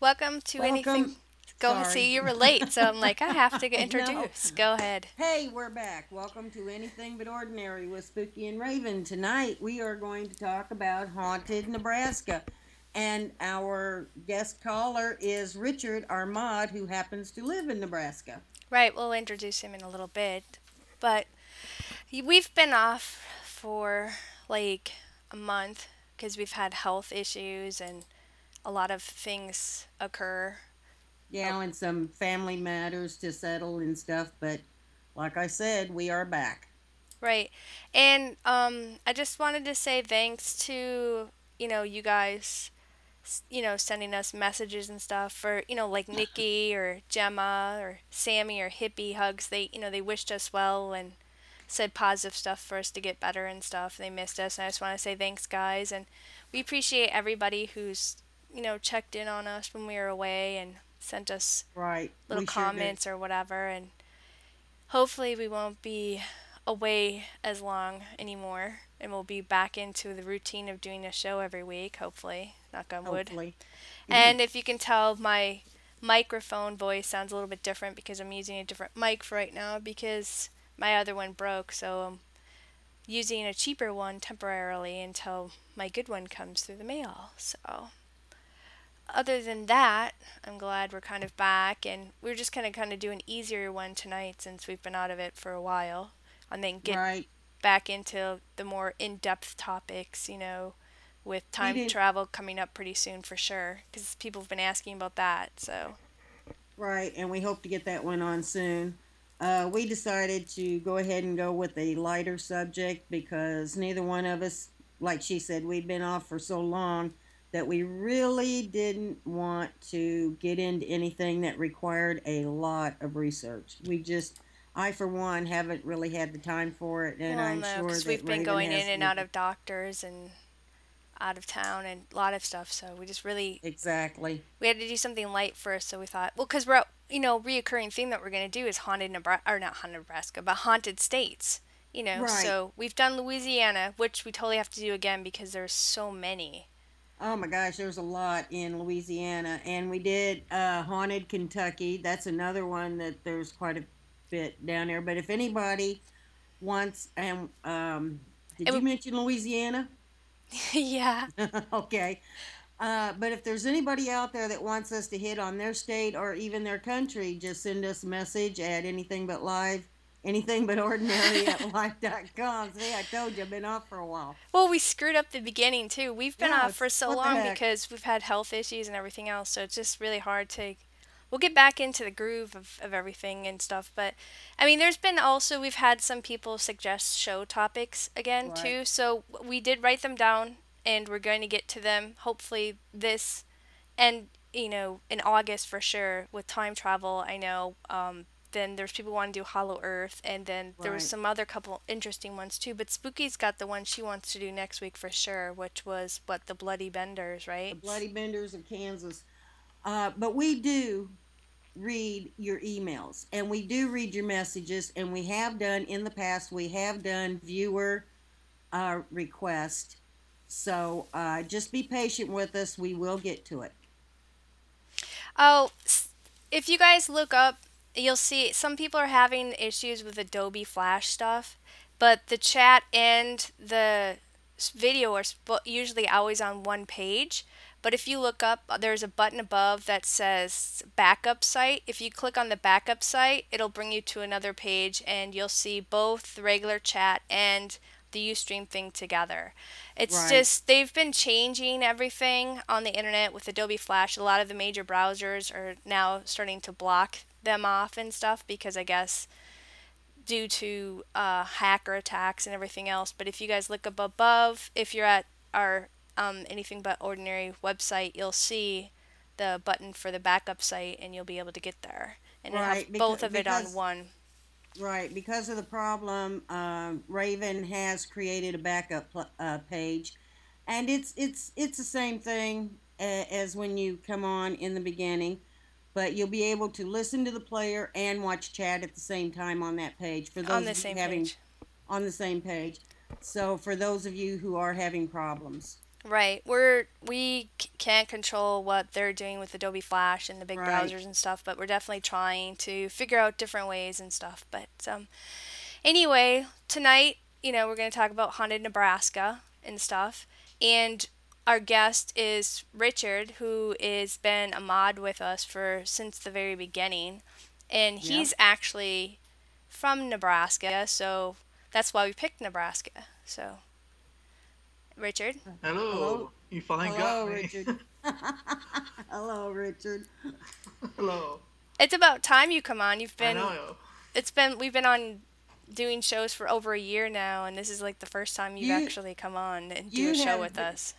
Welcome to anything. Welcome. Go Sorry. see, you were late, so I'm like, I have to get No. introduced. Go ahead. Hey, we're back. Welcome to Anything But Ordinary with Spooky and Raven. Tonight we are going to talk about haunted Nebraska. And our guest caller is Richard Armad, who happens to live in Nebraska. Right, we'll introduce him in a little bit. But we've been off for like a month because we've had health issues and a lot of things occur. Oh, Yeah, and some family matters to settle and stuff, but like I said, we are back. right. And I just wanted to say thanks to, you guys, sending us messages and stuff for, like Nikki or Gemma or Sammy or Hippie Hugs. They wished us well and said positive stuff for us to get better and stuff. They missed us, and I just want to say thanks, guys. And we appreciate everybody who's, checked in on us when we were away and sent us Right. little We sure do. comments or whatever. And hopefully, we won't be away as long anymore, and we'll be back into the routine of doing a show every week, hopefully. Knock on wood. Hopefully. And if you can tell, my microphone voice sounds a little bit different because I'm using a different mic for right now because my other one broke, so I'm using a cheaper one temporarily until my good one comes through the mail. So, other than that, I'm glad we're kind of back, and we're just kind of do an easier one tonight since we've been out of it for a while, and then get Right. back into the more in-depth topics, with We time didn't. travel coming up pretty soon for sure, because people have been asking about that. So, Right, and we hope to get that one on soon. We decided to go ahead and go with a lighter subject because neither one of us, like she said, we'd been off for so long that we really didn't want to get into anything that required a lot of research. I for one, haven't really had the time for it, and well, I'm no, sure because that we've been Raven going in has and out with it. of doctors and out of town and a lot of stuff. So we just really Exactly. we had to do something light first. So we thought, well, because we're reoccurring theme that we're going to do is haunted Nebraska, or not haunted Nebraska, but haunted states. Right. So we've done Louisiana, which we totally have to do again because there's so many. Oh my gosh, there's a lot in Louisiana, and we did Haunted Kentucky. That's another one that there's quite a bit down there. But if anybody wants, and did And you mention Louisiana? yeah. Okay. But if there's anybody out there that wants us to hit on their state or even their country, just send us a message at anything but ordinary at live.com. See, I told you I've been off for a while. Well, we screwed up the beginning too. We've been Yeah, off for so what the long heck? because we've had health issues and everything else. So it's just really hard to. We'll get back into the groove of everything and stuff. But I mean, there's been also, we've had some people suggest show topics again Right, too. So we did write them down and we're going to get to them hopefully this and in August for sure with time travel. I know. Then there's people who want to do Hollow Earth, and then there was right. some other couple interesting ones too. But Spooky's got the one she wants to do next week for sure, which was what the Bloody Benders, The right? Bloody Benders of Kansas. But we do read your emails and we do read your messages, and we have done in the past, we have done viewer request. So just be patient with us. We will get to it. Oh, if you guys look up, you'll see some people are having issues with Adobe Flash stuff, but the chat and the video are usually always on one page. But if you look up, there's a button above that says backup site. If you click on the backup site, it'll bring you to another page and you'll see both the regular chat and the Ustream thing together. It's Right, just they've been changing everything on the internet with Adobe Flash. A lot of the major browsers are now starting to block them off and stuff because I guess due to hacker attacks and everything else. But if you guys look up above, if you're at our anything but ordinary website, you'll see the button for the backup site and you'll be able to get there. And it'll have right. both of it on one. Because of the problem, Raven has created a backup page, and it's the same thing as when you come on in the beginning, but you'll be able to listen to the player and watch chat at the same time on that page. For On those the of you same having page. on the same page, so for those of you who are having problems, Right. We can't control what they're doing with Adobe Flash and the big Right. browsers and stuff, but we're definitely trying to figure out different ways and stuff. But anyway, tonight, we're going to talk about haunted Nebraska and stuff. And our guest is Richard, who has been a mod with us for since the very beginning. And Yep. he's actually from Nebraska, so that's why we picked Nebraska. So, Richard. Hello. Hello, you finally got Hello, me. Richard. Hello, Richard. Hello. It's about time you come on. I know. We've been on doing shows for over a year now, and this is like the first time you've You actually come on and do a you show have with us.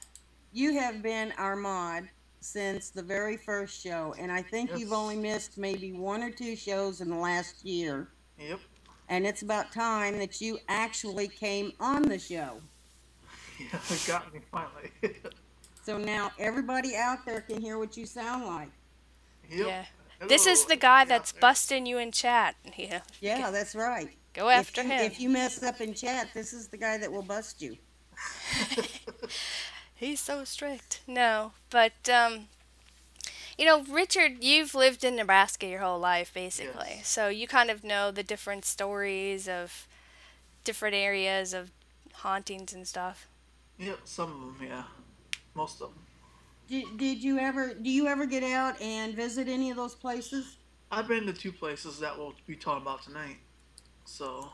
you have been our mod since the very first show, and I think you've only Yes. missed maybe one or two shows in the last year. Yep. And it's about time that you actually came on the show. Yeah, it got me finally. So now everybody out there can hear what you sound like. Yep. Yeah. This is Hello, the guy everybody out that's there. busting you in chat. Yeah. Yeah, that's right. Go If after you him. if you mess up in chat, this is the guy that will bust you. He's so strict. No, but Richard, you've lived in Nebraska your whole life, basically. Yes. So you kind of know the different stories of different areas of hauntings and stuff. Yep. Some of them, yeah. Most of them. Do you ever get out and visit any of those places? I've been to two places that we'll be talking about tonight. So,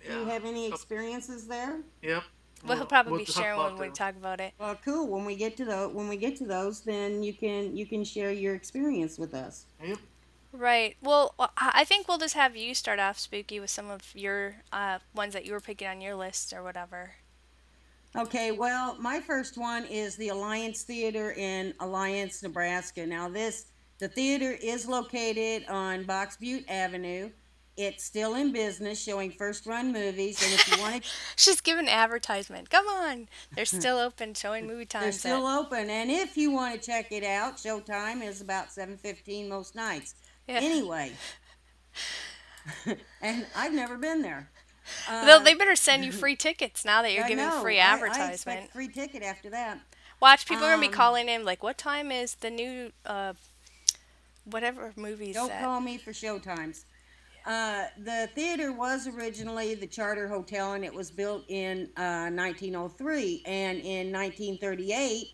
Do you yeah. have any Yep. experiences there? Yep. Well, he'll We'll probably be talk sharing about when we them. talk about it. Well, cool. When we get to those, then you can share your experience with us. Yep. Right. Well, I think we'll just have you start off, Spooky, with some of your ones that you were picking on your list or whatever. Okay, well, my first one is the Alliance Theater in Alliance, Nebraska. Now, the theater is located on Box Butte Avenue. It's still in business, showing first-run movies, and if you want to, She's giving advertisement. Come on. They're still open, showing movie they're times still open. And if you want to check it out, showtime is about 7:15 most nights. Yeah. Anyway, and I've never been there. They better send you free tickets now that you're I giving know. free I advertisement. expect free ticket after that. Watch, people are going to be Um, calling in like, what time is the new, whatever movie's Don't that? call me for showtimes. The theater was originally the Charter Hotel, and it was built in 1903. And in 1938,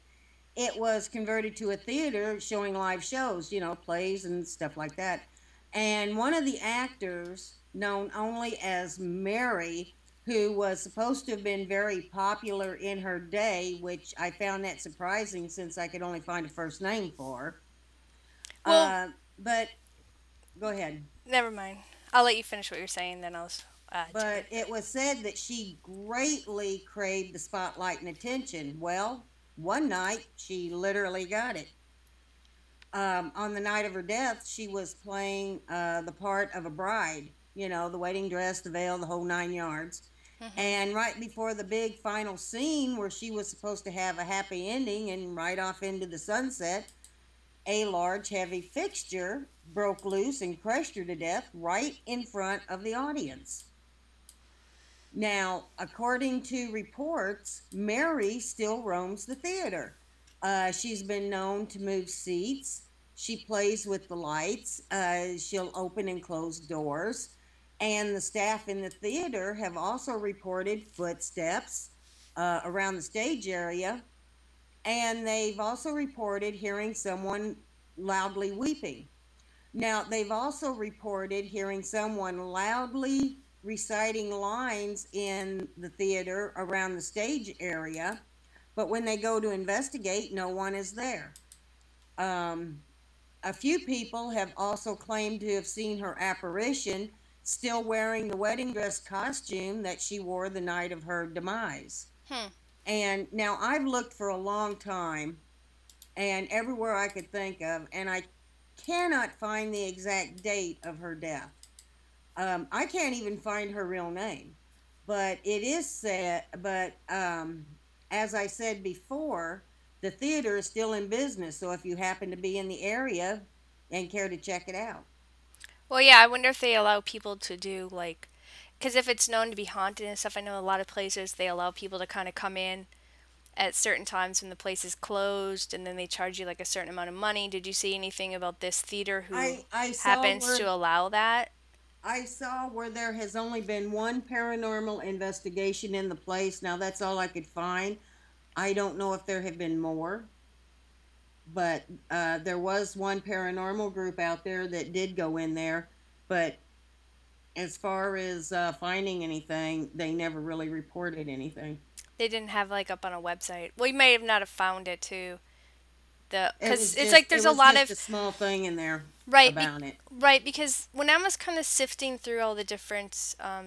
it was converted to a theater showing live shows, plays and stuff like that. And one of the actors, known only as Mary, who was supposed to have been very popular in her day, which I found that surprising since I could only find a first name for her. Well, But go ahead. never mind. I'll let you finish what you're saying, then I'll to But it. it was said that she greatly craved the spotlight and attention. Well, one night she literally got it. On the night of her death, she was playing the part of a bride, the wedding dress, the veil, the whole 9 yards. And right before the big final scene where she was supposed to have a happy ending and ride off into the sunset, a large, heavy fixture broke loose and crushed her to death right in front of the audience. Now, according to reports, Mary still roams the theater. She's been known to move seats. She plays with the lights. She'll open and close doors. And the staff in the theater have also reported footsteps around the stage area. And they've also reported hearing someone loudly weeping. Now, they've also reported hearing someone loudly reciting lines in the theater around the stage area, but when they go to investigate, no one is there. A few people have also claimed to have seen her apparition still wearing the wedding dress costume that she wore the night of her demise. Hmm. And now I've looked for a long time and everywhere I could think of, and I cannot find the exact date of her death. I can't even find her real name, but it is said. But as I said before, the theater is still in business. So if you happen to be in the area and care to check it out, Well, yeah, I wonder if they allow people to do like, because if it's known to be haunted and stuff, I know a lot of places they allow people to kind of come in at certain times when the place is closed, and then they charge you like a certain amount of money. Did you see anything about this theater who I saw happens where to allow that? there has only been one paranormal investigation in the place. Now that's all I could find. I don't know if there have been more, but there was one paranormal group out there that did go in there. But as far as finding anything, they never really reported anything. They didn't have like up on a website. Well, you may have not have found it too. The It because was it's just like there's it a was lot just of a small thing in there right, about it. right. Because when I was kind of sifting through all the different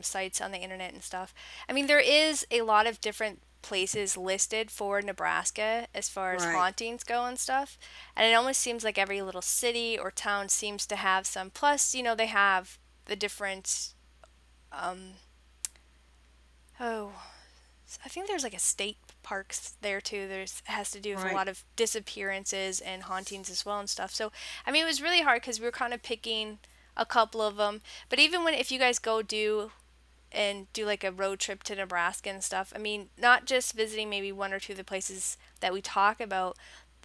sites on the internet and stuff, I mean there is a lot of different places listed for Nebraska as far as Right. hauntings go and stuff, and it almost seems like every little city or town seems to have some. Plus, they have the different. Oh, I think there's like a state parks there too. There's has to do with a Right. lot of disappearances and hauntings as well and stuff. So I mean, it was really hard because we were kind of picking a couple of them. But even when if you guys go do like a road trip to Nebraska and stuff, I mean, not just visiting maybe one or two of the places that we talk about.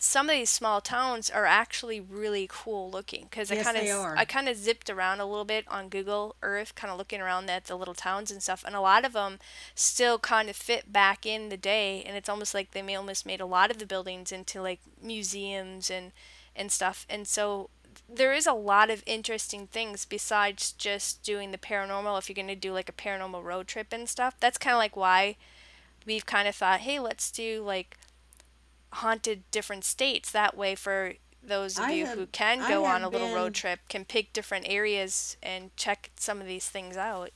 Some of these small towns are actually really cool looking because Yes, they I are. kind of zipped around a little bit on Google Earth, kind of looking around at the little towns and stuff, and a lot of them still kind of fit back in the day, and it's almost like almost made a lot of the buildings into like museums and stuff, and so there is a lot of interesting things besides just doing the paranormal. If you're going to do like a paranormal road trip and stuff, that's kind of like why we've kind of thought, hey, let's do like haunted different states. That way, for those of I you have who can I go on a have little road been trip, can pick different areas and check some of these things out.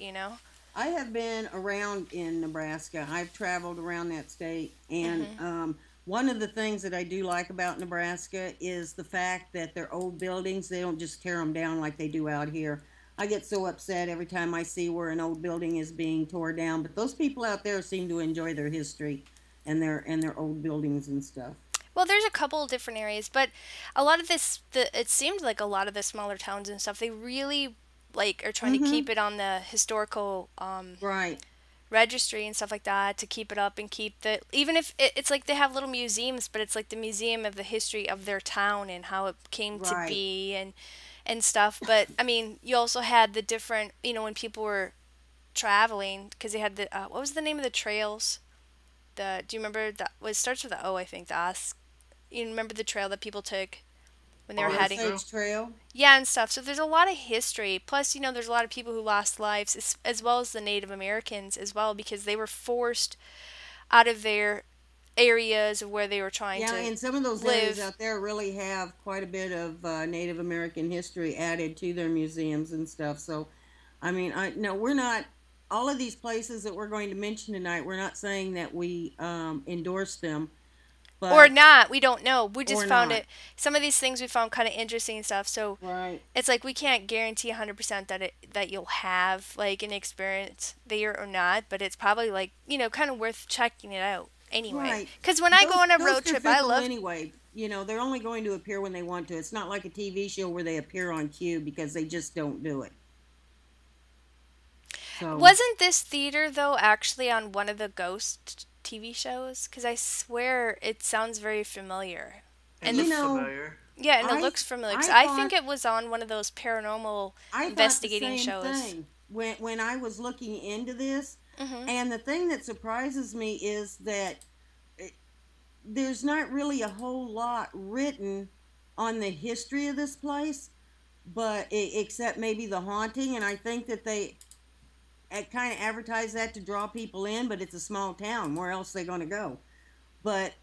I have been around in Nebraska. I've traveled around that state, and Hmm. one of the things that I do like about Nebraska is the fact that their old buildings, they don't just tear them down like they do out here. I get so upset every time I see where an old building is being tore down, but those people out there seem to enjoy their history and their old buildings and stuff. Well, there's a couple of different areas, but a lot of it seemed like a lot of the smaller towns and stuff, they really like are trying to Mm-hmm. keep it on the historical Right. registry and stuff like that to keep it up and keep the even if it's like they have little museums, but it's like the museum of the history of their town and how it came to Right. be and stuff. But I mean, you also had the different, when people were traveling, because they had the what was the name of the trails? The Do you remember that? Well, it starts with the O, I think. The Os. You remember the trail that people took when they were Argo heading? Trail. Osage Trail. Yeah, and stuff. So there's a lot of history. Plus, there's a lot of people who lost lives, as well as the Native Americans as well, because they were forced out of their areas of where they were trying Yeah, to and some of those areas live. out there really have quite a bit of Native American history added to their museums and stuff. So, I mean, I no, we're not all of these places that we're going to mention tonight. We're not saying that we endorse them, Or but not, we don't know. We just or found not. it. Some of these things we found kind of interesting and stuff. So Right, it's like we can't guarantee 100% that you'll have like an experience there or not, but it's probably like, kind of worth checking it out anyway. right. Cuz when I go on a road Ghosts are trip, I fickle love. anyway. You know, they're only going to appear when they want to. It's not like a TV show where they appear on cue because they just don't do it. So Wasn't this theater though actually on one of the ghost TV shows? Cuz I swear it sounds very familiar. It And the you looks know, familiar. yeah, and it I looks familiar cuz I I think thought it was on one of those paranormal I thought the investigating same shows. thing when I was looking into this. Mhm. And the thing that surprises me is that it, there's not really a whole lot written on the history of this place, but except maybe the haunting. And I think that they kind of advertise that to draw people in, but it's a small town. Where else are they going to go? But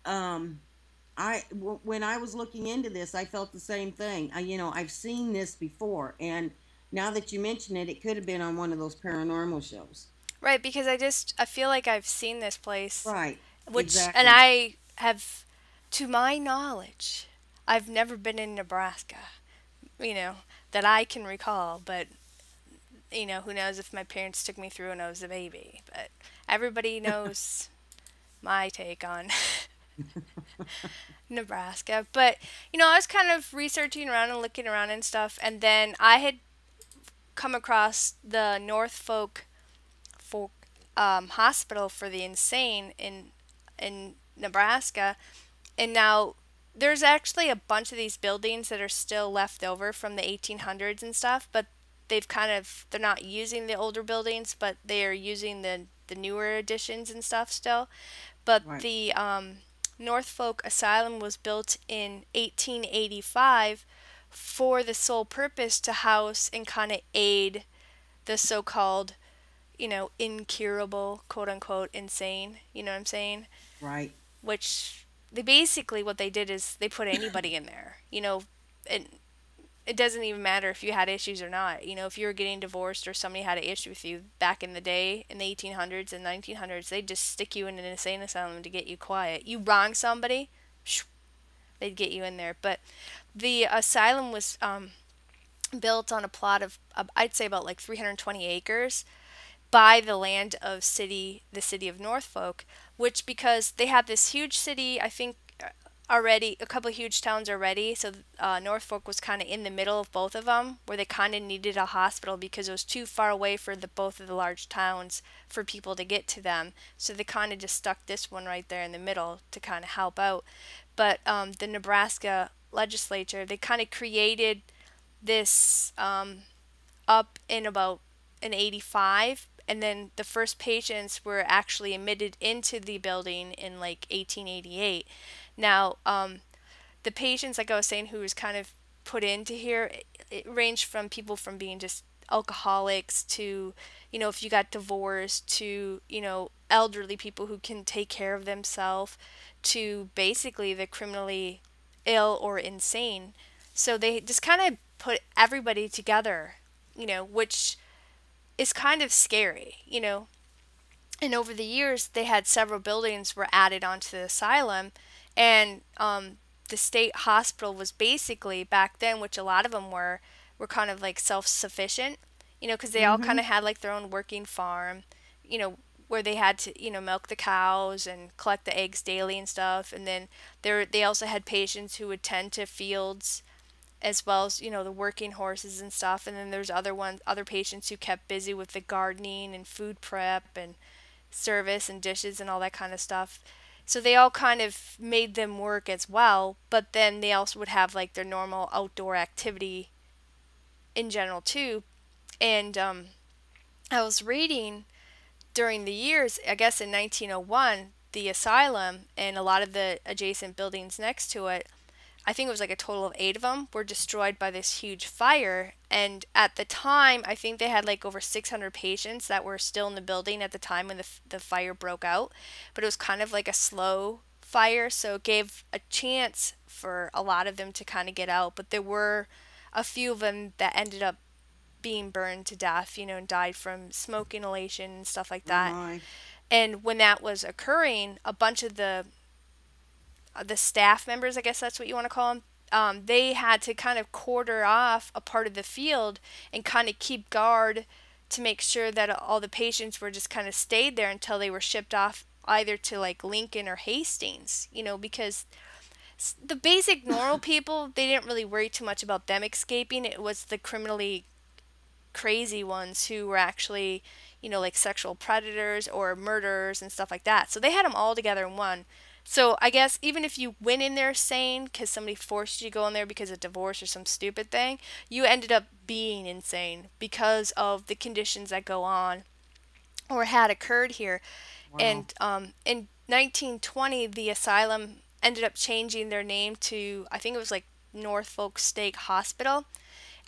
when I was looking into this, I felt the same thing. I've seen this before, and now that you mention it, it could have been on one of those paranormal shows. Right, because I feel like I've seen this place, Right. and Exactly. I have, to my knowledge, I've never been in Nebraska, you know, that I can recall, but, who knows if my parents took me through when I was a baby, but everybody knows my take on Nebraska. But, I was kind of researching around and looking around and stuff, and then I had come across the Norfolk for hospital for the insane in Nebraska. And now there's actually a bunch of these buildings that are still left over from the 1800s and stuff, but they're not using the older buildings, but they are using the newer additions and stuff still. But Right. the Norfolk Asylum was built in 1885 for the sole purpose to house and kind of aid the so-called, incurable, quote unquote, insane. You know what I'm saying? Right. Which they basically what they did is they put anybody in there. And it doesn't even matter if you had issues or not. If you were getting divorced or somebody had an issue with you back in the day in the 1800s and 1900s, they'd just stick you in an insane asylum to get you quiet. You wrong somebody, they'd get you in there. But the asylum was built on a plot of I'd say about like 320 acres by the city of Norfolk, which because they had this huge city, I think already a couple of huge towns already. So Norfolk was kind of in the middle of both of them, where they kind of needed a hospital because it was too far away for the both of the large towns for people to get to them. So they kind of just stuck this one right there in the middle to kind of help out. But the Nebraska legislature, they kind of created this up in about in 85, and then the first patients were actually admitted into the building in like 1888. Now, the patients, like I was saying, who was kind of put into here, it ranged from people from being just alcoholics to, if you got divorced, to, elderly people who can take care of themselves, to basically the criminally ill or insane. So they just kind of put everybody together, which is kind of scary, And over the years, they had several buildings were added onto the asylum, and the state hospital was basically back then, which a lot of them were kind of like self-sufficient, because they all kind Mm-hmm. of had like their own working farm, you know, where they had to, milk the cows and collect the eggs daily and stuff, and then they also had patients who would tend to fields as well as the working horses and stuff, and then there's other patients who kept busy with the gardening and food prep and service and dishes and all that kind of stuff. So they all kind of made them work as well, but then they also would have like their normal outdoor activity in general too. And I was reading during the years, I guess in 1901, the asylum and a lot of the adjacent buildings next to it, I think it was like a total of 8 of them, were destroyed by this huge fire. And at the time, I think they had like over 600 patients that were still in the building at the time when the fire broke out. But it was kind of like a slow fire, so it gave a chance for a lot of them to kind of get out. But there were a few of them that ended up being burned to death, and died from smoke inhalation and stuff like Oh that. my. And when that was occurring, a bunch of the staff members, I guess that's what you want to call them, they had to kind of quarter off a part of the field and kind of keep guard to make sure that all the patients were just kind of stayed there until they were shipped off either to like Lincoln or Hastings, because the basic normal people, they didn't really worry too much about them escaping. It was the criminally crazy ones who were actually, like sexual predators or murderers and stuff like that. So they had them all together in one. So I guess even if you went in there sane because somebody forced you to go in there because of divorce or some stupid thing, you ended up being insane because of the conditions that go on or had occurred here. Wow. And in 1920, the asylum ended up changing their name to, I think it was like Norfolk State Hospital.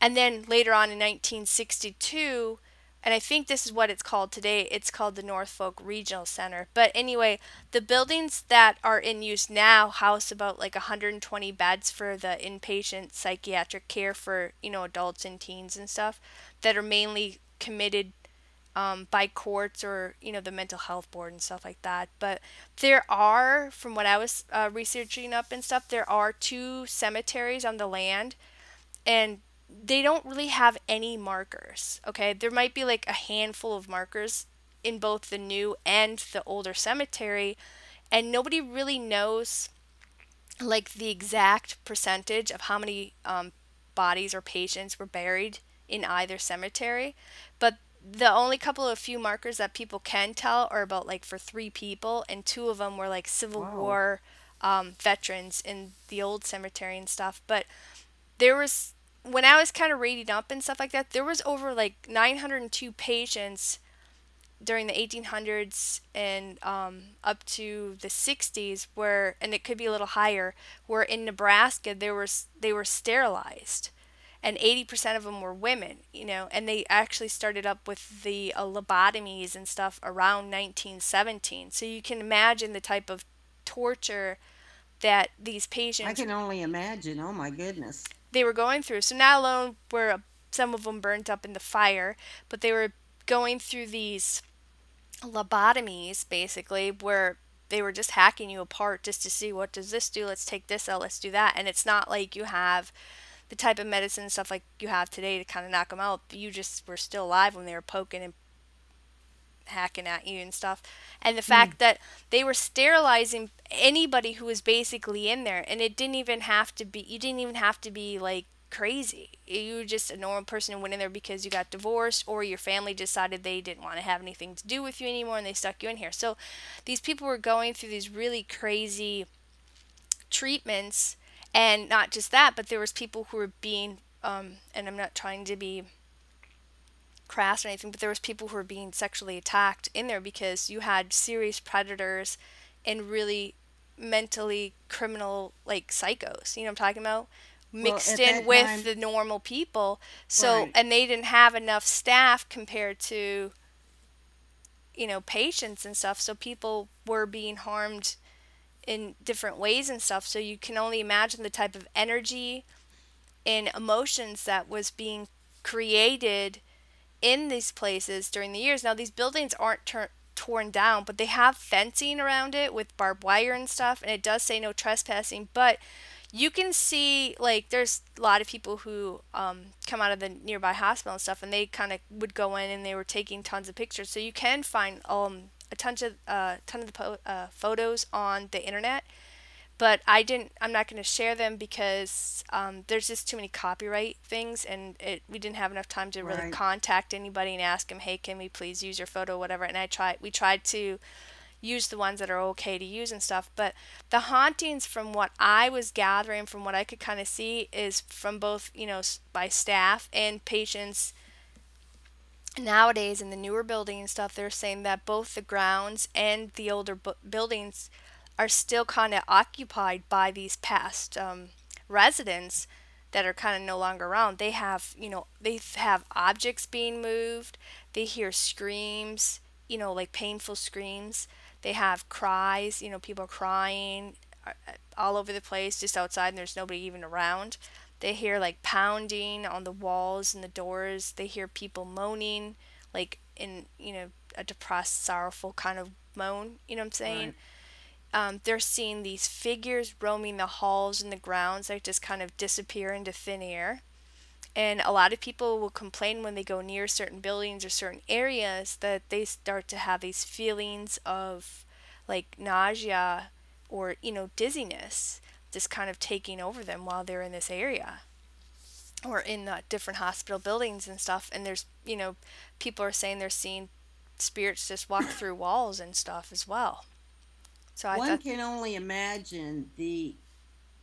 And then later on in 1962, and I think this is what it's called today, it's called the Norfolk Regional Center. But anyway, the buildings that are in use now house about like 120 beds for the inpatient psychiatric care for, adults and teens and stuff that are mainly committed by courts or, the mental health board and stuff like that. But there are, from what I was researching up and stuff, there are 2 cemeteries on the land, and they don't really have any markers. Okay, there might be like a handful of markers in both the new and the older cemetery, and nobody really knows like the exact percentage of how many bodies or patients were buried in either cemetery. But the only couple of few markers that people can tell are about like for three people, and two of them were like Civil Wow. War veterans in the old cemetery and stuff. But there was, when I was kind of reading up and stuff like that, there was over like 902 patients during the 1800s and up to the 60s, where, and it could be a little higher, where in Nebraska they were sterilized, and 80% of them were women, you know, and they actually started up with the lobotomies and stuff around 1917. So you can imagine the type of torture that these I patients, can only imagine. Oh my goodness. they were going through. So not alone were some of them burnt up in the fire, but they were going through these lobotomies basically, where they were just hacking you apart just to see, what does this do, let's take this out, let's do that. And it's not like you have the type of medicine and stuff like you have today to kind of knock them out. You just were still alive when they were poking and hacking at you and stuff. And the Mm. fact that they were sterilizing anybody who was basically in there, and it didn't even have to be, you didn't even have to be like crazy. You were just a normal person who went in there because you got divorced, or your family decided they didn't want to have anything to do with you anymore and they stuck you in here. So these people were going through these really crazy treatments. And not just that, but there was people who were being and I'm not trying to be crass or anything, but there was people who were being sexually attacked in there because you had serious predators and really mentally criminal like psychos. You know what I'm talking about? Well, Mixed at in that with time, the normal people. So, right. and they didn't have enough staff compared to, you know, patients and stuff. So people were being harmed in different ways and stuff. So you can only imagine the type of energy and emotions that was being created in these places during the years. Now, these buildings aren't torn down, but they have fencing around it with barbed wire and stuff, and it does say no trespassing. But you can see, like, there's a lot of people who come out of the nearby hospital and stuff, and they kind of would go in and they were taking tons of pictures. So you can find a ton of the photos on the internet, but I'm not going to share them because there's just too many copyright things, and we didn't have enough time to really Right. contact anybody and ask them, hey, can we please use your photo, whatever. And we tried to use the ones that are okay to use and stuff. But the hauntings, from what I was gathering, from what I could kind of see, is from both, you know, by staff and patients. Nowadays in the newer building and stuff, they're saying that both the grounds and the older buildings are still kind of occupied by these past residents that are kind of no longer around. They have, you know, they have objects being moved. They hear screams, you know, like painful screams. They have cries, you know, people crying all over the place just outside, and there's nobody even around. They hear like pounding on the walls and the doors. They hear people moaning, like in, you know, a depressed, sorrowful kind of moan. You know what I'm saying? Right. They're seeing these figures roaming the halls and the grounds that just kind of disappear into thin air. And a lot of people will complain when they go near certain buildings or certain areas that they start to have these feelings of like nausea or, you know, dizziness just kind of taking over them while they're in this area or in different hospital buildings and stuff. And there's, you know, people are saying they're seeing spirits just walk through walls and stuff as well. So I One thought, can only imagine the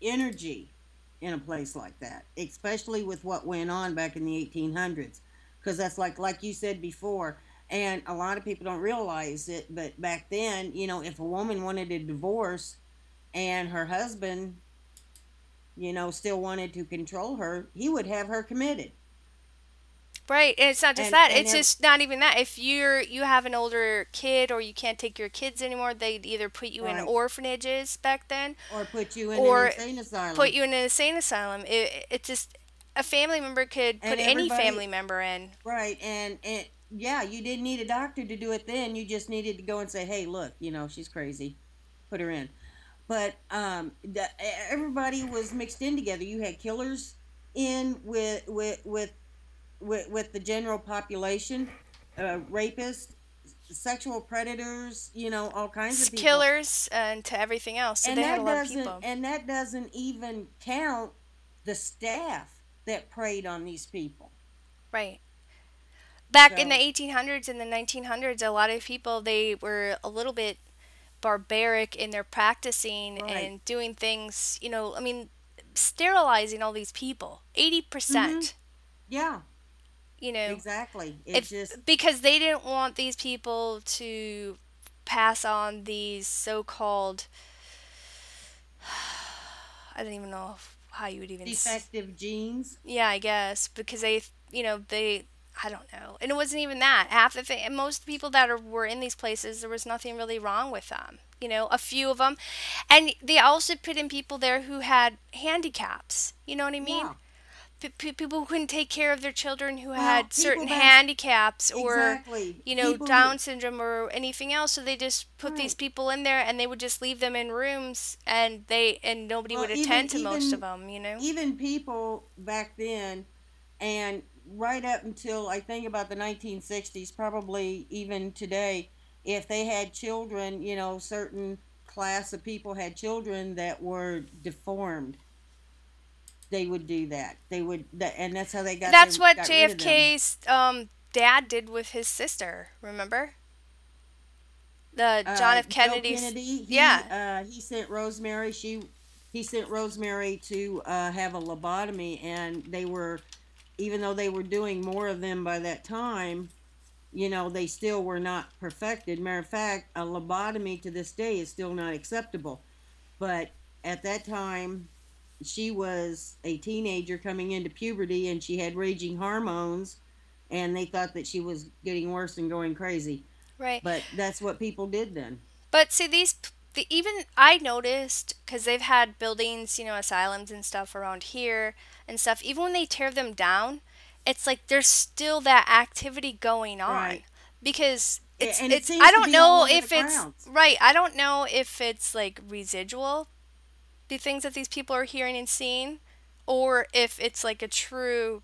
energy in a place like that, especially with what went on back in the 1800s. Because that's like you said before, and a lot of people don't realize it, but back then, you know, if a woman wanted a divorce and her husband, you know, still wanted to control her, he would have her committed. right, and it's not just And that. and It's there, just not even that. If you have an older kid or you can't take your kids anymore, they'd either put you in right, orphanages back then, or put you in an or insane put asylum. you in an insane asylum. It just, a family member could put And any family everybody, member in. right, and yeah, you didn't need a doctor to do it then. You just needed to go and say, hey, look, you know, she's crazy, put her in. But everybody was mixed in together. You had killers in with the general population, rapists, sexual predators, you know, all kinds of people. Killers and to everything else. So And they had a that lot of doesn't people. and that doesn't even count the staff that preyed on these people. Right. Back in the So 1800s and the 1900s, a lot of people, they were a little bit barbaric in their practicing right. and doing things, I mean, sterilizing all these people. Mm-hmm. 80%, Yeah, you know, exactly. It if just because they didn't want these people to pass on these so-called, I don't even know how you would even defective genes. yeah, I guess because they I don't know. And it wasn't even that. Half of it, and most people that were in these places, there was nothing really wrong with them. A few of them. And they also put in people there who had handicaps. You know what I mean? Yeah. People who couldn't take care of their children who Well, had people certain back handicaps or, exactly. People who Down syndrome or anything else. So they just put these right. people in there and they would just leave them in rooms and nobody Well, would even attend to most of even them. even people back then, and right up until I think about the 1960s, probably even today, if they had children, certain class of people had children that were deformed, they would do that. They would, and that's how they That's what got rid of them. JFK's dad did with his sister. Remember the John F. Joe Kennedy's? Kennedy, Yeah, he sent Rosemary. He sent Rosemary to have a lobotomy, and they were, even though they were doing more of them by that time, they still were not perfected. Matter of fact, a lobotomy to this day is still not acceptable. But at that time, she was a teenager coming into puberty, and she had raging hormones, and they thought that she was getting worse and going crazy. right. But that's what people did then. But see, even I noticed because they've had buildings, asylums and stuff around here and stuff. Even when they tear them down, it's like there's still that activity going on Right. because it's And it it's. seems I to don't be all know over the if it's grounds. right. I don't know if it's like residual, the things that these people are hearing and seeing, or if it's like a true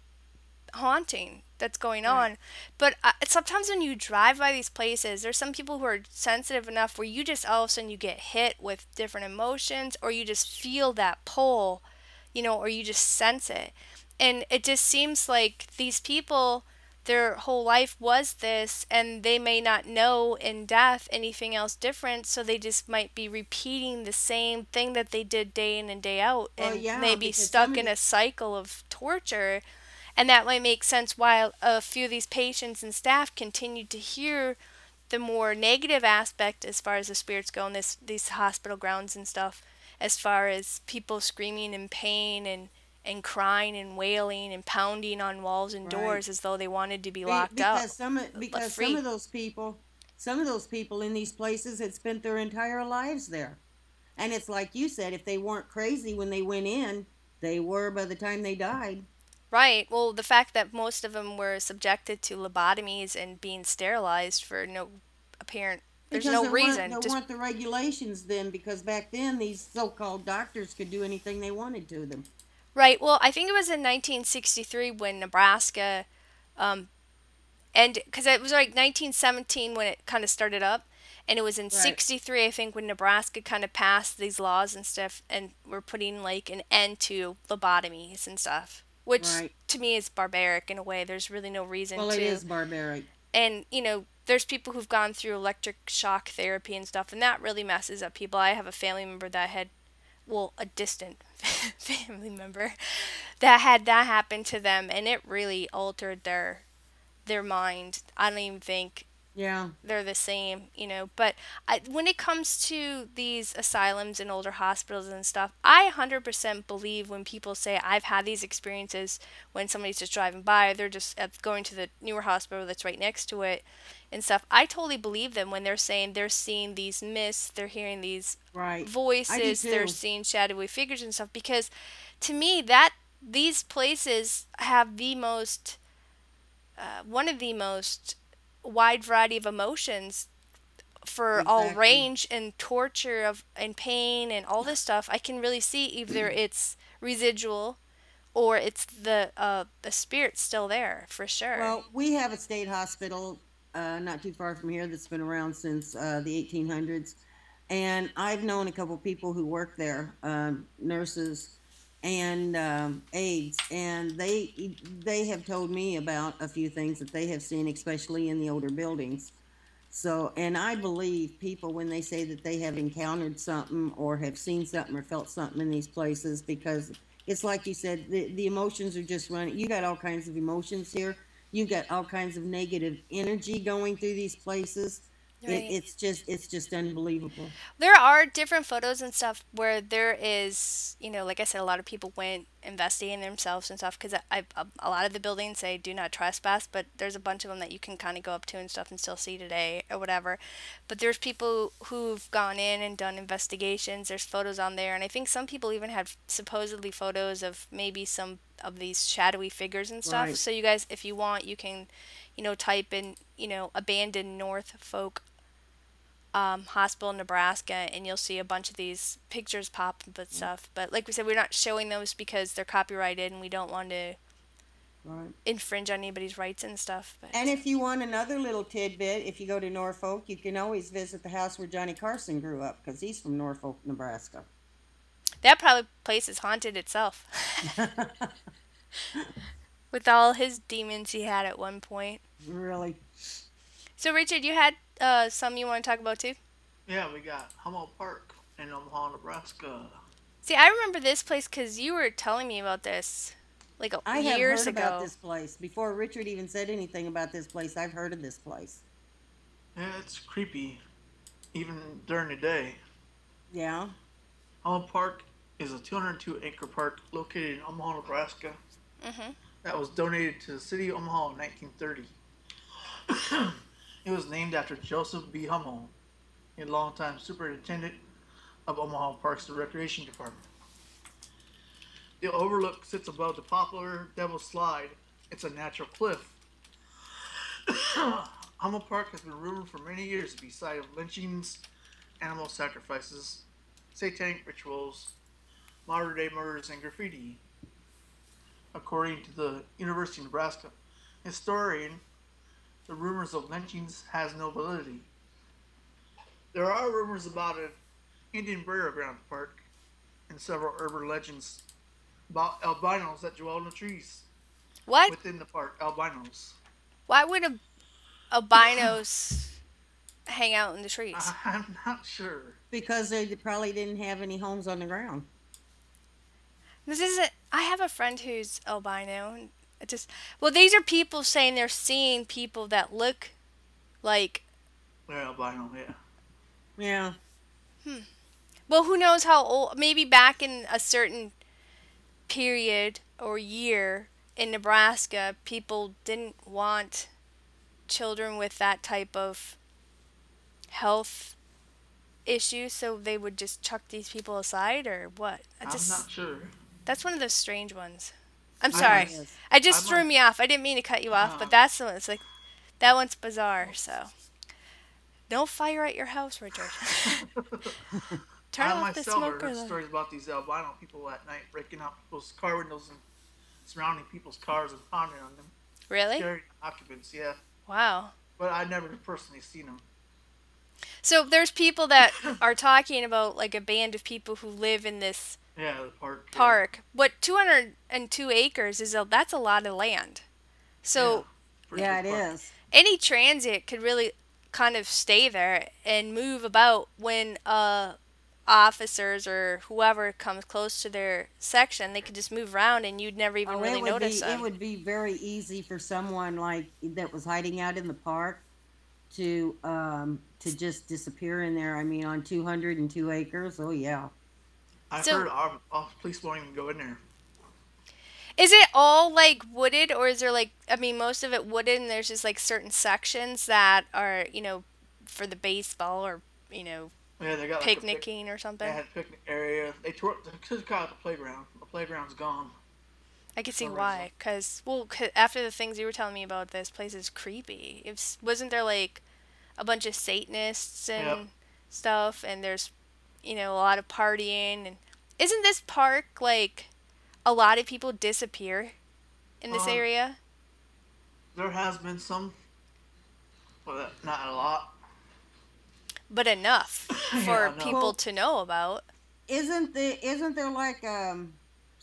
haunting that's going Right. on. But sometimes when you drive by these places, there's some people who are sensitive enough where you just all of a sudden you get hit with different emotions, or you just feel that pull, or you just sense it. And it just seems like these people, their whole life was this, and they may not know in death anything else different, so they just might be repeating the same thing that they did day in and day out, Well, and yeah, maybe because some stuck of in the a cycle of torture. And that might make sense why a few of these patients and staff continued to hear the more negative aspect as far as the spirits go in these hospital grounds and stuff, as far as people screaming in pain and crying and wailing and pounding on walls and right. doors as though they wanted to be locked up, left Because free. some of those people in these places had spent their entire lives there. And it's like you said, if they weren't crazy when they went in, they were by the time they died. Right. Well, the fact that most of them were subjected to lobotomies and being sterilized for no apparent, there's Because no reason. there Just weren't the regulations then, because back then these so-called doctors could do anything they wanted to them. right. Well, I think it was in 1963 when Nebraska, um, and because it was like 1917 when it kind of started up, and it was in Right. 63 I think when Nebraska kind of passed these laws and stuff, and we're putting like an end to lobotomies and stuff, which Right. to me is barbaric in a way. There's really no reason Well, it to. is barbaric. And there's people who've gone through electric shock therapy and stuff, and that really messes up people. I have a family member that had, well, a distant family member that had that happen to them, and it really altered their mind. I don't even think Yeah. they're the same. But when it comes to these asylums and older hospitals and stuff, I 100% believe when people say I've had these experiences when somebody's just driving by, they're just going to the newer hospital that's right next to it and stuff. I totally believe them when they're saying they're seeing these mists, they're hearing these Right. I do voices, they're too. seeing shadowy figures and stuff, because to me that these places have the most one of the most wide variety of emotions for all Exactly. range and torture of and pain and all this stuff. I can really see either it's residual or it's the spirit still there for sure. Well, we have a state hospital not too far from here that's been around since the 1800s, and I've known a couple people who work there, nurses, and AIDS, and they have told me about a few things that they have seen, especially in the older buildings. So, and I believe people when they say that they have encountered something or have seen something or felt something in these places, because it's like you said, the emotions are just running. You got all kinds of emotions here. You got all kinds of negative energy going through these places. Right. It's just unbelievable. There are different photos and stuff where there is, like I said, a lot of people went investigating themselves and stuff because a lot of the buildings say do not trespass, but there's a bunch of them that you can kind of go up to and stuff and still see today or whatever. But there's people who've gone in and done investigations. There's photos on there, and I think some people even have supposedly photos of maybe some of these shadowy figures and stuff. Right. So you guys, if you want, you can, type in, abandoned Norfolk hospital in Nebraska, and you'll see a bunch of these pictures pop up and stuff. But like we said, we're not showing those because they're copyrighted, and we don't want to Right. infringe on anybody's rights and stuff. But And if you want another little tidbit, if you go to Norfolk, you can always visit the house where Johnny Carson grew up because he's from Norfolk, Nebraska. that probably place is haunted itself with all his demons he had at one point. Really? So Richard, you had some you want to talk about too? Yeah, we got Hummel Park in Omaha, Nebraska. See, I remember this place because you were telling me about this like I have years heard about ago. this place. Before Richard even said anything about this place, I've heard of this place. Yeah, it's creepy, even during the day. Yeah? Hummel Park is a 202-acre park located in Omaha, Nebraska. Mm-hmm. That was donated to the city of Omaha in 1930. It was named after Joseph B. Hummel, a longtime superintendent of Omaha Parks and Recreation Department. The overlook sits above the popular Devil's Slide. It's a natural cliff. Hummel Park has been rumored for many years to be site of lynchings, animal sacrifices, satanic rituals, modern-day murders, and graffiti. According to the University of Nebraska historian, the rumors of lynchings has no validity. There are rumors about an Indian burial ground park and several urban legends about albinos that dwell in the trees What? within the park. Albinos. Why would albinos hang out in the trees? I'm not sure. Because they probably didn't have any homes on the ground. This isn't. I have a friend who's albino, and it just. Well, these are people saying they're seeing people that look like. Yeah, albino, yeah. Yeah. Well, who knows how old? Maybe back in a certain period or year in Nebraska, people didn't want children with that type of health issue, so they would just chuck these people aside, or what? I'm not sure. That's one of those strange ones. I'm I sorry. Yes. I just I'm threw like- me off. I didn't mean to cut you off, but that's the one. It's like that one's bizarre. So no fire at your house, Richard. Turn I off the myself smoker. heard stories about these albino people at night breaking out people's car windows and surrounding people's cars and pounding on them. Really? Scaring occupants, yeah. Wow. But I never personally seen them. So there's people that are talking about like a band of people who live in this Yeah, the park. park. What 202 acres is that's a lot of land. So Yeah, it is. any transit could really kind of stay there and move about when officers or whoever comes close to their section. They could just move around and you'd never even really notice It them. would be very easy for someone like that was hiding out in the park to just disappear in there. I mean, on 202 acres. Oh yeah. I've So- heard our police won't even go in there. Is it all like wooded, or is there like, I mean, most of it wooded and there's just like certain sections that are, for the baseball or, Yeah, they got picnicking or They something? had a picnic area. They took out the playground. The playground's gone. I could see for why. Because, well, after the things you were telling me about, this place is creepy. Wasn't there like a bunch of Satanists and Yep. stuff, and there's, a lot of partying, and isn't this park like a lot of people disappear in this area? There has been some, but not a lot. But enough for enough. people Well- to know about. Isn't there like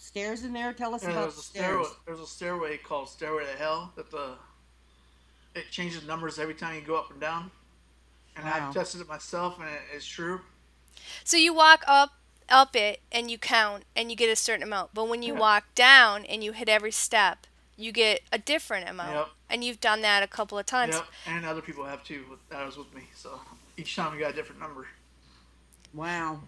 stairs in there? Tell us And about the stairs. there's a stairway called Stairway to Hell that the it changes numbers every time you go up and down. And I've Wow. tested it myself, and it is true. So you walk up it and you count and you get a certain amount. But when you Yep. walk down and you hit every step, you get a different amount. Yep. And you've done that a couple of times. Yep. And other people have too. That was with me. So each time we got a different number. Wow.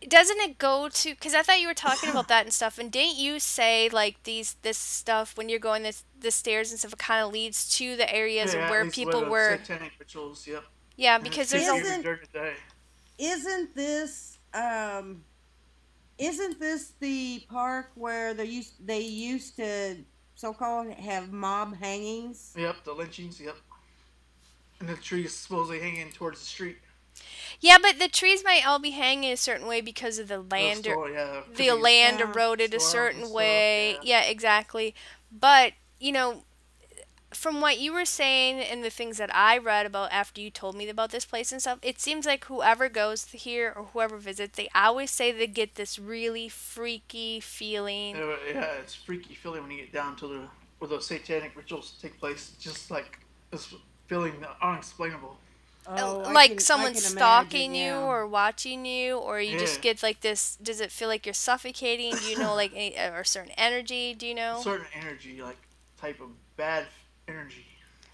Doesn't it go to, because I thought you were talking about that and stuff, and didn't you say like this stuff when you're going the stairs and stuff, it kind of leads to the areas of Yeah, at where least people where the were. satanic rituals. Yep. Yeah, And because it's there's keep a. you Isn't during the day. isn't this isn't this the park where they used to so-called have mob hangings? Yep. The lynchings. Yep. And the trees supposedly hanging towards the street. Yeah, but the trees might all be hanging a certain way because of the The land, or store, yeah. Could the be land Yeah. eroded a storms and certain stuff. way. Yeah. Yeah, exactly. But from what you were saying and the things that I read about after you told me about this place and stuff, it seems like whoever goes here or whoever visits, they always say they get this really freaky feeling. Yeah, it's freaky feeling when you get down to the where those satanic rituals take place. Just like this feeling unexplainable. Oh, Like I someone can stalking imagine. you Yeah. or watching you, or you just Yeah. get like this. Does it feel like you're suffocating? Do you know like any, or certain energy? Do you know? Certain energy, like type of bad energy.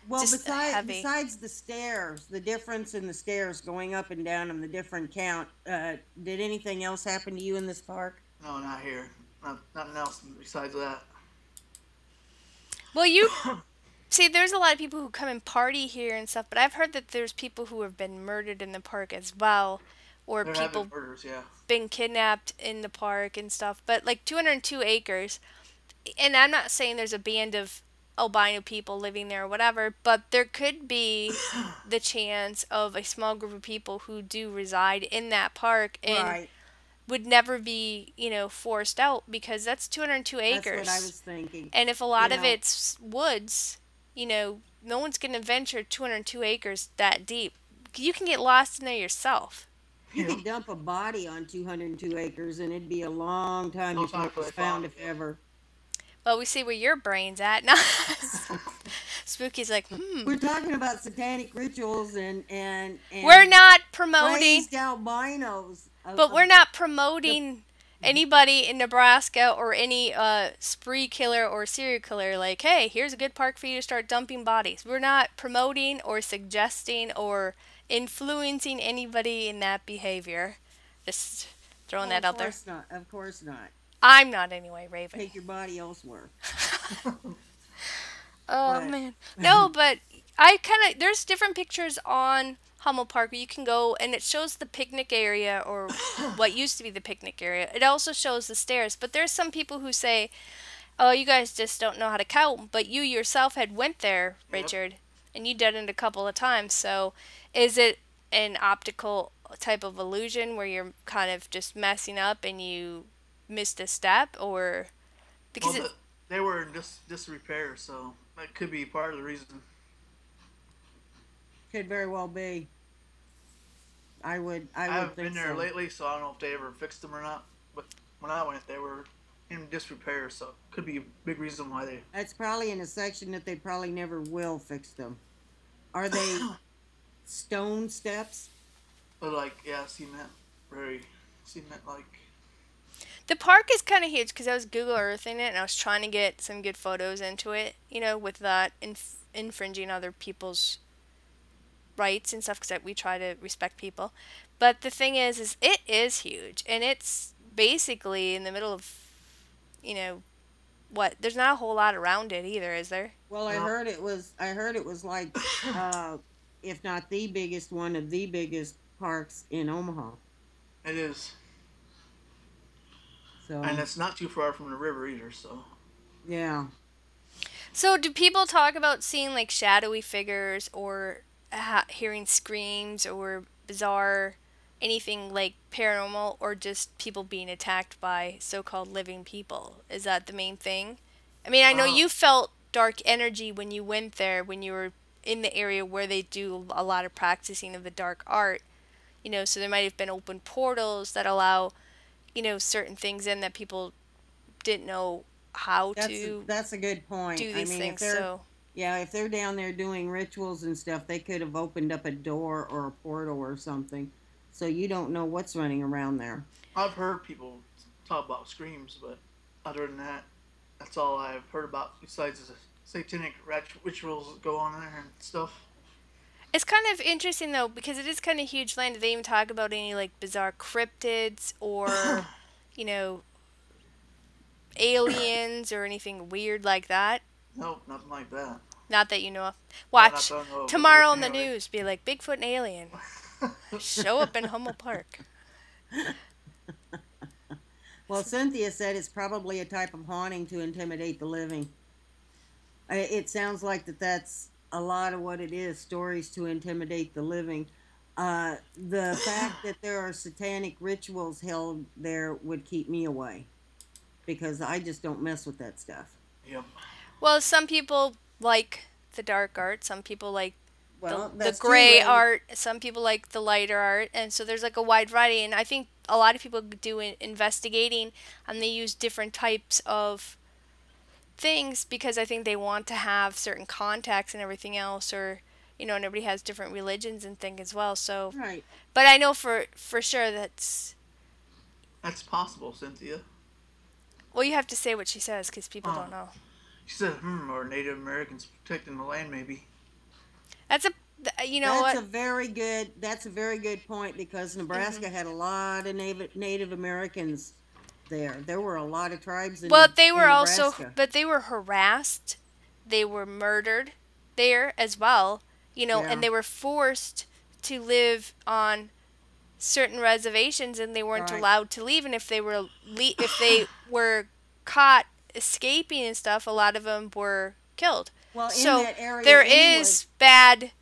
Well, Just heavy. besides the stairs, the difference in the stairs going up and down and the different count, did anything else happen to you in this park? No, not here. Nothing else besides that. Well, you see, there's a lot of people who come and party here and stuff, but I've heard that there's people who have been murdered in the park as well, or There have been people murders, yeah. been kidnapped in the park and stuff. But like 202 acres, and I'm not saying there's a band of albino people living there or whatever, but there could be the chance of a small group of people who do reside in that park and Right. would never be, forced out, because that's 202 That's acres. what I was thinking. And if a You lot of know, it's woods, no one's going to venture 202 acres that deep. You can get lost in there yourself. you Yep. could dump a body on 202 acres and it'd be a long time No before time it for was they found, found if it. ever. Well, we see where your brain's at. No. Spooky's like, We're talking about satanic rituals and we're not promoting, raised albinos. but we're not promoting anybody in Nebraska or any spree killer or serial killer. Like, hey, here's a good park for you to start dumping bodies. We're not promoting or suggesting or influencing anybody in that behavior. Just throwing that out there. Of course not. Of course not. I'm not anyway, Raven. Take your body elsewhere. Oh But- man. No, but I kind of, there's different pictures on Hummel Park where you can go and it shows the picnic area, or what used to be the picnic area. It also shows the stairs, but there's some people who say, "Oh, you guys just don't know how to count." But you yourself had went there, Yep. Richard, and you did it a couple of times. So, is it an optical type of illusion where you're kind of just messing up and you missed a step, or because Well, they were in disrepair, so that could be part of the reason. Could very well be. I would I haven't think been there so. lately, so I don't know if they ever fixed them or not. But when I went, they were in disrepair, so could be a big reason why they. That's probably in a section that they probably never will fix them. Are they stone steps? But like, yeah, cement, very cement like. the park is kind of huge, because I was Google Earthing it and I was trying to get some good photos into it, with that infringing other people's rights and stuff, because we try to respect people. But the thing is it is huge, and it's basically in the middle of, what? There's not a whole lot around it either, is there? Well, I No. heard it was. I heard it was like, if not the biggest, one of the biggest parks in Omaha. It is, So and it's not too far from the river either. So yeah. So do people talk about seeing like shadowy figures, or hearing screams, or bizarre anything like paranormal, or just people being attacked by so-called living people? Is that the main thing? I mean, I know Uh, you felt dark energy when you went there, when you were in the area where they do a lot of practicing of the dark art, so there might have been open portals that allow certain things in that people didn't know how That's to that's a good point. do I these mean, things. So if they're down there doing rituals and stuff, they could have opened up a door or a portal or something. So you don't know what's running around there. I've heard people talk about screams, but other than that, that's all I've heard about besides the satanic rituals that go on there and stuff. it's kind of interesting though because it is kind of huge land. Do they even talk about any like bizarre cryptids or, you know, aliens or anything weird like that? Nope, nothing like that. Not that you know of. Not Watch that I know of. tomorrow on the Anyway. news. Be like Bigfoot and alien show up in Hummel Park. Well, Cynthia said it's probably a type of haunting to intimidate the living. It sounds like that's a lot of what it is, stories to intimidate the living. The fact that there are satanic rituals held there would keep me away because I just don't mess with that stuff. Yep. Well, some people like the dark art. Some people like Well, the that's gray true. art. Some people like the lighter art, and so there's like a wide variety. And I think a lot of people do investigating, and they use different types of things because I think they want to have certain contacts and everything else, or and everybody has different religions and things as well. So, Right. but I know for sure that's That's possible, Cynthia. well, you have to say what she says because people Oh. don't know. She said, or Native Americans protecting the land, maybe. That's That's a very good point because Nebraska Mm-hmm. had a lot of Native Americans there. There were a lot of tribes Well, they in were also, Nebraska. but they were harassed. They were murdered there as well, Yeah. and they were forced to live on certain reservations, and they weren't Right. allowed to leave. And if they were caught escaping and stuff, a lot of them were killed. Well, in So that area there anyway. is bad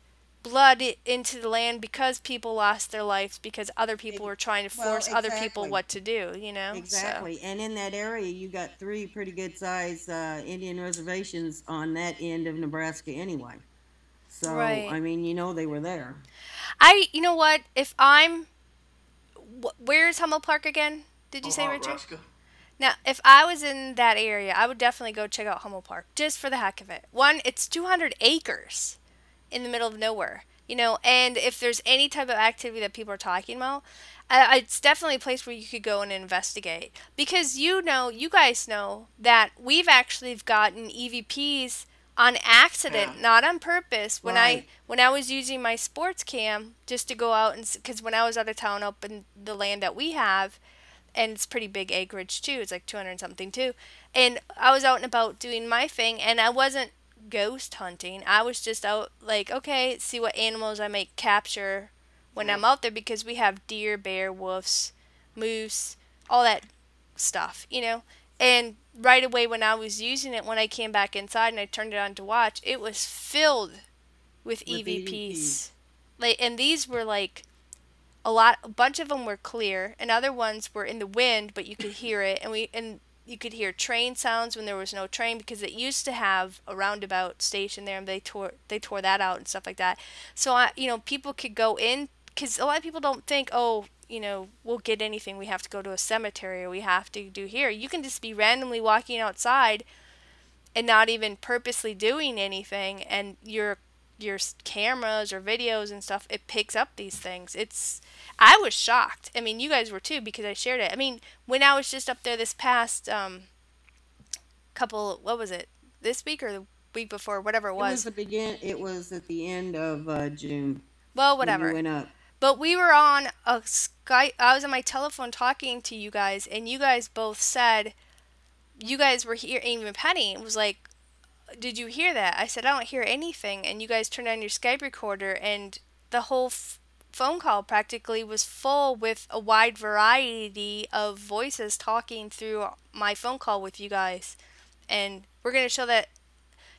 blood into the land because people lost their lives because other people were trying to Well, force other people exactly. what to do. So. Exactly. And in that area, you got three pretty good sized Indian reservations on that end of Nebraska anyway. So, Right. I mean, they were there. You know what? If I'm, where's Hummel Park again? Did you say, Omaha, Richard? Nebraska. Now, if I was in that area, I would definitely go check out Hummel Park just for the heck of it. One, it's 200 acres in the middle of nowhere, and if there's any type of activity that people are talking about, it's definitely a place where you could go and investigate because you guys know that we've actually gotten EVPs on accident, Yeah. not on purpose. Right. When I was using my sports cam just to go out and because when I was out of town up in the land that we have, and it's pretty big acreage too. It's like 200 something too. And I was out and about doing my thing, and I wasn't ghost hunting. I was just out like, okay, see what animals I might capture when Yeah. I'm out there because we have deer, bear, wolves, moose, all that stuff. And right away when I was using it, when I came back inside and I turned it on to watch, it was filled with With EVPs. Like, and these were like a bunch of them were clear, and other ones were in the wind, but you could hear it, and you could hear train sounds when there was no train because it used to have a roundabout station there, and they tore that out and stuff like that. So people could go in because a lot of people don't think, oh, we'll get anything. We have to go to a cemetery or we have to do here. You can just be randomly walking outside and not even purposely doing anything, and your cameras or videos and stuff, it picks up these things. I was shocked. I mean, you guys were too because I shared it. I mean, when I was just up there this past couple, what was it? This week or the week before, whatever it was. It was at the end of June Well, when you whatever. went up. But we were on a Skype. I was on my telephone talking to you guys, and you guys both said you guys were here. Even Penny was like, did you hear that? I said, I don't hear anything. And you guys turned on your Skype recorder, and the whole phone call practically was full with a wide variety of voices talking through my phone call with you guys. And we're going to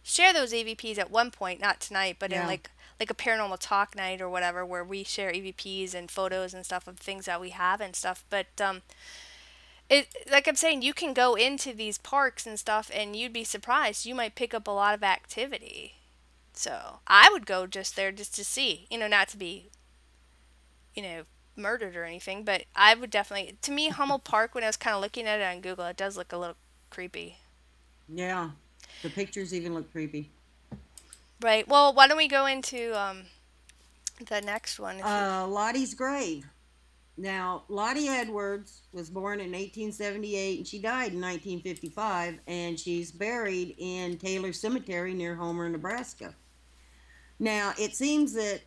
share those EVPs at one point, not tonight, but in Yeah. like a paranormal talk night or whatever, where we share EVPs and photos and stuff of things that we have and stuff. But it, like I'm saying, you can go into these parks and stuff, and you'd be surprised. You might pick up a lot of activity. So I would go just there just to see, not to be, murdered or anything, but I would definitely, to me, Hummel Park, when I was kind of looking at it on Google, it does look a little creepy. Yeah. The pictures even look creepy. Right. Well, why don't we go into the next one? If you... Lottie's grave. Now, Lottie Edwards was born in 1878 and she died in 1955, and she's buried in Taylor Cemetery near Homer, Nebraska. Now, it seems that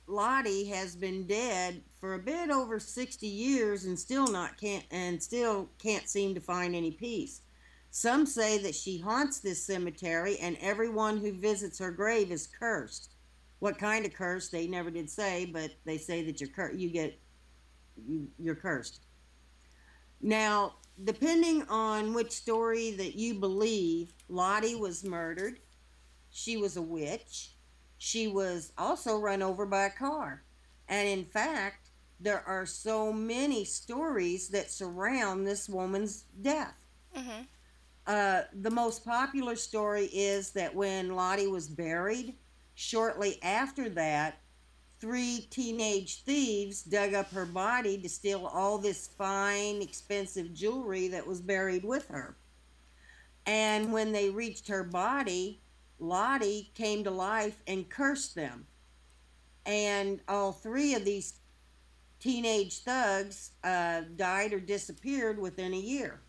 Lottie has been dead for a bit over 60 years and still can't seem to find any peace. Some say that she haunts this cemetery and everyone who visits her grave is cursed. What kind of curse they never did say, but they say that you're cursed. Now, depending on which story that you believe, Lottie was murdered. She was a witch. She was also run over by a car. And in fact, there are so many stories that surround this woman's death. Mm-hmm. The most popular story is that when Lottie was buried, shortly after that, three teenage thieves dug up her body to steal all this fine, expensive jewelry that was buried with her. And when they reached her body, Lottie came to life and cursed them. And all three of these teenage thugs died or disappeared within a year.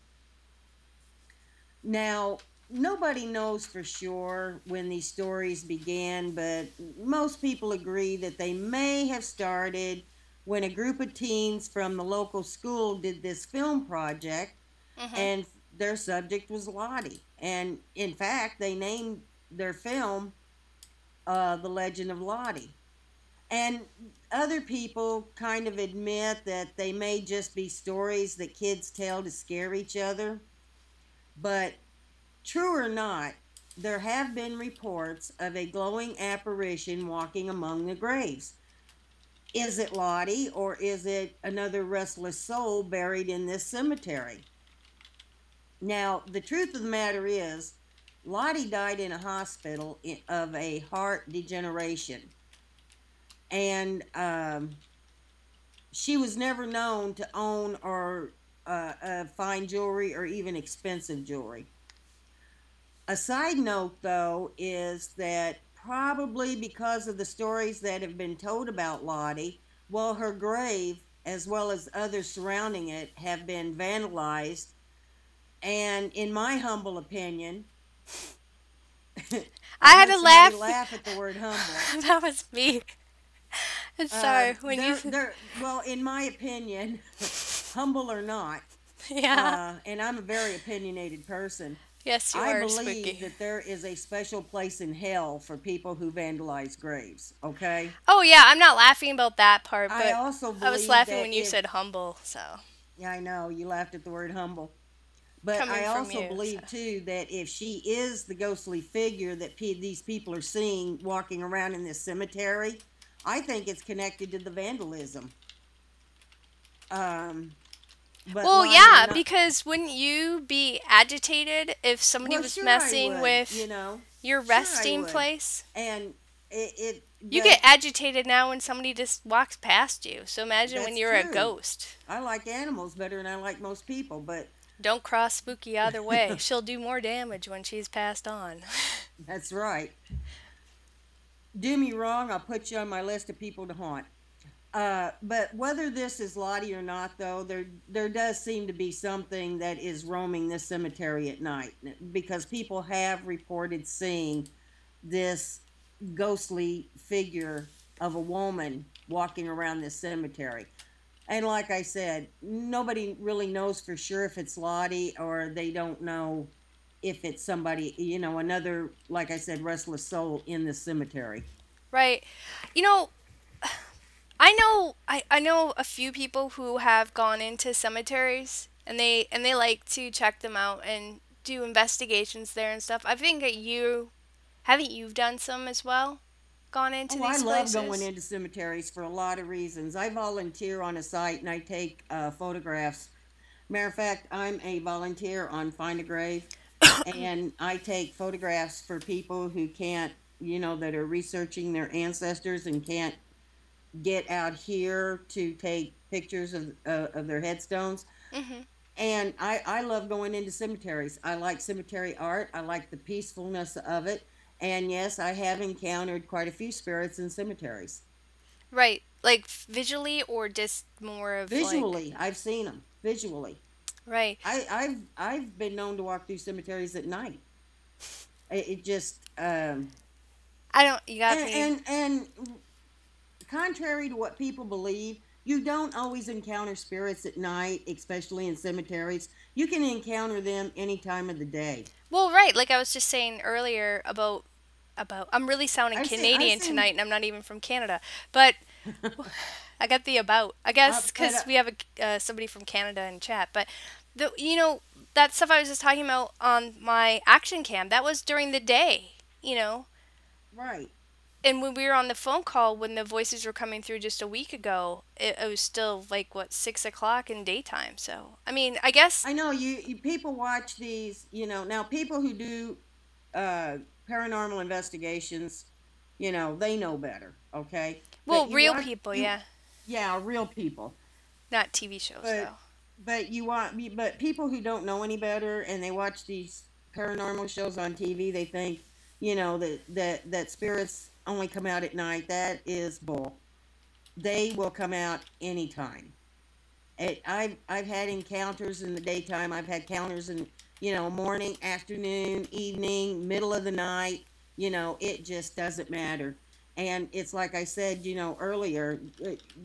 Now, nobody knows for sure when these stories began, but most people agree that they may have started when a group of teens from the local school did this film project, Mm-hmm. and their subject was Lottie. And in fact, they named their film The Legend of Lottie. And other people kind of admit that they may just be stories that kids tell to scare each other. But true or not, there have been reports of a glowing apparition walking among the graves. Is it Lottie, or is it another restless soul buried in this cemetery? Now, the truth of the matter is, Lottie died in a hospital of a heart degeneration. And she was never known to own or fine jewelry or even expensive jewelry. A side note, though, is that probably because of the stories that have been told about Lottie, well, her grave, as well as others surrounding it, have been vandalized. And in my humble opinion, I had to laugh. laugh at the word humble. That was me. I'm sorry. When you... Well, in my opinion, humble or not, Yeah. and I'm a very opinionated person, Yes, you I are believe spooky. that there is a special place in hell for people who vandalize graves, okay? Oh, yeah, I'm not laughing about that part, but I also I was believe laughing that when you if- said humble, so. Yeah, I know, you laughed at the word humble. But Coming I from also you, believe, so. too, that if she is the ghostly figure that these people are seeing walking around in this cemetery, I think it's connected to the vandalism. But Well, Lonnie, yeah, not- because wouldn't you be agitated if somebody Well, was sure I messing would, with you know, your Sure I resting would. place? and You but get agitated now when somebody just walks past you. So imagine when That's you're a true. ghost. I like animals better than I like most people, but Don't cross Spooky either way. She'll do more damage when she's passed on. that's right. Do me wrong, I'll put you on my list of people to haunt. But whether this is Lottie or not, though, there does seem to be something that is roaming this cemetery at night, because people have reported seeing this ghostly figure of a woman walking around this cemetery. And like I said, nobody really knows for sure if it's Lottie, or they don't know if it's somebody, another, like I said, restless soul in the cemetery. Right. You know, I know a few people who have gone into cemeteries and they like to check them out and do investigations there and stuff. I think that you've done some as well? Gone into Oh, I these love places? going into cemeteries for a lot of reasons. I volunteer on a site and I take photographs. Matter of fact, I'm a volunteer on Find a Grave, and I take photographs for people who can't, that are researching their ancestors and can't get out here to take pictures of their headstones. Mhm. And I love going into cemeteries. I like cemetery art. I like the peacefulness of it. And yes, I have encountered quite a few spirits in cemeteries. Right. Like visually or just more of like Visually, I've seen them. Visually, right. I've been known to walk through cemeteries at night. It just I don't you got me. and contrary to what people believe, you don't always encounter spirits at night, especially in cemeteries. You can encounter them any time of the day. Well, right, like I was just saying earlier about I'm really sounding I've Canadian seen, tonight and I'm not even from Canada. But I got the about. I guess but cuz we have somebody from Canada in chat, but that stuff I was just talking about on my action cam, that was during the day, you know. right. And when we were on the phone call when the voices were coming through just a week ago, it was still like what 6 o'clock in daytime. So I mean, I guess I know you people watch these, now people who do uh, paranormal investigations, they know better, okay? well, But you real watch people, you yeah, yeah, real people. not TV shows But though. but people who don't know any better and they watch these paranormal shows on TV, they think, that spirits only come out at night. That is bull. They will come out anytime. I've had encounters in the daytime. I've had encounters in, morning, afternoon, evening, middle of the night. It just doesn't matter. And it's like I said, earlier,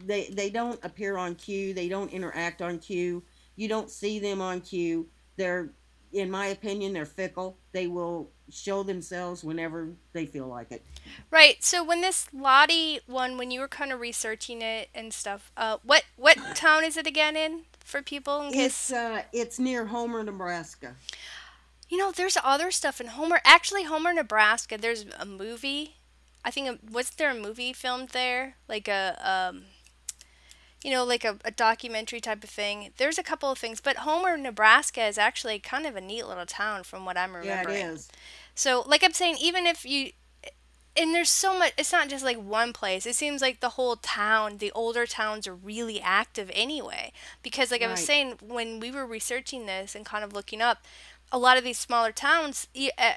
they don't appear on cue. They don't interact on cue. You don't see them on cue. They're, in my opinion, they're fickle. They will show themselves whenever they feel like it. Right. So when this Lottie one, when you were kind of researching it and stuff, what town is it again in for people in case It's near Homer, Nebraska. there's other stuff in Homer. Actually, Homer, Nebraska. There's a movie. I think was there a movie filmed there, like like a documentary type of thing. There's a couple of things, but Homer, Nebraska is actually kind of a neat little town from what I'm Yeah, it remembering. is. So, like I'm saying, even if you and there's so much, it's not just like one place. It seems like the whole town, the older towns are really active anyway. Because, like I was Right. saying, when we were researching this and kind of looking up, a lot of these smaller towns,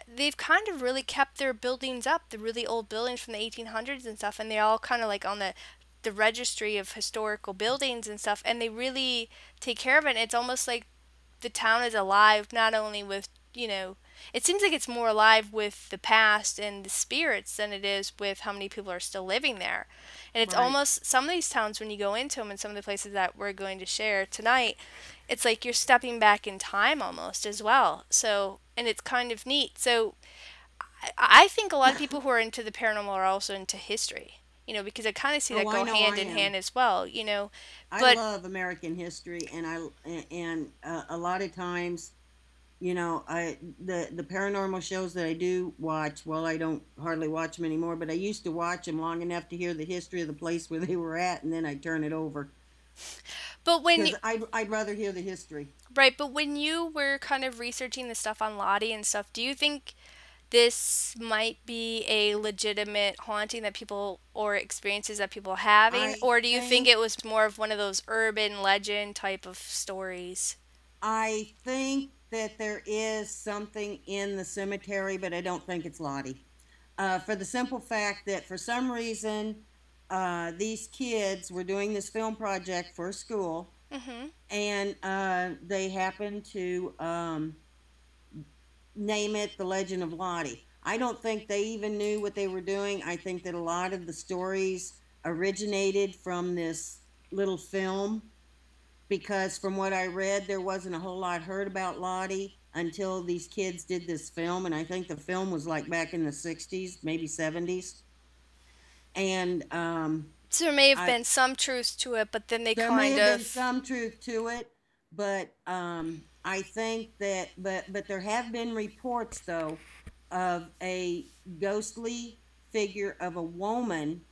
they've kind of really kept their buildings up, the really old buildings from the 1800s and stuff, and they're all kind of like on the registry of historical buildings and stuff, and they really take care of it. And it's almost like the town is alive, not only with, it seems like it's more alive with the past and the spirits than it is with how many people are still living there. And it's Right. almost some of these towns, when you go into them and some of the places that we're going to share tonight, it's like you're stepping back in time almost as well. So, and it's kind of neat. So, I think a lot of people who are into the paranormal are also into history, because I kind of see Oh, that I go know I hand in am. hand as well. I But love American history, and a lot of times, the paranormal shows that I do watch. Well, I don't hardly watch them anymore, but I used to watch them long enough to hear the history of the place where they were at, and then I turn it over but when because I'd rather hear the history. right, but when you were kind of researching the stuff on Lottie and stuff, do you think this might be a legitimate haunting that people or experiences that people are having, I or do you think think it was more of one of those urban legend type of stories? I think that there is something in the cemetery, but I don't think it's Lottie. For the simple fact that for some reason, these kids were doing this film project for a school, Mm-hmm. and they happened to name it The Legend of Lottie. I don't think they even knew what they were doing. I think that a lot of the stories originated from this little film because from what I read, there wasn't a whole lot heard about Lottie until these kids did this film. And I think the film was like back in the 60s, maybe 70s. And So there may have I been some truth to it, but then they there may kind have been of some truth to it, but I think that but there have been reports though of a ghostly figure of a woman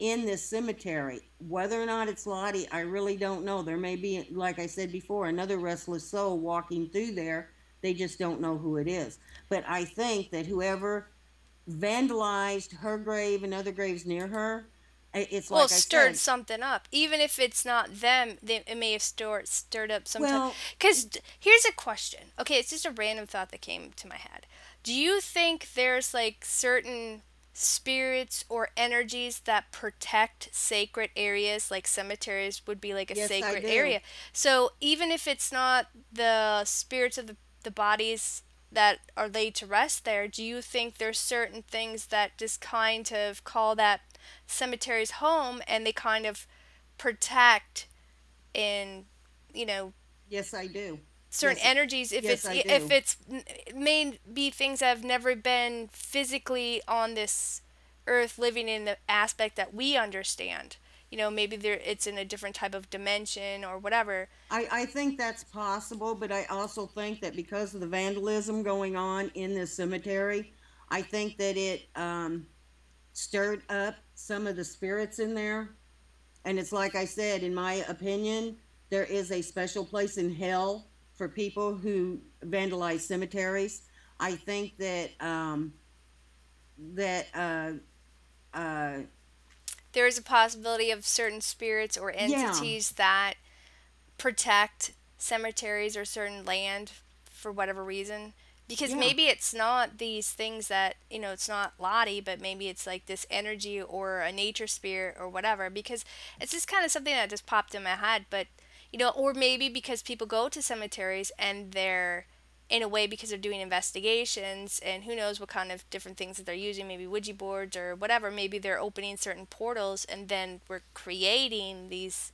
in this cemetery. Whether or not it's Lottie, I really don't know. There may be, like I said before, another restless soul walking through there. They just don't know who it is. But I think that whoever vandalized her grave and other graves near her, It's Well, like I stirred said. something up. Even if it's not them, it may have stirred up some type. Well, Because here's a question. Okay, it's just a random thought that came to my head. Do you think there's like certain spirits or energies that protect sacred areas, like cemeteries would be like a yes, I sacred do. area? So even if it's not the spirits of the bodies that are laid to rest there, do you think there's certain things that just kind of call that cemeteries home and they kind of protect and you know Yes, I do. certain Yes, energies if yes, it's I if do. it's it may be things that have never been physically on this earth living in the aspect that we understand, maybe there it's in a different type of dimension or whatever. I think that's possible, but I also think that because of the vandalism going on in this cemetery, I think that it stirred up some of the spirits in there. And it's like I said, in my opinion, there is a special place in hell for people who vandalize cemeteries. I think that that uh, There is a possibility of certain spirits or yeah, entities that protect cemeteries or certain land for whatever reason. Because yeah, maybe it's not these things that, it's not Lottie, but maybe it's like this energy or a nature spirit or whatever. Because it's just kind of something that just popped in my head. But, or maybe because people go to cemeteries and they're, in a way, because they're doing investigations and who knows what kind of different things that they're using, maybe Ouija boards or whatever. Maybe they're opening certain portals and then we're creating these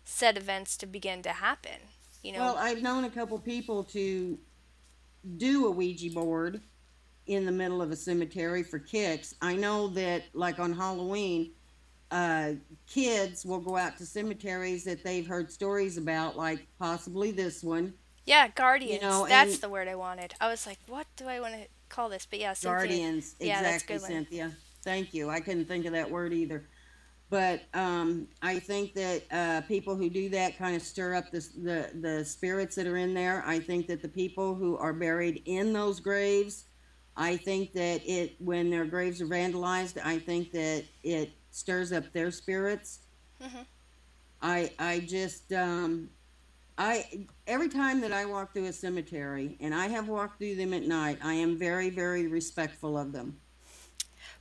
said events to begin to happen. You know, well, I've known a couple people to do a Ouija board in the middle of a cemetery for kicks. I know that, like on Halloween, uh, kids will go out to cemeteries that they've heard stories about, like possibly this one, yeah, you guardians. know, That's and the word I wanted. I was like, what do I want to call this? But yeah, Cynthia. guardians. Yeah, that's a Exactly, good one. Cynthia. Thank you. I couldn't think of that word either. But I think that people who do that kind of stir up the spirits that are in there. I think that the people who are buried in those graves, I think that when their graves are vandalized, I think that it stirs up their spirits. Hmm. I just I every time that I walk through a cemetery, and I have walked through them at night, I am very, very respectful of them.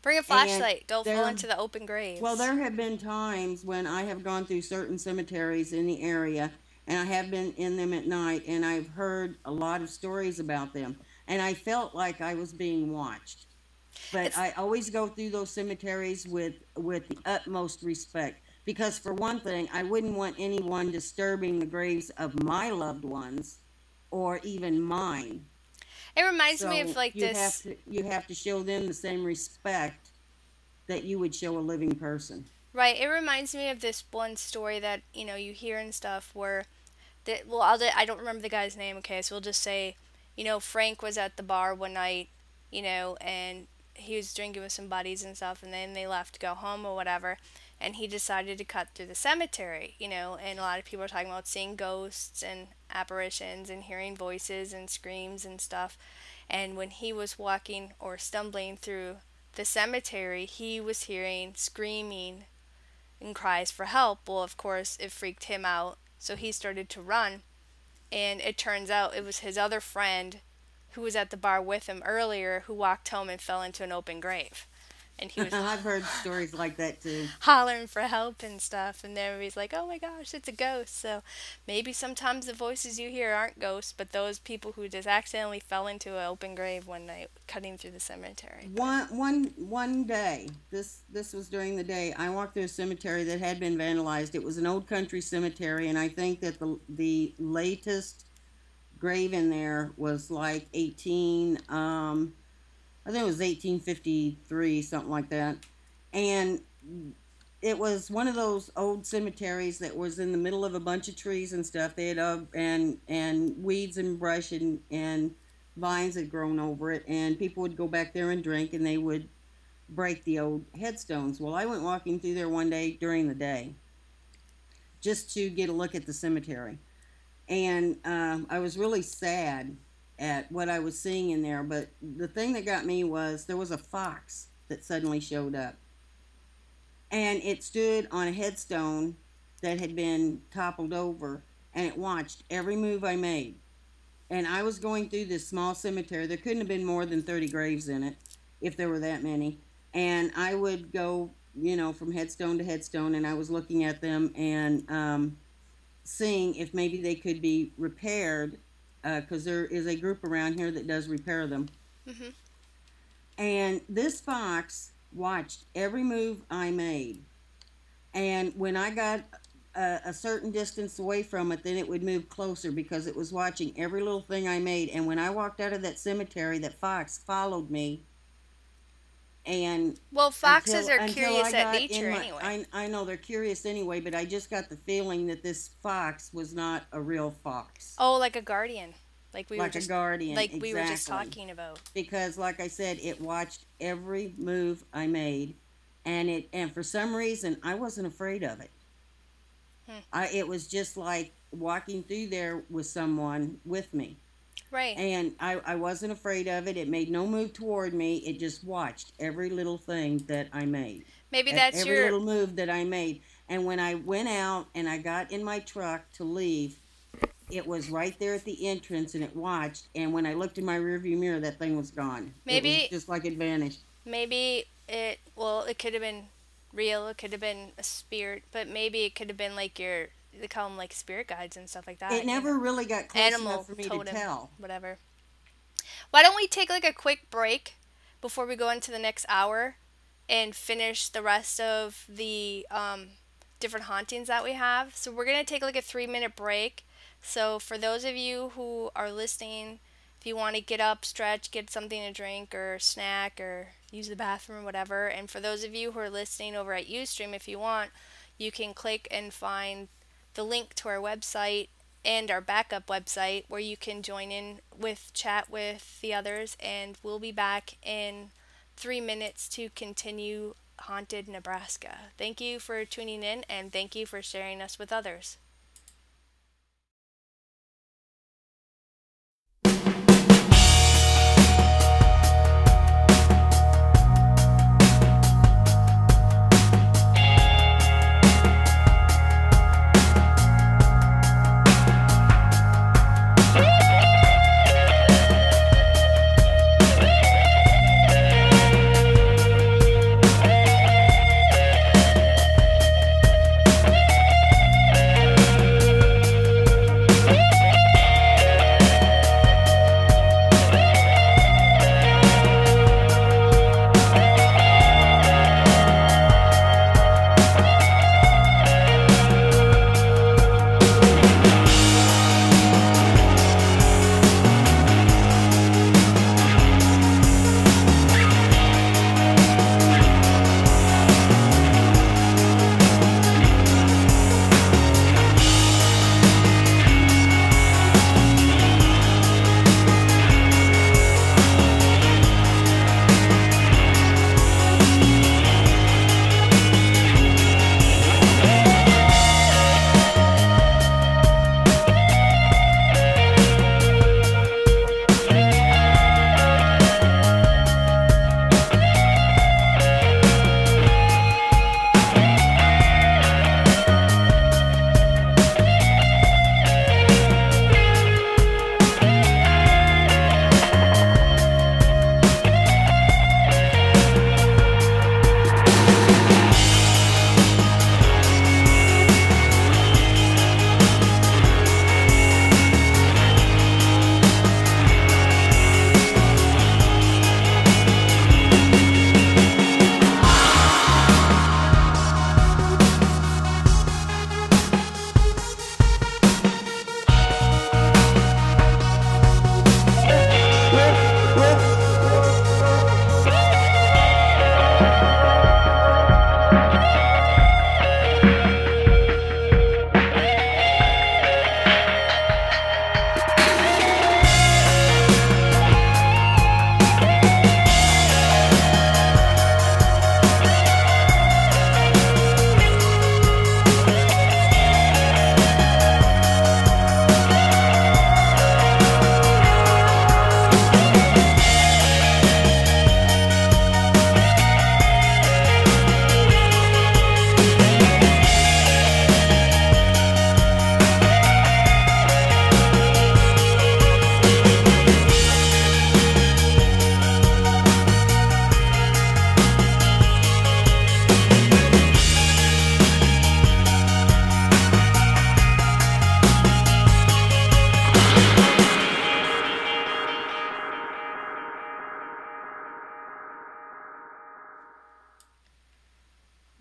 Bring a And flashlight. Don't fall there into the open Well, graves. there have been times when I have gone through certain cemeteries in the area, and I have been in them at night, and I've heard a lot of stories about them, and I felt like I was being watched. But It's I always go through those cemeteries with the utmost respect, because for one thing, I wouldn't want anyone disturbing the graves of my loved ones, or even mine. it reminds me of So like this. you have to show them the same respect that you would show a living person. Right, it reminds me of this one story that you hear and stuff where that well I don't remember the guy's name. Okay, so we'll just say, Frank was at the bar one night, and he was drinking with some buddies and stuff, and then they left to go home or whatever, and he decided to cut through the cemetery, and a lot of people are talking about seeing ghosts and apparitions and hearing voices and screams and stuff, and when he was walking or stumbling through the cemetery, he was hearing screaming and cries for help. Well, of course, it freaked him out, so he started to run, and it turns out it was his other friend who was at the bar with him earlier who walked home and fell into an open grave. And he was I've heard stories like that too. hollering for help and stuff, and everybody's like, oh my gosh, it's a ghost. So maybe sometimes the voices you hear aren't ghosts, but those people who just accidentally fell into an open grave one night cutting through the cemetery. But One day, this was during the day, I walked through a cemetery that had been vandalized. It was an old country cemetery, and I think that the latest grave in there was like 18 I think it was 1853, something like that. And it was one of those old cemeteries that was in the middle of a bunch of trees and stuff. They had and weeds and brush and vines had grown over it, and people would go back there and drink, and they would break the old headstones. Well, I went walking through there one day during the day just to get a look at the cemetery, and I was really sad at what I was seeing in there. But the thing that got me was there was a fox that suddenly showed up, and it stood on a headstone that had been toppled over, and it watched every move I made. And I was going through this small cemetery. There couldn't have been more than 30 graves in it, if there were that many. And I would go, from headstone to headstone, and I was looking at them and seeing if maybe they could be repaired, because there is a group around here that does repair them. Mm-hmm. And this fox watched every move I made. And when I got a certain distance away from it, then it would move closer because it was watching every little thing I made. And when I walked out of that cemetery, that fox followed me. And well, foxes are curious at nature anyway. I know they're curious anyway, but I just got the feeling that this fox was not a real fox. Oh, like a guardian. Like a guardian, like exactly. we were just talking about. Because, like I said, it watched every move I made, and for some reason I wasn't afraid of it. It was just like walking through there with someone with me. Right. And I wasn't afraid of it. It made no move toward me. It just watched every little thing that I made. Maybe that's every little move that I made. And when I went out and I got in my truck to leave, it was right there at the entrance, and it watched. And when I looked in my rearview mirror, that thing was gone. Maybe it was just like it vanished. Maybe it could have been real. It could have been a spirit, but maybe it could have been like they call them like spirit guides and stuff like that. It never really got close enough for me to tell. Whatever. Why don't we take like a quick break before we go into the next hour and finish the rest of the different hauntings that we have? So we're gonna take like a 3-minute break. So for those of you who are listening, if you want to get up, stretch, get something to drink or snack or use the bathroom or whatever, and for those of you who are listening over at Ustream, if you want, you can click and find the link to our website and our backup website where you can join in with chat with the others, and we'll be back in 3 minutes to continue Haunted Nebraska. Thank you for tuning in, and thank you for sharing us with others.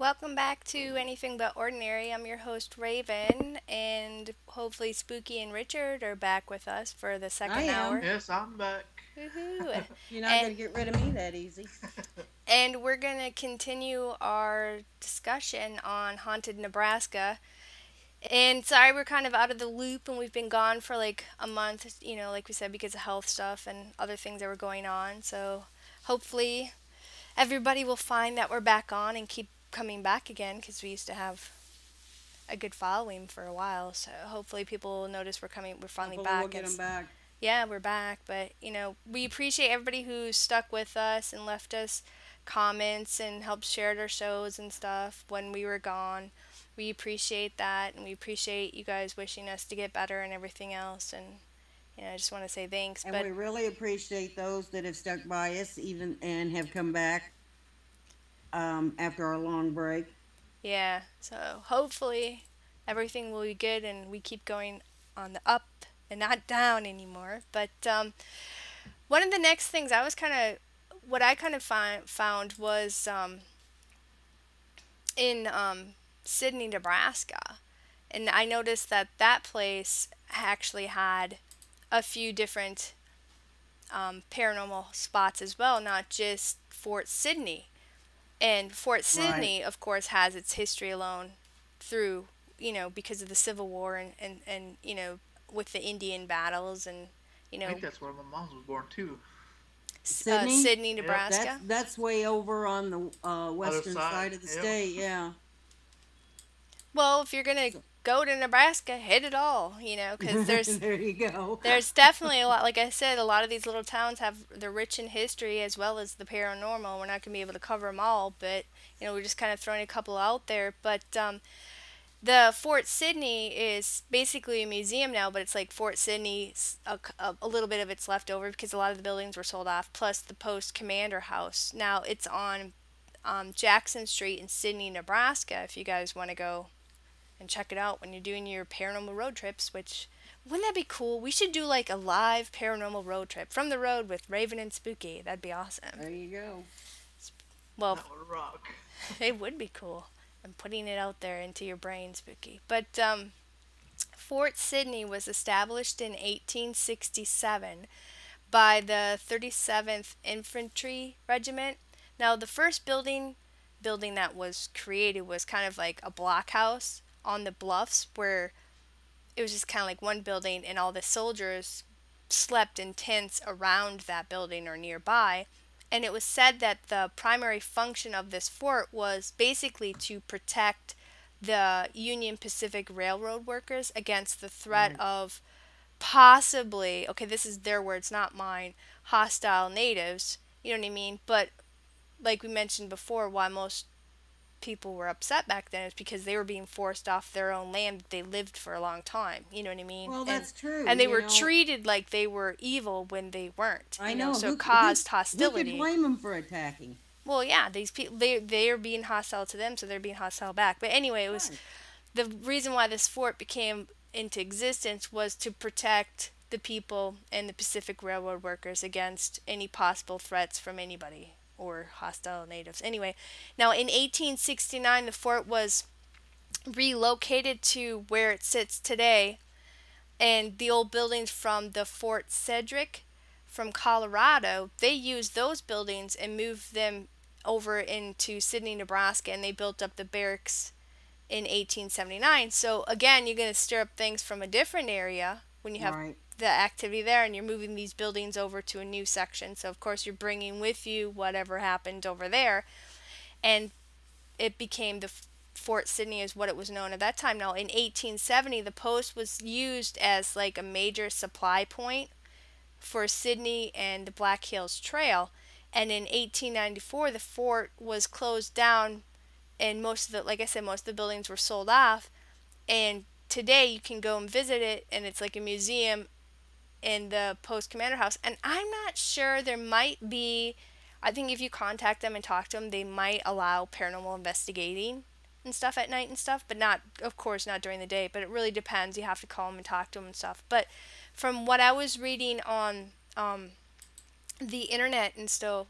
Welcome back to Anything But Ordinary. I'm your host, Raven, and hopefully Spooky and Richard are back with us for the I second am. hour. Yes, I'm back. Woohoo! You're not And going to get rid of me that easy. and we're gonna continue our discussion on haunted Nebraska. And sorry, we're kind of out of the loop, and we've been gone for like a month. Like we said, because of health stuff and other things that were going on. So hopefully everybody will find that we're back on and keep coming back again because we used to have a good following for a while. So hopefully people will notice we're finally Hopefully we'll back. get them back. Yeah, we're back. But we appreciate everybody who's stuck with us and left us comments and helped share our shows and stuff when we were gone. We appreciate that, and we appreciate you guys wishing us to get better and everything else. And I just want to say thanks. And But we really appreciate those that have stuck by us even and have come back after our long break. yeah, so hopefully everything will be good and we keep going on the up and not down anymore. But one of the next things what I kind of found was in Sidney, Nebraska. And I noticed that that place actually had a few different paranormal spots as well, not just Fort Sidney. And Fort Right. Sidney, of course, has its history alone through, because of the Civil War and with the Indian battles and, you I know, think that's where my mom was born too. Sydney? Sidney, Yep. Nebraska. That's way over on the Other western side. side of the Yep. state, yeah. Well, if you're going to So, go to Nebraska, hit it all, because there you go. there's definitely a lot, like I said, a lot of these little towns they're rich in history as well as the paranormal. We're not going to be able to cover them all, but, we're just kind of throwing a couple out there. But the Fort Sidney is basically a museum now, but it's like Fort Sidney, a little bit of it's left over because a lot of the buildings were sold off, plus the post commander house. Now it's on Jackson Street in Sidney, Nebraska, if you guys want to go and check it out when you're doing your paranormal road trips, which wouldn't that be cool? We should do like a live paranormal road trip from the road with Raven and Spooky. That'd be awesome. There you go. Well, That would rock. it would be cool. I'm putting it out there into your brain, Spooky. But Fort Sidney was established in 1867 by the 37th Infantry Regiment. Now, the first building that was created was kind of like a blockhouse on the bluffs where it was just kind of like one building and all the soldiers slept in tents around that building or nearby. And it was said that the primary function of this fort was basically to protect the Union Pacific Railroad workers against the threat Right. of possibly, okay, this is their words, not mine, hostile natives. You know what I mean? But like we mentioned before, why most people were upset back then is because they were being forced off their own land that they lived for a long time. You know what I mean? Well, that's true. And they you were know. treated like they were evil when they weren't. I know. So Who, it caused who could hostility. blame them for attacking? Well, yeah, these people they are being hostile to them, so they're being hostile back. But anyway, it was Right. the reason why this fort became into existence was to protect the people and the Pacific Railroad workers against any possible threats from anybody or hostile natives. Anyway, now in 1869 the fort was relocated to where it sits today, and the old buildings from the Fort Cedric from Colorado, they used those buildings and moved them over into Sidney, Nebraska, and they built up the barracks in 1879. So again, you're going to stir up things from a different area when you have Right. the activity there, and you're moving these buildings over to a new section. So of course, you're bringing with you whatever happened over there, and it became the Fort Sidney is what it was known at that time. Now in 1870, the post was used as like a major supply point for Sidney and the Black Hills Trail. And in 1894, the fort was closed down, and most of the, like I said, most of the buildings were sold off. And today you can go and visit it, and it's like a museum in the post commander house. And I'm not sure, there might be, I think if you contact them and talk to them, they might allow paranormal investigating and stuff at night and stuff, but not, of course, not during the day. But it really depends. You have to call them and talk to them and stuff. But from what I was reading on the internet and still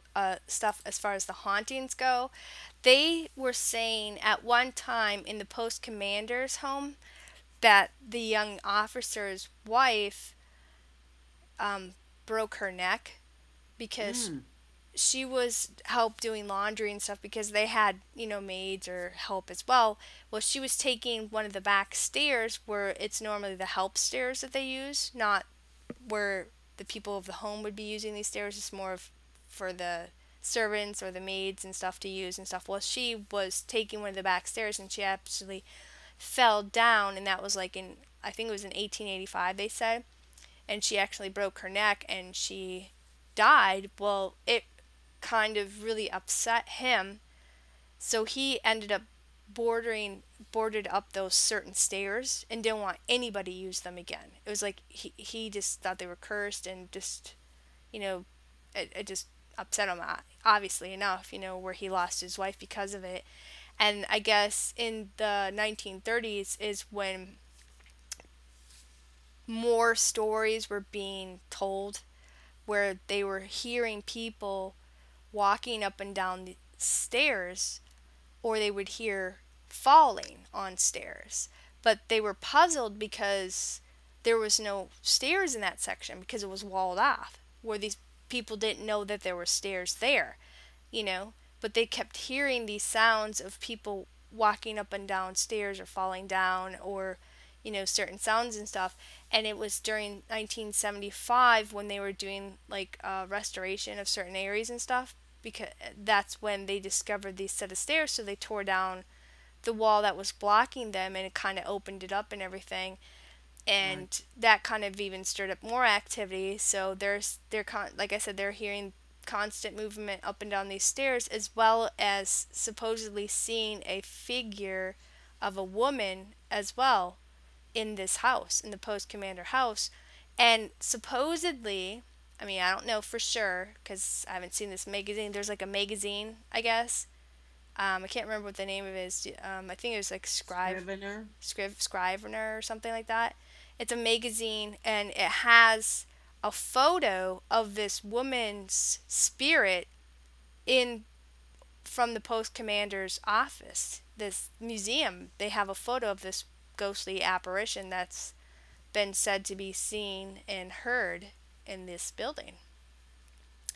stuff as far as the hauntings go, they were saying at one time in the post commander's home that the young officer's wife broke her neck because Mm. she was help doing laundry and stuff because they had, maids or help as well. Well, she was taking one of the back stairs where it's normally the help stairs that they use, not where the people of the home would be using these stairs. It's more of for the servants or the maids and stuff to use and stuff. Well, she was taking one of the back stairs and she actually fell down, and that was like in, I think it was in 1885, they said, and she actually broke her neck and she died. Well, it kind of really upset him, so he ended up boarded up those certain stairs and didn't want anybody to use them again. It was like he just thought they were cursed, and just, you know, it just upset him, obviously enough, where he lost his wife because of it. And I guess in the 1930s is when more stories were being told, where they were hearing people walking up and down the stairs, or they would hear falling on stairs. But they were puzzled because there was no stairs in that section because it was walled off, where these people didn't know that there were stairs there, you know. But they kept hearing these sounds of people walking up and down stairs or falling down, or, certain sounds and stuff. And it was during 1975 when they were doing like restoration of certain areas and stuff, because that's when they discovered these set of stairs. So they tore down the wall that was blocking them, and it kind of opened it up and everything, Right. and that kind of even stirred up more activity. So like I said, they're hearing constant movement up and down these stairs, as well as supposedly seeing a figure of a woman as well in this house, in the post commander house. And supposedly, I mean, I don't know for sure because I haven't seen this magazine. There's like a magazine, I guess. I can't remember what the name of it is. I think it was like Scrivener. Scrivener or something like that. It's a magazine, and it has a photo of this woman's spirit in from the post commander's office. This museum, they have a photo of this ghostly apparition that's been said to be seen and heard in this building.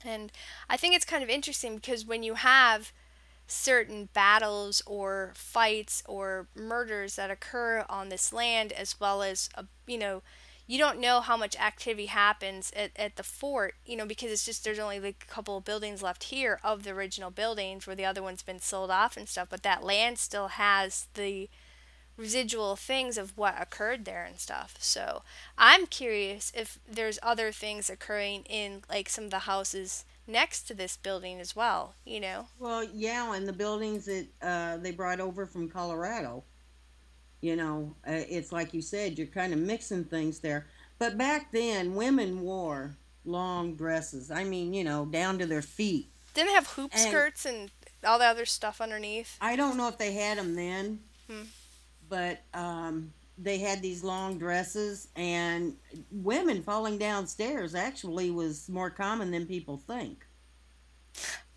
And I think it's kind of interesting because when you have certain battles or fights or murders that occur on this land, as well as you don't know how much activity happens at the fort, because it's just, there's only like a couple of buildings left here of the original buildings, where the other one's been sold off and stuff, but that land still has the residual things of what occurred there and stuff. So I'm curious if there's other things occurring in like some of the houses next to this building as well. Well, yeah, and the buildings that they brought over from Colorado. It's like you said, you're kind of mixing things there. But back then, women wore long dresses. I mean, down to their feet. Didn't it have hoop And skirts and all the other stuff underneath? I don't know if they had them then, Hmm. but they had these long dresses, and women falling downstairs actually was more common than people think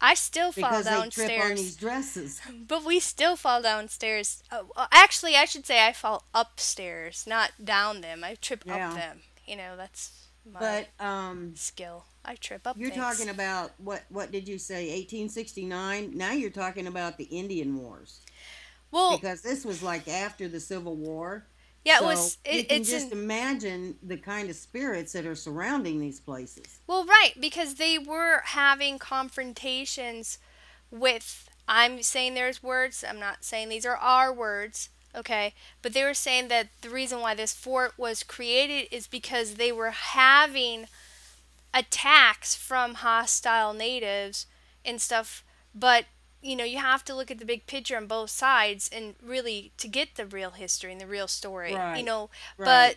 I still fall because they trip on these downstairs, dresses. but we still fall downstairs. Actually, I should say I fall upstairs, not down them. I trip up Yeah. them. That's my But skill. I trip up you're things. talking about what did you say, 1869? Now you're talking about the Indian Wars, Well, because this was like after the Civil War. yeah, it So was. you can It's just in. imagine the kind of spirits that are surrounding these places. Well, right, because they were having confrontations with. I'm saying there's words. I'm not saying these are our words. Okay, but they were saying that the reason why this fort was created is because they were having attacks from hostile natives and stuff. But you have to look at the big picture on both sides, and really to get the real history and the real story. Right. But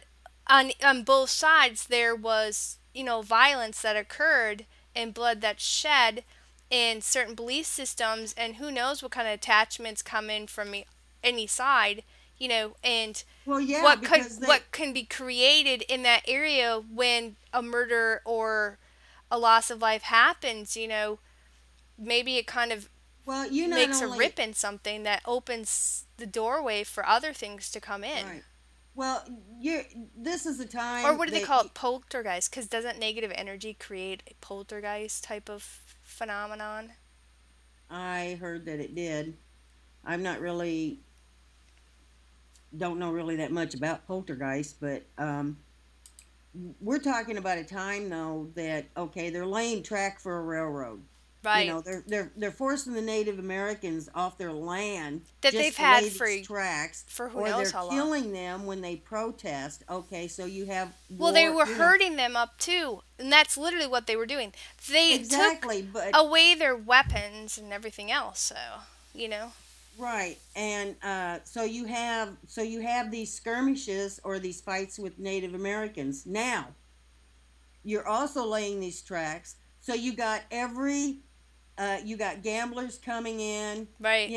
Right. on both sides there was violence that occurred and blood that shed in certain belief systems, and who knows what kind of attachments come in from any side, and Well, yeah, because they what can be created in that area when a murder or a loss of life happens, maybe it kind of Well, you not makes a only rip in something that opens the doorway for other things to come in. right. Well, you're. This is a Or time what do they that call it? Poltergeist. Because doesn't negative energy create a poltergeist type of phenomenon? I heard that it did. I'm not really don't know really that much about poltergeist, but we're talking about a time though that okay, they're laying track for a railroad. Right. They're forcing the Native Americans off their land That they've just to had lay these tracks, for who or knows they're how long. killing them when they protest. Okay, so you have Well, they war. were herding them up too, and that's literally what they were doing. They took Exactly, but away their weapons and everything else. So, you know. right, and so you have these skirmishes or these fights with Native Americans. Now you're also laying these tracks, so you got gamblers coming in, Right.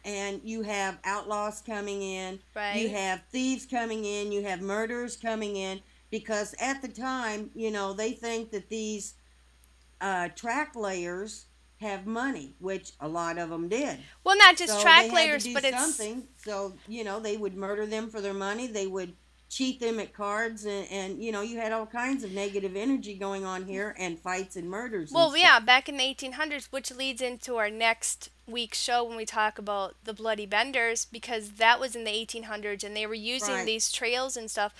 and you have outlaws coming in, you Right. have thieves coming in, you have murderers coming in, because at the time, they think that these track layers have money, which a lot of them did. Well, not just So they track had to layers, do but it's something. So, they would murder them for their money. They would cheat them at cards. And you had all kinds of negative energy going on here and fights and murders and well, yeah, stuff. back in the 1800s, which leads into our next week's show when we talk about the Bloody Benders, because that was in the 1800s and they were using Right. these trails and stuff.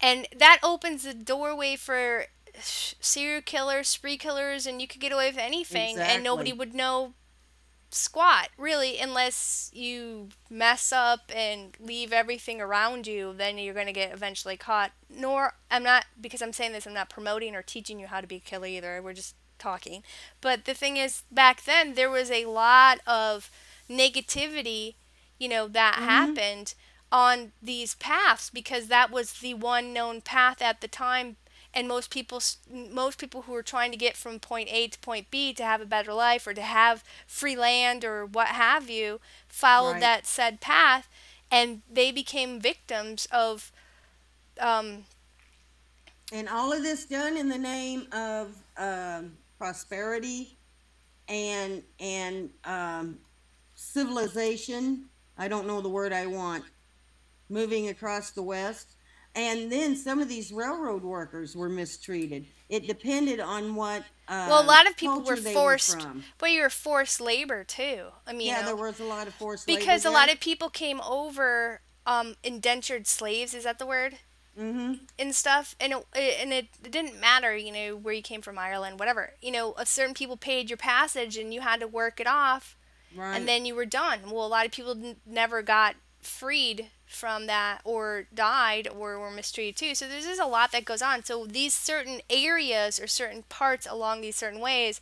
And that opens the doorway for serial killers, spree killers, and you could get away with anything and nobody Exactly. would know squat, really, unless you mess up and leave everything around you, then you're going to get eventually caught. Nor, I'm not, because I'm saying this, I'm not promoting or teaching you how to be a killer either. We're just talking. But the thing is, back then, there was a lot of negativity, that Mm-hmm. happened on these paths because that was the one known path at the time, and most people who were trying to get from point A to point B to have a better life or to have free land or what have you followed Right. that said path, and they became victims of um, And all of this done in the name of prosperity and civilization. I don't know the word I want. Moving across the West. And then some of these railroad workers were mistreated. It depended on what well, a lot of people were culture they were forced, from. but you were forced labor too. I mean, Yeah, there was a lot of forced labor because a lot there. of people came over indentured slaves, is that the word? Mm-hmm. And stuff, and it didn't matter, where you came from, Ireland, whatever. A certain people paid your passage, and you had to work it off, and Right. then you were done. Well, a lot of people never got freed from that, or died, or were mistreated too. So there's just a lot that goes on. So these certain areas or certain parts along these certain ways,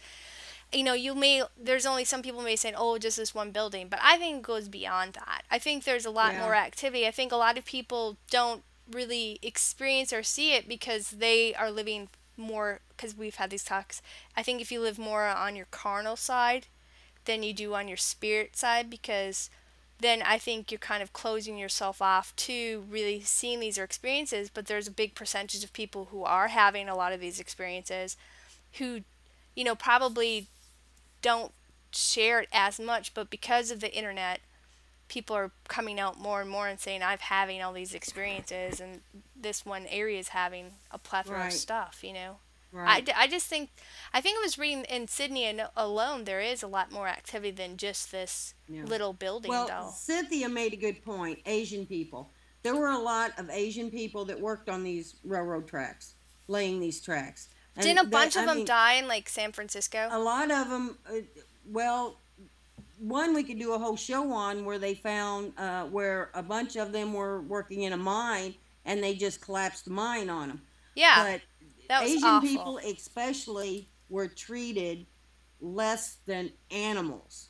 there's only some people may say, oh, just this one building, but I think it goes beyond that. I think there's a lot Yeah. more activity. I think a lot of people don't really experience or see it because they are living more, because we've had these talks. I think if you live more on your carnal side than you do on your spirit side, because then I think you're kind of closing yourself off to really seeing these experiences. But there's a big percentage of people who are having a lot of these experiences who, probably don't share it as much, but because of the internet, people are coming out more and more and saying, I'm having all these experiences, and this one area is having a plethora of Right. stuff. Right. I just think, I think I was reading in Sydney alone, there is a lot more activity than just this Yeah. little building, Well, though. Cynthia made a good point. Asian people. There were a lot of Asian people that worked on these railroad tracks, laying these tracks. Didn't a And bunch of I them mean, die in, like, San Francisco? a lot of them, well, one we could do a whole show on where they found where a bunch of them were working in a mine and they just collapsed the mine on them. Yeah, But that was Asian awful. people, especially, were treated less than animals.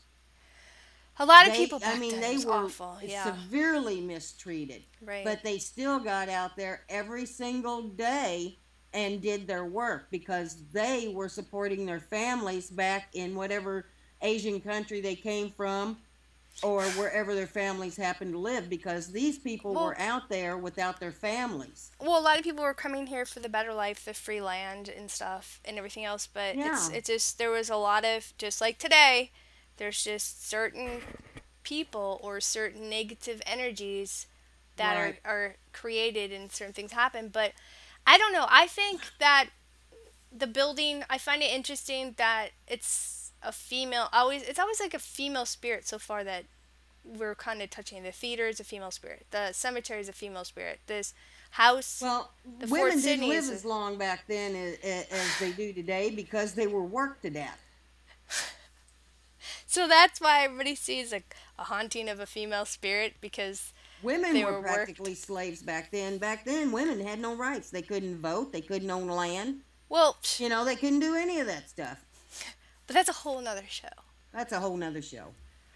A lot of people I back mean, then, it they was were awful, yeah. severely mistreated, Right. but they still got out there every single day and did their work because they were supporting their families back in whatever Asian country they came from. or wherever their families happen to live, because these people Well, were out there without their families. well, a lot of people were coming here for the better life, the free land and stuff and everything else, but Yeah, it's just there was a lot of, just like today, there's just certain people or certain negative energies that right. are created and certain things happen. But I don't know. I think that the building, I find it interesting that it's a female, always, it's always like a female spirit so far that we're kind of touching. The theater is a female spirit. The cemetery is a female spirit. This house, Well, the Fort women didn't Sidney live is as long back then as they do today because they were worked to death. so that's why everybody sees a haunting of a female spirit, because Women they were were worked. practically slaves back then. Back then, women had no rights. They couldn't vote. They couldn't own land. Well, You know, they couldn't do any of that stuff. but that's a whole nother show. That's a whole nother show.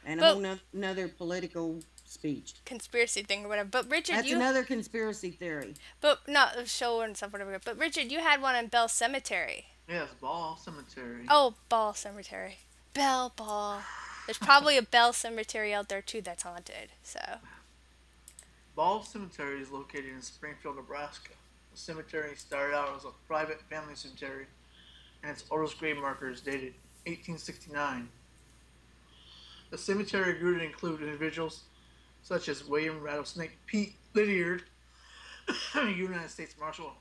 And a But whole nother political speech. conspiracy thing or whatever. But Richard, That's you another conspiracy theory. but not a show and stuff whatever. But Richard, you had one on Bell Cemetery. Yes, Ball Cemetery. Oh, Ball Cemetery. Bell Ball. There's probably a Bell Cemetery out there too that's haunted. So Ball Cemetery is located in Springfield, Nebraska. The cemetery started out as a private family cemetery, and its oldest grave marker is dated 1869. The cemetery grew to include individuals such as William Rattlesnake Pete Lydiard, a United States Marshal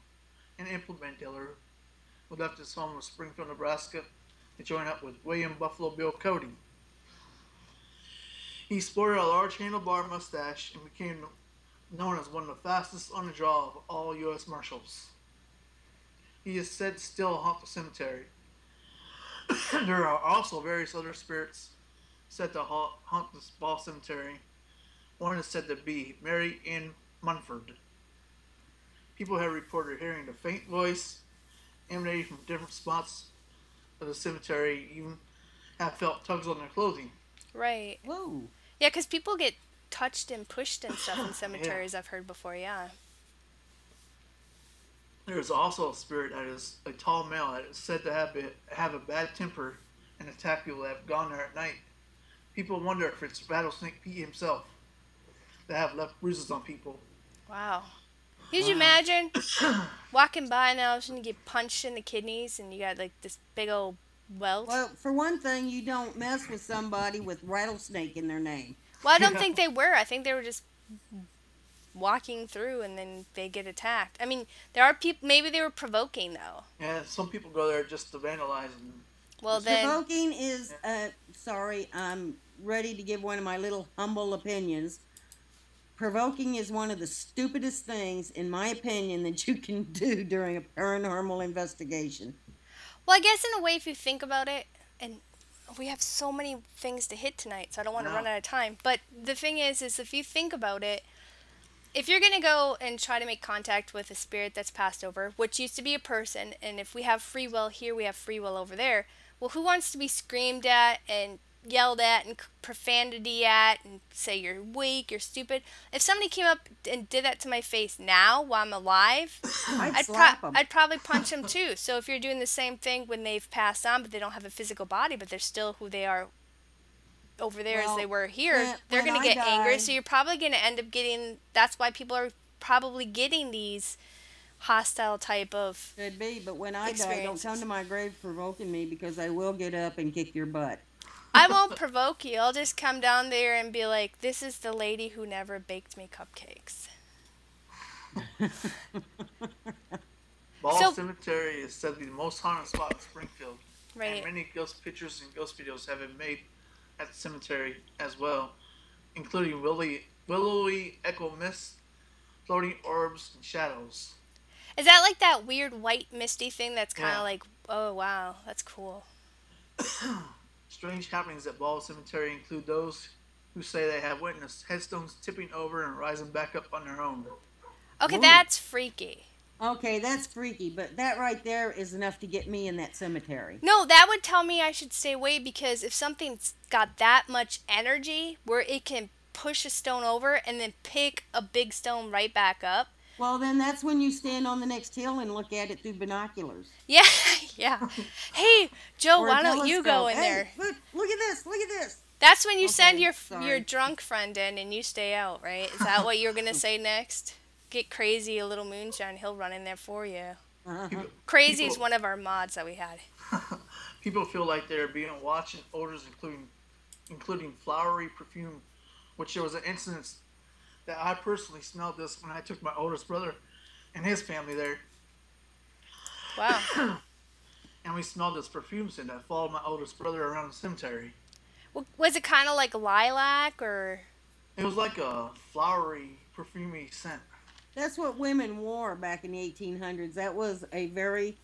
and implement dealer, who left his home in Springfield, Nebraska, to join up with William Buffalo Bill Cody. He sported a large handlebar mustache and became known as one of the fastest on the draw of all U.S. Marshals. He is said to still haunt the cemetery. There are also various other spirits said to haunt this Ball Cemetery. One is said to be Mary Ann Munford. People have reported hearing the faint voice emanating from different spots of the cemetery, even have felt tugs on their clothing. right. Whoa. Yeah, because people get touched and pushed and stuff in cemeteries. I've heard before. Yeah. There is also a spirit that is a tall male that is said to have a bad temper and attack people that have gone there at night. People wonder if it's Rattlesnake Pete himself that have left bruises on people. Wow. Could you imagine walking by and all of a sudden you get punched in the kidneys and you got like this big old welt? Well, for one thing, you don't mess with somebody with rattlesnake in their name. Well, I don't think they were. I think they were just walking through and then they get attacked. I mean, there are people, maybe they were provoking though. Yeah, some people go there just to vandalize and Well, then, Provoking is, sorry, I'm ready to give one of my little humble opinions. Provoking is one of the stupidest things, in my opinion, that you can do during a paranormal investigation. well, I guess in a way, if you think about it, and we have so many things to hit tonight, so I don't want to run out of time. But the thing is if you think about it, if you're going to go and try to make contact with a spirit that's passed over, which used to be a person, and if we have free will here, we have free will over there, well, who wants to be screamed at and yelled at and profanity at and say you're weak, you're stupid? If somebody came up and did that to my face now while I'm alive, I'd slap them. I'd probably punch them too. So if you're doing the same thing when they've passed on, but they don't have a physical body, but they're still who they are over there as they were here, they're going to get angry. So you're probably going to end up getting, that's why people are probably getting these hostile type of Could be, but when I die, don't come to my grave provoking me, because I will get up and kick your butt. I won't provoke you. I'll just come down there and be like, this is the lady who never baked me cupcakes. Ball Cemetery is said to be the most haunted spot in Springfield. Right. And many ghost pictures and ghost videos have been made at the cemetery as well, including willowy echo mist, floating orbs, and shadows. Is that like that weird white misty thing that's kind of Yeah. like, oh wow, that's cool. Strange happenings at Ball Cemetery include those who say they have witnessed headstones tipping over and rising back up on their own. Okay, Whoa. that's freaky. Okay, that's freaky, but that right there is enough to get me in that cemetery. No, that would tell me I should stay away, because if something's got that much energy where it can push a stone over and then pick a big stone right back up. Well, then that's when you stand on the next hill and look at it through binoculars. Yeah, yeah. Hey, Joe, Or a why don't you go telescope. in Hey, there? Look at this, look at this. That's when you send Okay, your sorry. drunk friend in and you stay out, right? Is that what you're gonna say next? Get crazy a little moonshine. He'll run in there for you. Uh-huh. People, Crazy is people, one of our mods that we had. people feel like they're being watched in odors, including flowery perfume, which there was an instance that I personally smelled this when I took my oldest brother and his family there, Wow. and we smelled this perfume scent that followed my oldest brother around the cemetery. Was it kind of like lilac or? It was like a flowery, perfumey scent. That's what women wore back in the 1800s. That was a very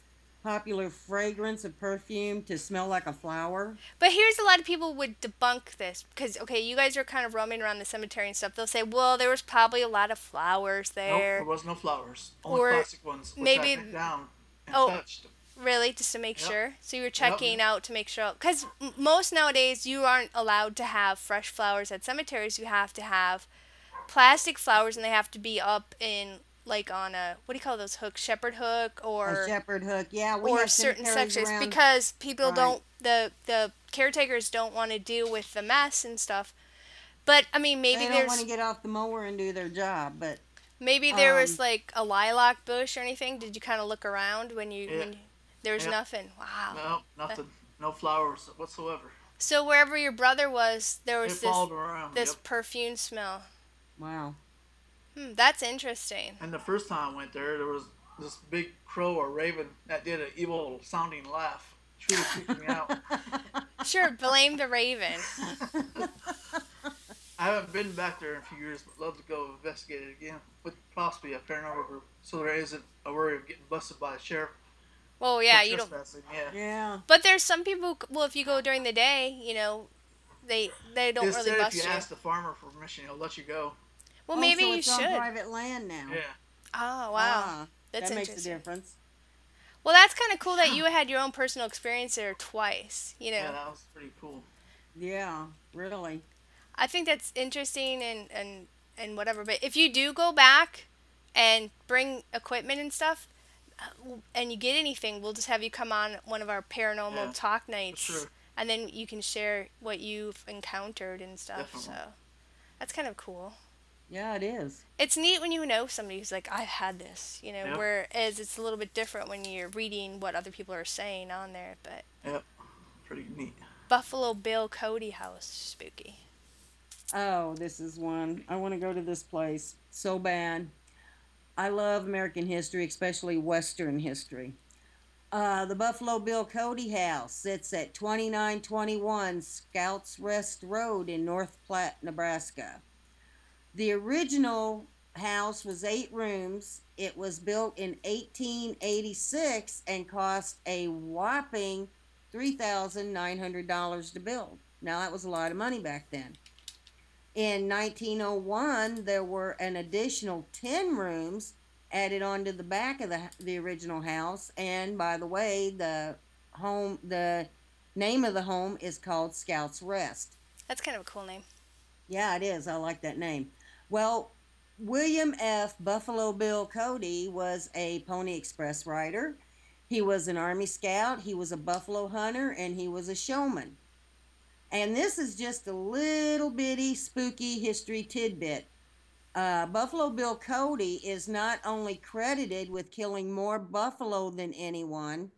popular fragrance of perfume to smell like a flower. But here's a lot of people would debunk this because okay, you guys are kind of roaming around the cemetery and stuff. They'll say, well, there was probably a lot of flowers Nope, there there, was no flowers. Only or plastic ones, which I maybe bent down and oh, touched. really, just to make Yep. sure. So you were Yep. checking out to make sure because most nowadays you aren't allowed to have fresh flowers at cemeteries. You have to have plastic flowers and they have to be up in like on a what do you call those hooks, shepherd hook A shepherd hook. Yeah, we or have certain cemeteries sections around. because people Right. don't the caretakers don't want to deal with the mess and stuff. But I mean They maybe don't want there's to get off the mower and do their job, but maybe there was um, like a lilac bush or anything. Did you kind of look around Yeah. there was Yep. nothing? Wow. No, nothing. No flowers whatsoever. So wherever your brother was, there It was followed around. this Yep. perfume smell. wow. That's interesting. And the first time I went there was this big crow or raven that did an evil sounding laugh. Truly freaked me out. Sure, blame the raven. I haven't been back there in a few years, but love to go investigate it again with possibly a paranormal group, so there isn't a worry of getting busted by a sheriff Well, for yeah, you don't. trespassing. Yeah, Yeah. But there's some people. Well, if you go during the day, they don't it really said if you bust you. ask the farmer for permission, he'll let you go. Well, Oh, maybe so you it's on should. private land now. Yeah, Oh wow, Ah, that's that makes a interesting. difference. Well, that's kind of cool that you had your own personal experience there twice. yeah, that was pretty cool. Yeah, really. I think that's interesting and whatever. But if you do go back and bring equipment and stuff, and you get anything, we'll just have you come on one of our paranormal Yeah, talk for nights, sure, and then you can share what you've encountered and stuff. definitely. So that's kind of cool. Yeah, it is. It's neat when you know somebody who's like, I've had this, Yep, whereas it's a little bit different when you're reading what other people are saying on there. But yep, pretty neat. Buffalo Bill Cody House, spooky. Oh, this is one. I want to go to this place so bad. I love American history, especially Western history. The Buffalo Bill Cody House sits at 2921 Scouts Rest Road in North Platte, Nebraska. The original house was 8 rooms. It was built in 1886 and cost a whopping $3,900 to build. Now, that was a lot of money back then. In 1901, there were an additional 10 rooms added onto the back of the original house. And by the way, the name of the home is called Scouts Rest. That's kind of a cool name. Yeah, it is. I like that name. Well, William F. Buffalo Bill Cody was a Pony Express rider. He was an Army Scout, he was a buffalo hunter, and he was a showman. And this is just a little bitty spooky history tidbit. Buffalo Bill Cody is not only credited with killing more buffalo than anyone,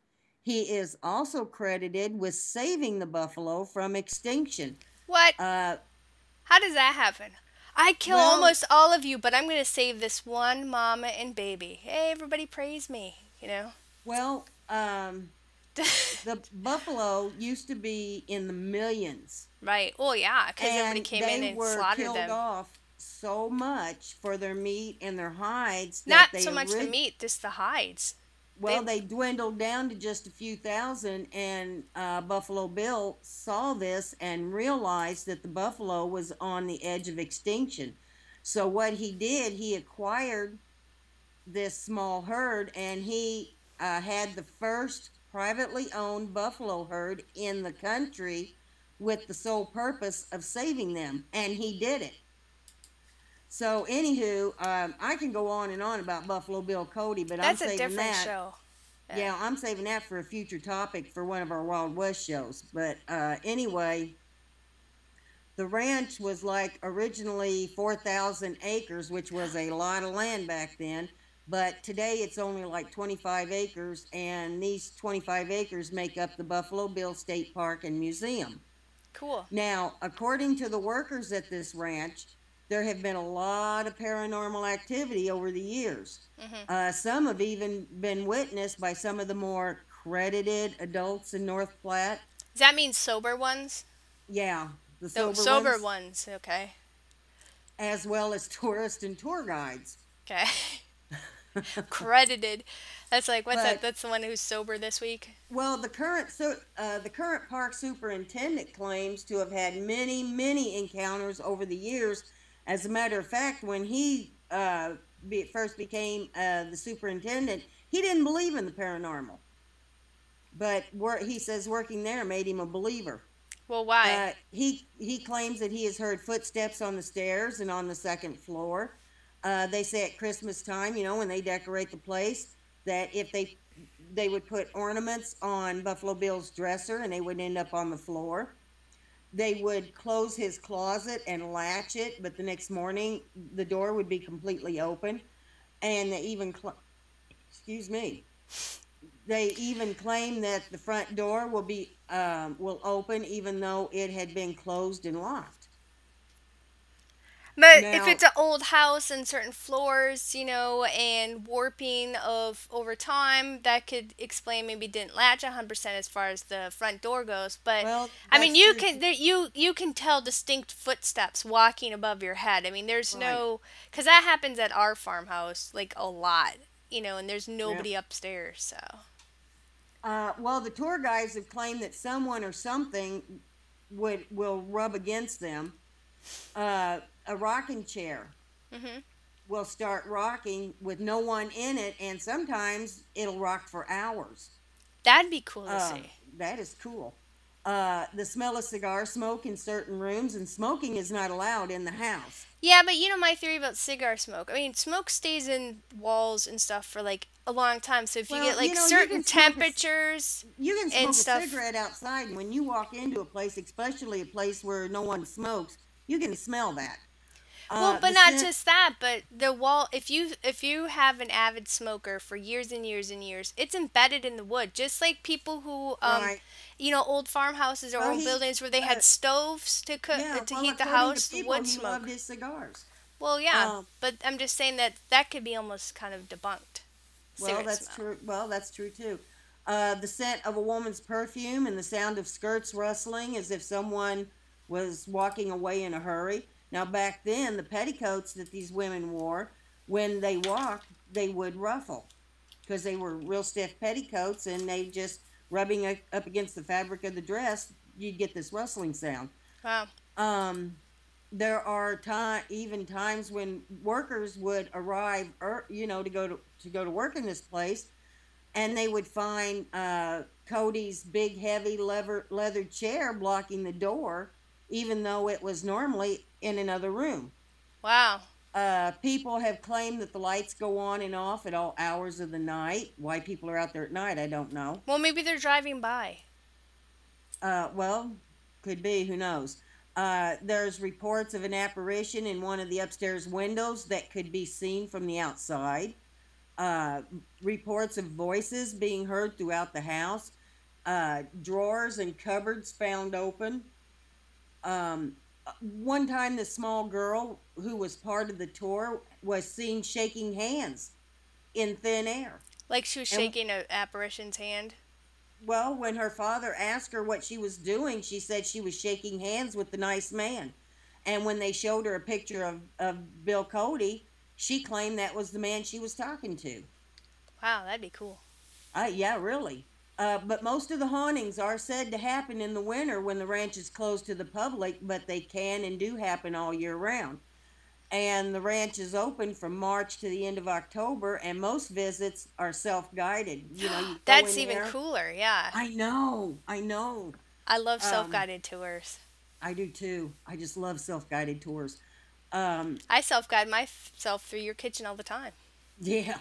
he is also credited with saving the buffalo from extinction. What? Uh, How does that happen? I kill well, almost all of you, but I'm going to save this one mama and baby. Hey, everybody praise me, well, the buffalo used to be in the millions, Right. Well, yeah, because everybody and came in they and were slaughtered killed them. off so much for their meat and their hides that Not they so much the meat, just the hides. they dwindled down to just a few thousand, and Buffalo Bill saw this and realized that the buffalo was on the edge of extinction. So what he did, he acquired this small herd, and he had the first privately owned buffalo herd in the country with the sole purpose of saving them, and he did it. So, anywho, I can go on and on about Buffalo Bill Cody, but That's I'm a saving different that. show. Yeah, I'm saving that for a future topic for one of our Wild West shows. But anyway, The ranch was like originally 4,000 acres, which was a lot of land back then. But today it's only like 25 acres, and these 25 acres make up the Buffalo Bill State Park and Museum. Cool. Now, according to the workers at this ranch, there have been a lot of paranormal activity over the years. Some have even been witnessed by some of the more credited adults in North Platte. Does that mean sober ones? Yeah, the No, sober sober ones, ones. Okay. as well as tourists and tour guides. Okay. Credited. That's like what's that? But That's the one who's sober this week. well, the current park superintendent claims to have had many encounters over the years. As a matter of fact, when he first became the superintendent, he didn't believe in the paranormal, but he says working there made him a believer. Well, why? He claims that he has heard footsteps on the stairs and on the second floor. They say at Christmas time, when they decorate the place, that if they would put ornaments on Buffalo Bill's dresser and they would end up on the floor. They would close his closet and latch it, but the next morning the door would be completely open. And they even, excuse me, they even claim that the front door will open even though it had been closed and locked. But if Now, it's an old house and certain floors, and warping of over time, that could explain maybe didn't latch 100% as far as the front door goes. But well, I mean, that's you true. can you can tell distinct footsteps walking above your head. I mean, there's Right. no, because that happens at our farmhouse like a lot, and there's Yeah. nobody upstairs. So Well, the tour guides have claimed that someone or something will rub against them. A rocking chair will start rocking with no one in it, and sometimes it'll rock for hours. that'd be cool to see. That is cool. The smell of cigar smoke in certain rooms, and smoking is not allowed in the house. Yeah, but my theory about cigar smoke. I mean, smoke stays in walls and stuff for like a long time. So if you Well, get like you certain can smoke temperatures You can and smoke a stuff. cigarette outside, and when you walk into a place, especially a place where no one smokes, you can smell that. Well, but The not scent, just that, but the wall. If you have an avid smoker for years and years and years, it's embedded in the wood. Just like people who, right? old farmhouses or Well, old he, buildings where they had stoves to cook yeah. to Well, heat the according to house, people, wood he loved smoke. his cigars. Well, yeah, Um, but I'm just saying that could be almost kind of debunked. well, Cigarette that's smell. true. Well, that's true too. The scent of a woman's perfume and the sound of skirts rustling as if someone was walking away in a hurry. Now, back then, the petticoats that these women wore, when they walked, they would ruffle because they were real stiff petticoats, and they just rubbing up against the fabric of the dress, you'd get this rustling sound. Wow. Um, there are even times when workers would arrive, to go to work in this place, and they would find Cody's big, heavy leather chair blocking the door, even though it was normally in another room. Wow. People have claimed that the lights go on and off at all hours of the night. Why people are out there at night, I don't know. Well, maybe they're driving by. Well, could be, who knows. There's reports of an apparition in one of the upstairs windows that could be seen from the outside. Reports of voices being heard throughout the house. Drawers and cupboards found open. One time, the small girl who was part of the tour was seen shaking hands in thin air. Like she was And shaking an apparition's hand. well, when her father asked her what she was doing, she said she was shaking hands with the nice man. And when they showed her a picture of Bill Cody, she claimed that was the man she was talking to. Wow, that'd be cool. Yeah, really. But most of the hauntings are said to happen in the winter when the ranch is closed to the public, but they can and do happen all year round. And the ranch is open from March to the end of October, and most visits are self-guided. You go That's in even there. cooler, yeah. I know. I love Um, self-guided tours. I do too. I just love self-guided tours. I self-guide myself through your kitchen all the time. Yeah.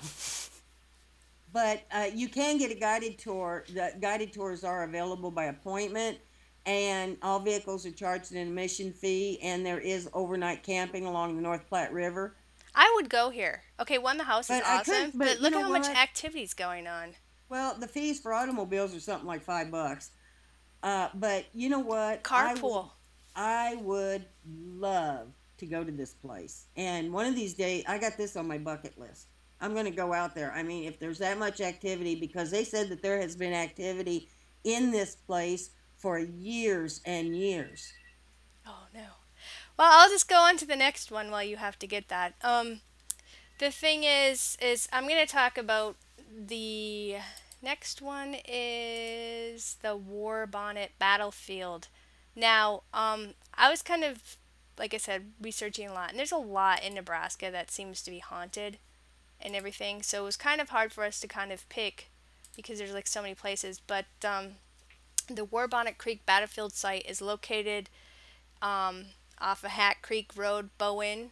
But you can get a guided tour. The guided tours are available by appointment, and all vehicles are charged an admission fee, and there is overnight camping along the North Platte River. I would go here. Okay, one, the house is But I could, awesome, but but you look know at how much what? activity's going on. Well, the fees for automobiles are something like $5. But you know what? Carpool. I would love to go to this place. And one of these days, I got this on my bucket list. I'm going to go out there. I mean, if there's that much activity, because they said that there has been activity in this place for years and years. Oh no. Well, I'll just go on to the next one while you have to get that. The thing is I'm gonna talk about the next one is the Warbonnet Battlefield. Now, I was kind of, like I said, researching a lot, and there's a lot in Nebraska that seems to be haunted and everything. So it was kind of hard for us to kind of pick because there's like so many places. But the Warbonnet Creek Battlefield Site is located um, off of Hat Creek Road, Bowen,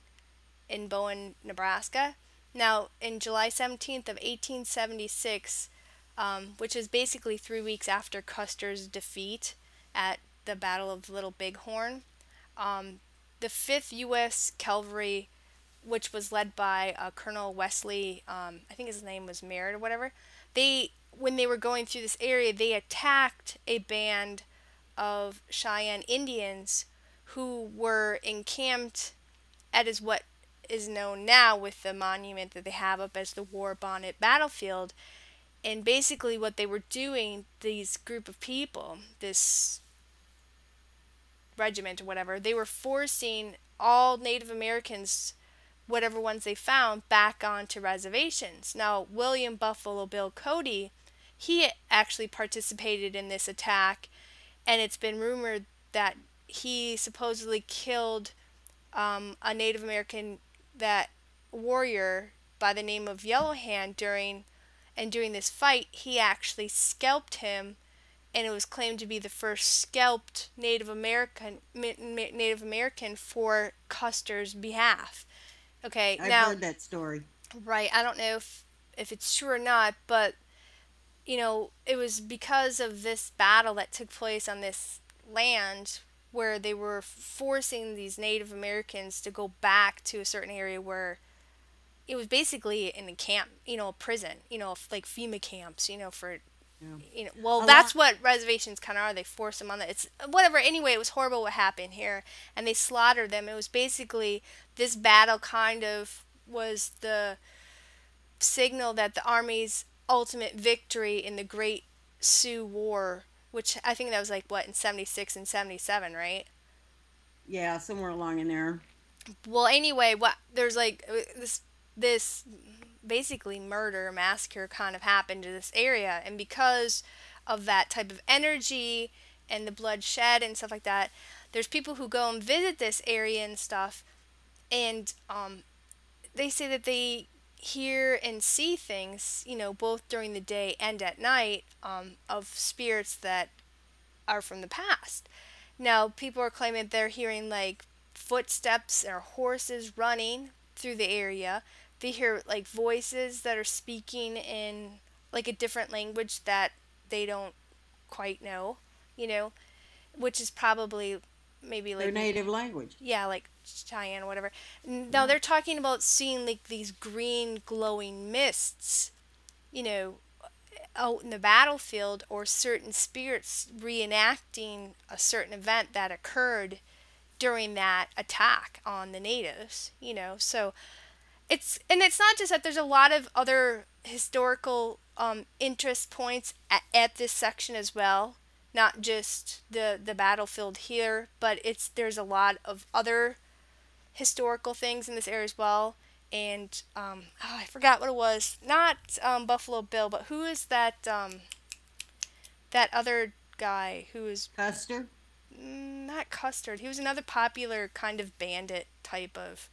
in Bowen, Nebraska. Now, in July 17th of 1876, which is basically 3 weeks after Custer's defeat at the Battle of Little Bighorn, the 5th U.S. Cavalry, which was led by Colonel Wesley, I think his name was Merritt or whatever, when they were going through this area, they attacked a band of Cheyenne Indians who were encamped at what is known now with the monument that they have up as the Warbonnet Battlefield. And basically what they were doing, these group of people, this regiment or whatever, they were forcing all Native Americans, whatever ones they found, back onto reservations. Now, William Buffalo Bill Cody, he actually participated in this attack, and it's been rumored that he supposedly killed a Native American that warrior by the name of Yellowhand during this fight. He actually scalped him, and it was claimed to be the first scalped Native American for Custer's behalf. Okay, I've now, heard that story. right, I don't know if it's true or not, but it was because of this battle that took place on this land where they were forcing these Native Americans to go back to a certain area where it was basically in a camp, a prison, like FEMA camps, for, well, A that's lot. what reservations kind of are. They force them on that. It's whatever. Anyway, it was horrible what happened here, and they slaughtered them. It was basically this battle kind of was the signal that the Army's ultimate victory in the Great Sioux War, which I think that was like what in 76 and 77, right? Yeah, somewhere along in there. Well, anyway, what there's like this basically murder massacre kind of happened to this area, and because of that type of energy and the bloodshed and stuff like that, there's people who go and visit this area and stuff, and they say that they hear and see things, both during the day and at night, of spirits that are from the past. Now, people are claiming they're hearing like footsteps or horses running through the area. They hear like voices that are speaking in like a different language that they don't quite know, you know, which is probably maybe Their like, native language. yeah, like Cheyenne or whatever. Now Yeah. they're talking about seeing like these green glowing mists, you know, out in the battlefield, or certain spirits reenacting a certain event that occurred during that attack on the natives, So it's not just that. There's a lot of other historical interest points at this section as well, not just the battlefield here, but there's a lot of other historical things in this area as well. And I forgot what it was. Not Buffalo Bill, but who is that other guy who is Custer. not Custard? He was another popular kind of bandit type of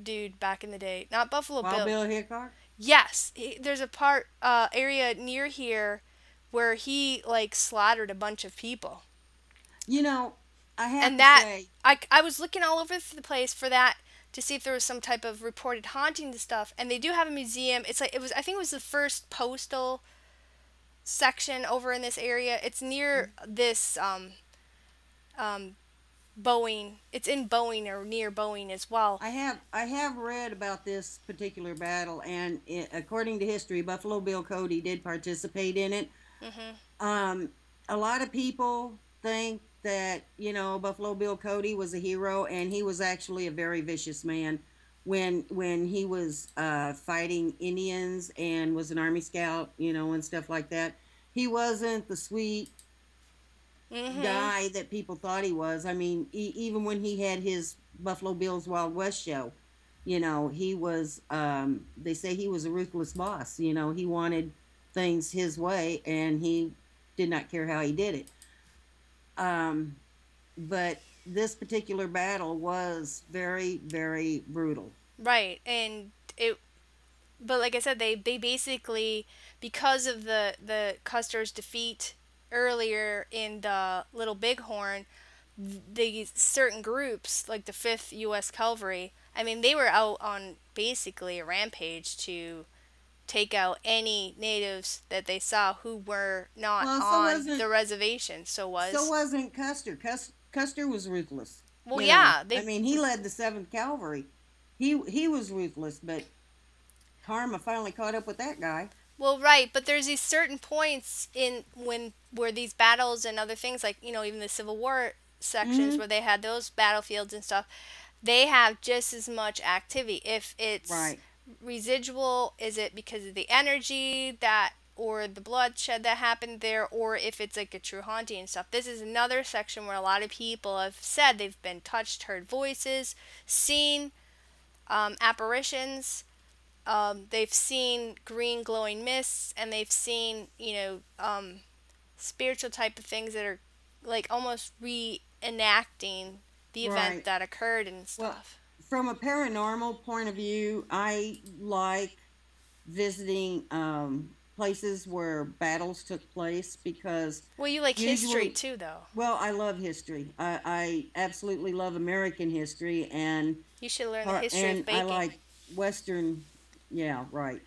dude back in the day. Not Buffalo Wild Bill. Bill Hickok. Yes, there's a area near here where he like slaughtered a bunch of people. You know, I have And to that say, I was looking all over the place for that to see if there was some type of reported haunting to stuff, and they do have a museum. It's like I think it was the first postal section over in this area. It's near this um, Boeing. It's in Boeing or near Boeing as well. I have read about this particular battle, and according to history, Buffalo Bill Cody did participate in it. Hmm. Um, a lot of people think that Buffalo Bill Cody was a hero, and he was actually a very vicious man when he was fighting Indians and was an Army Scout, and stuff like that. He wasn't the sweet Hmm. guy that people thought he was. I mean, even when he had his Buffalo Bill's Wild West show, he was. They say he was a ruthless boss. He wanted things his way, and he did not care how he did it. Um, but this particular battle was very, very brutal. Right, and it. But like I said, they basically, because of the Custer's defeat earlier in the Little Bighorn, these certain groups like the 5th U.S. Cavalry, I mean, they were out on basically a rampage to take out any natives that they saw who were not Well, so on wasn't the reservation. so wasn't Custer. Custer was ruthless. Well, yeah, I mean, he led the Seventh Cavalry. He was ruthless, but karma finally caught up with that guy. well, right, but there's these certain points in when where these battles and other things like even the Civil War sections Mm-hmm. where they had those battlefields and stuff, they have just as much activity. If it's Right. residual, is it because of the energy that or the bloodshed that happened there, or if it's like a true haunting and stuff. This is another section where a lot of people have said they've been touched, heard voices, seen apparitions. They've seen green glowing mists, and they've seen spiritual type of things that are like almost reenacting the event Right. that occurred and Well, stuff. from a paranormal point of view, I like visiting places where battles took place because Well, you like history usually, too, though. well, I love history. I absolutely love American history, You should learn the history of I baking. like Western. Yeah, right.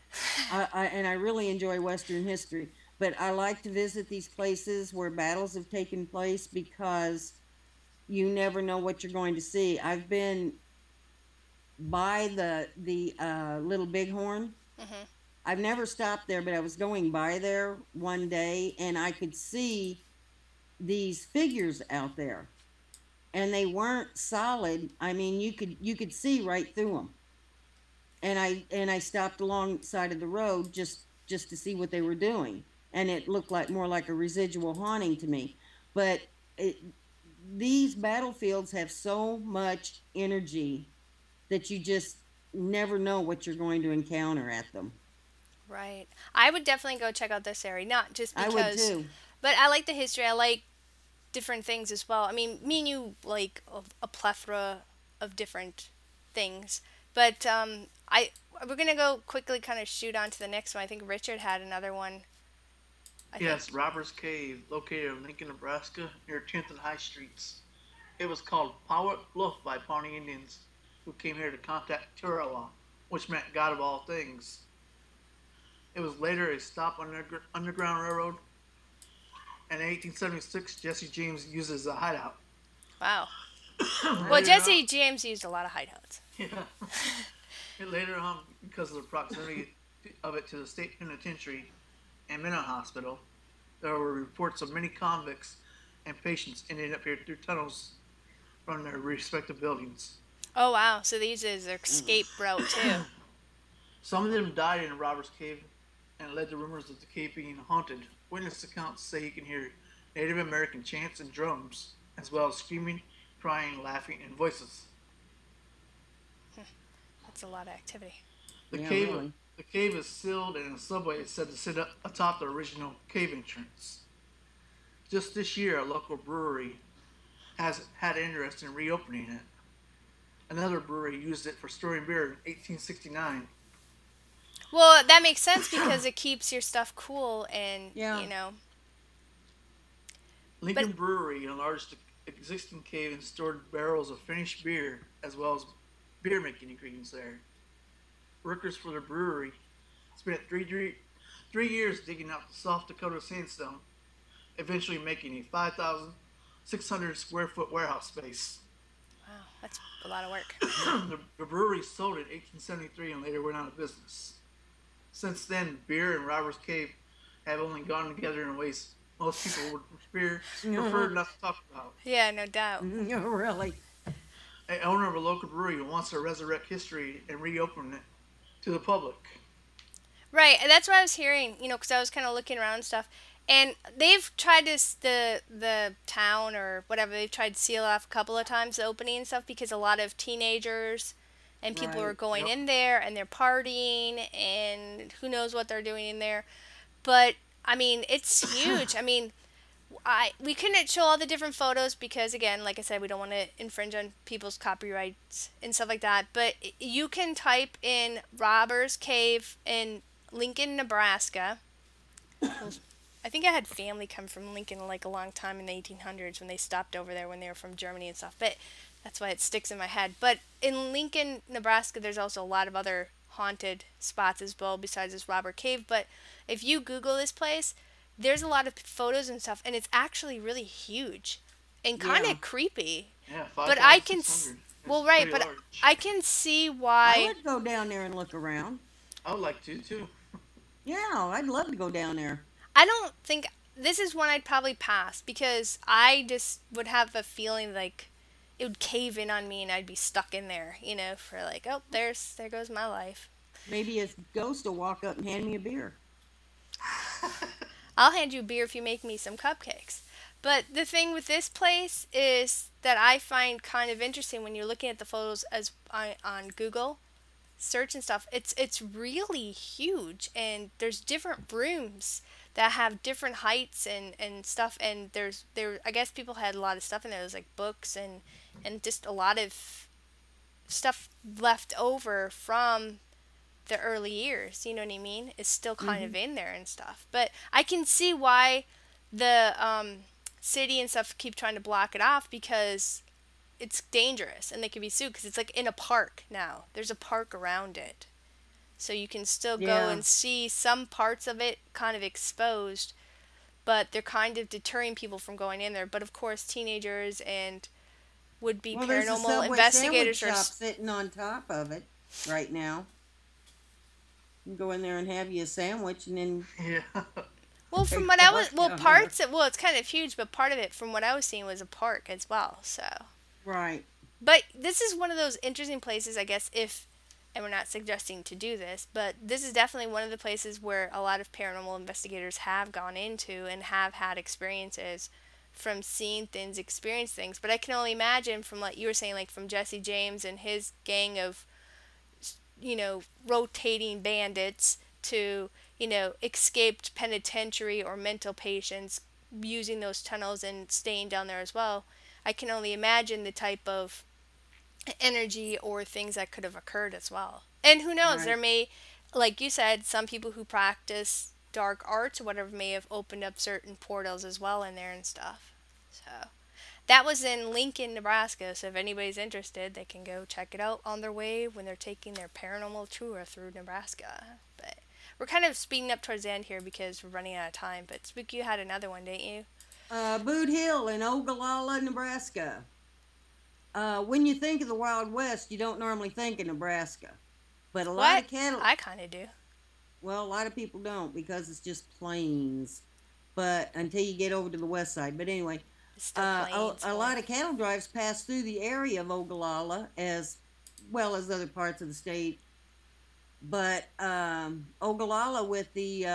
And I really enjoy Western history. But I like to visit these places where battles have taken place because you never know what you're going to see. I've been by the Little Bighorn. Hmm. I've never stopped there, but I was going by there one day and I could see these figures out there, and they weren't solid. I mean, you could see right through them. And I stopped alongside of the road just to see what they were doing, and it looked like more like a residual haunting to me. But it, these battlefields have so much energy that you just never know what you're going to encounter at them. Right. I would definitely go check out this area, not just I would because, too. but I like the history. I like different things as well. I mean, me and you like a plethora of different things. But I we're gonna go quickly, kind of shoot on to the next one. I think Richard had another one. I think. Yes, Robbers Cave, located in Lincoln, Nebraska, near 10th and High Streets. It was called Powhatan Bluff by Pawnee Indians who came here to contact Turawa, which meant God of all things. It was later a stop on the Underground Railroad, and in 1876, Jesse James used it as a hideout. Wow. Well, Later on, Jesse James used a lot of hideouts. yeah, and later on, because of the proximity of it to the state penitentiary and mental hospital, there were reports of many convicts and patients ending up here through tunnels from their respective buildings. Oh wow. So they used it as their escape route too. Some of them died in a robber's cave and led to rumors of the cave being haunted. Witness accounts say you can hear Native American chants and drums, as well as screaming, crying, laughing, and voices. That's a lot of activity. The Yeah, cave really. the cave is sealed and a subway is said to sit up atop the original cave entrance. Just this year, a local brewery has had interest in reopening it. Another brewery used it for storing beer in 1869. Well, that makes sense because it keeps your stuff cool and Yeah. But Lincoln Brewery enlarged the existing cave and stored barrels of finished beer as well as beer making ingredients there. Workers for the brewery spent 3 years digging out the South Dakota sandstone, eventually making a 600 square foot warehouse space. Wow, that's a lot of work. The brewery sold in 1873 and later went out of business. Since then, beer and Robbers Cave have only gone together in ways most people would prefer not to talk about. Yeah, no doubt. Really? An owner of a local brewery who wants to resurrect history and reopen it to the public. Right, and that's what I was hearing, because I was kind of looking around and stuff. And they've tried the town or whatever, they've tried to seal off a couple of times the opening and stuff because a lot of teenagers and people are Right. going Yep. in there and they're partying and who knows what they're doing in there. But, I mean, it's huge. I mean, we couldn't show all the different photos because again, like I said, we don't want to infringe on people's copyrights and stuff like that. But you can type in Robbers Cave in Lincoln, Nebraska. I think I had family come from Lincoln like a long time in the 1800s when they stopped over there when they were from Germany and stuff. But that's why it sticks in my head. But in Lincoln, Nebraska, there's also a lot of other haunted spots as well besides this Robber Cave. But if you Google this place, there's a lot of photos and stuff, and it's actually really huge and kind Yeah. of creepy. Yeah, But I can, 5,600. well, right, Pretty but large. I can see I why. would go down there and look around. I would like to too. Yeah, I'd love to go down there. I don't think this is one I'd probably pass because I just would have a feeling like it would cave in on me and I'd be stuck in there, for like, oh, there goes my life. Maybe a ghost will walk up and hand me a beer. I'll hand you a beer if you make me some cupcakes. But the thing with this place is that I find kind of interesting when you're looking at the photos as on Google search and stuff. It's really huge, and there's different rooms that have different heights and stuff. And there I guess people had a lot of stuff in there. There's like books and just a lot of stuff left over from the early years, you know what I mean, is still kind of in there and stuff. But I can see why the city and stuff keep trying to block it off because it's dangerous and they could be sued because it's like in a park now. There's a park around it. So you can still go Yeah. and see some parts of it kind of exposed, but they're kind of deterring people from going in there. But of course, teenagers and would be Well, there's a paranormal Subway investigators sandwich are shop sitting on top of it right now. You can go in there and have you a sandwich, and then Yeah. well, from Big what I was, park well, down parts of, well, it's kind of huge, but part of it, from what I was seeing, was a park as well. So, right. but this is one of those interesting places, I guess, and we're not suggesting to do this, but this is definitely one of the places where a lot of paranormal investigators have gone into and have had experiences from seeing things, experience things. But I can only imagine from what you were saying, like from Jesse James and his gang of, rotating bandits to, escaped penitentiary or mental patients using those tunnels and staying down there as well. I can only imagine the type of energy or things that could have occurred as well. And who knows, there Right. may, like you said, some people who practice dark arts or whatever may have opened up certain portals as well in there and stuff. So that was in Lincoln, Nebraska. So if anybody's interested, they can go check it out on their way when they're taking their paranormal tour through Nebraska. But we're kind of speeding up towards the end here because we're running out of time. But Spook, you had another one, didn't you? Boot Hill in Ogallala, Nebraska. When you think of the Wild West, you don't normally think of Nebraska. But a lot What? of cattle, I kind of do. well, a lot of people don't because it's just plains. But until you get over to the west side. But anyway, It's still a plains. lot of cattle drives pass through the area of Ogallala as well as other parts of the state. But Ogallala, with the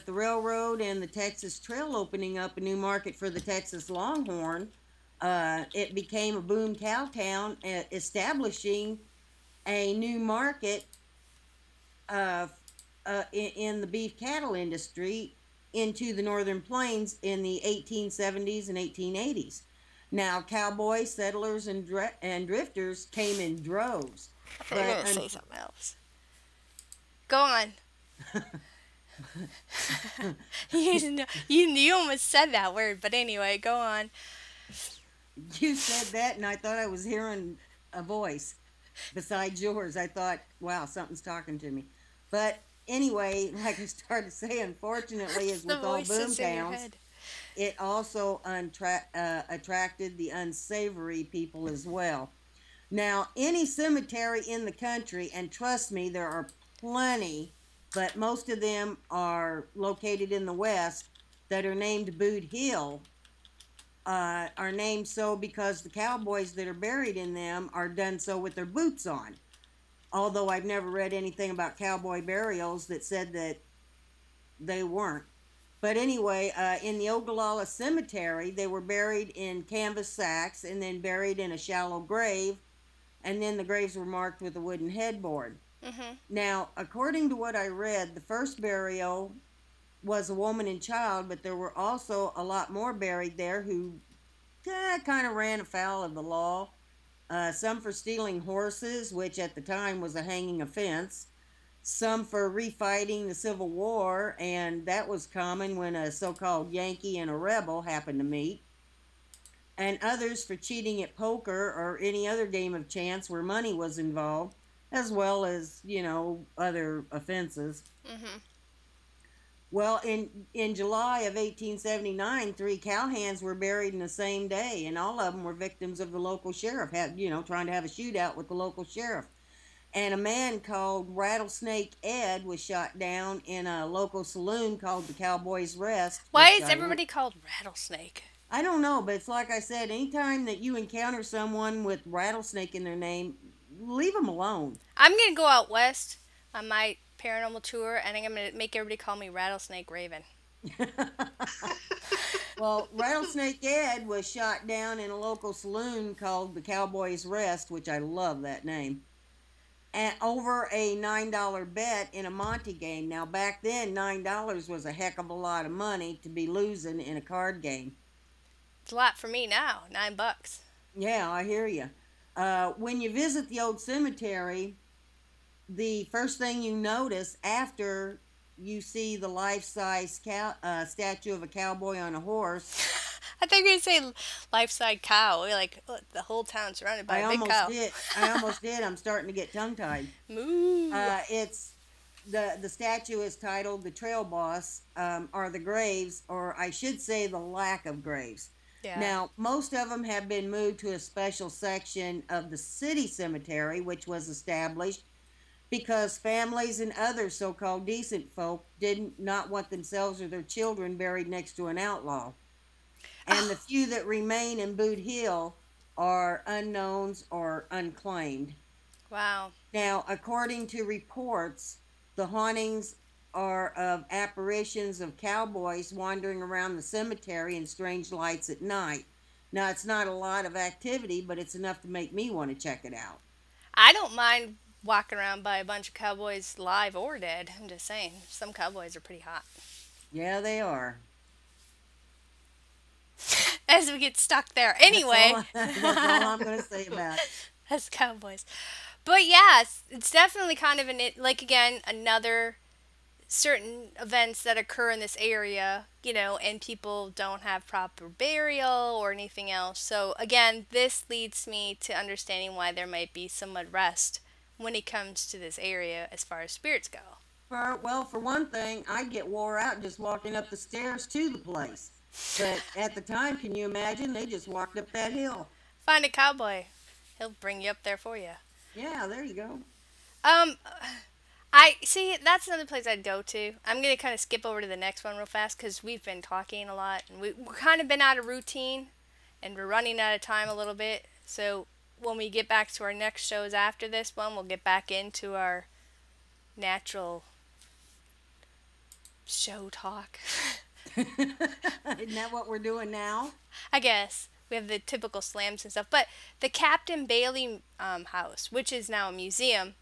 railroad and the Texas Trail opening up a new market for the Texas Longhorn, it became a boom cow town, establishing a new market uh, in the beef cattle industry into the northern plains in the 1870s and 1880s. Now, cowboys, settlers, and drifters came in droves. I thought you were But going to say something else. Go on. You almost said that word, but anyway, go on. you said that, and I thought I was hearing a voice besides yours. I thought, wow, something's talking to me. But anyway, like I started saying, unfortunately, as The with all boom voices in your towns, head. it also attracted the unsavory people as well. Now, any cemetery in the country, and trust me, there are plenty, but most of them are located in the West that are named Boot Hill, are named so because the cowboys that are buried in them are done so with their boots on. Although I've never read anything about cowboy burials that said that they weren't. But anyway, in the Ogallala Cemetery, they were buried in canvas sacks and then buried in a shallow grave, and then the graves were marked with a wooden headboard. Mm-hmm. Now, according to what I read, the first burial was a woman and child, but there were also a lot more buried there who kind of ran afoul of the law. Some for stealing horses, which at the time was a hanging offense. Some for refighting the Civil War, and that was common when a so-called Yankee and a rebel happened to meet. And others for cheating at poker or any other game of chance where money was involved, as well as, other offenses. Mm-hmm. Well, in July of 1879, three cowhands were buried in the same day, and all of them were victims of the local sheriff, trying to have a shootout with the local sheriff. And a man called Rattlesnake Ed was shot down in a local saloon called the Cowboys Rest, Why which is everybody called Rattlesnake? I don't know, but it's like I said, anytime that you encounter someone with rattlesnake in their name, leave them alone. I'm going to go out west on my paranormal tour, and I'm going to make everybody call me Rattlesnake Raven. Well, Rattlesnake Ed was shot down in a local saloon called the Cowboys Rest, which I love that name, and over a $9 bet in a Monte game. Now, back then, $9 was a heck of a lot of money to be losing in a card game. It's a lot for me now, $9. Yeah, I hear you. When you visit the old cemetery, the first thing you notice after you see the life-size statue of a cowboy on a horse. I think you say life-size cow. Like, look, the whole town's surrounded by a big cow. I almost did. I'm starting to get tongue-tied. Moo. It's the statue is titled "The Trail Boss," are the graves, or I should say, the lack of graves. Yeah. Now, most of them have been moved to a special section of the city cemetery, which was established because families and other so-called decent folk did not want themselves or their children buried next to an outlaw. And the few that remain in Boot Hill are unknowns or unclaimed. Wow. Now, according to reports, the hauntings are of apparitions of cowboys wandering around the cemetery in strange lights at night. Now, it's not a lot of activity, but it's enough to make me want to check it out. I don't mind walking around by a bunch of cowboys live or dead. I'm just saying, some cowboys are pretty hot. Yeah, they are. As we get stuck there. Anyway. That's all I'm going to say about it. That's cowboys. But yeah, it's definitely kind of again, another certain events that occur in this area, and people don't have proper burial or anything else. So again, this leads me to understanding why there might be some unrest when it comes to this area as far as spirits go. For one thing, I'd get wore out just walking up the stairs to the place. But at the time, can you imagine? They just walked up that hill. Find a cowboy. He'll bring you up there for you. Yeah, there you go. I see. That's another place I'd go to. I'm gonna kind of skip over to the next one real fast because we've been talking a lot and we've kind of been out of routine, and we're running out of time a little bit. So when we get back to our next shows after this one, we'll get back into our natural show talk. Isn't that what we're doing now? I guess. We have the typical slams and stuff. But the Captain Bailey house, which is now a museum,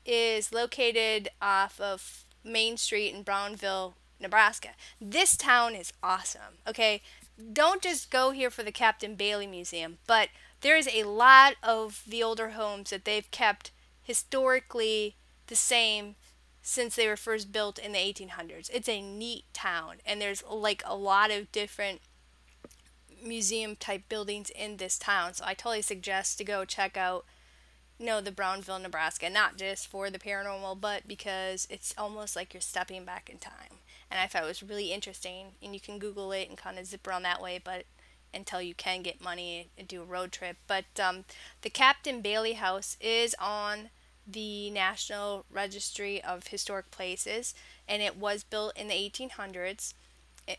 is located off of Main Street in Brownville, Nebraska. This town is awesome, okay? Don't just go here for the Captain Bailey Museum, but there is a lot of the older homes that they've kept historically the same since they were first built in the 1800s. It's a neat town, and there's like a lot of different museum type buildings in this town, so I totally suggest to go check out the Brownville, Nebraska, not just for the paranormal, but because it's almost like you're stepping back in time. and I thought it was really interesting. And you can Google it and kind of zip around that way, but until you can get money and do a road trip. But the Captain Bailey House is on the National Registry of Historic Places, and it was built in the 1800s.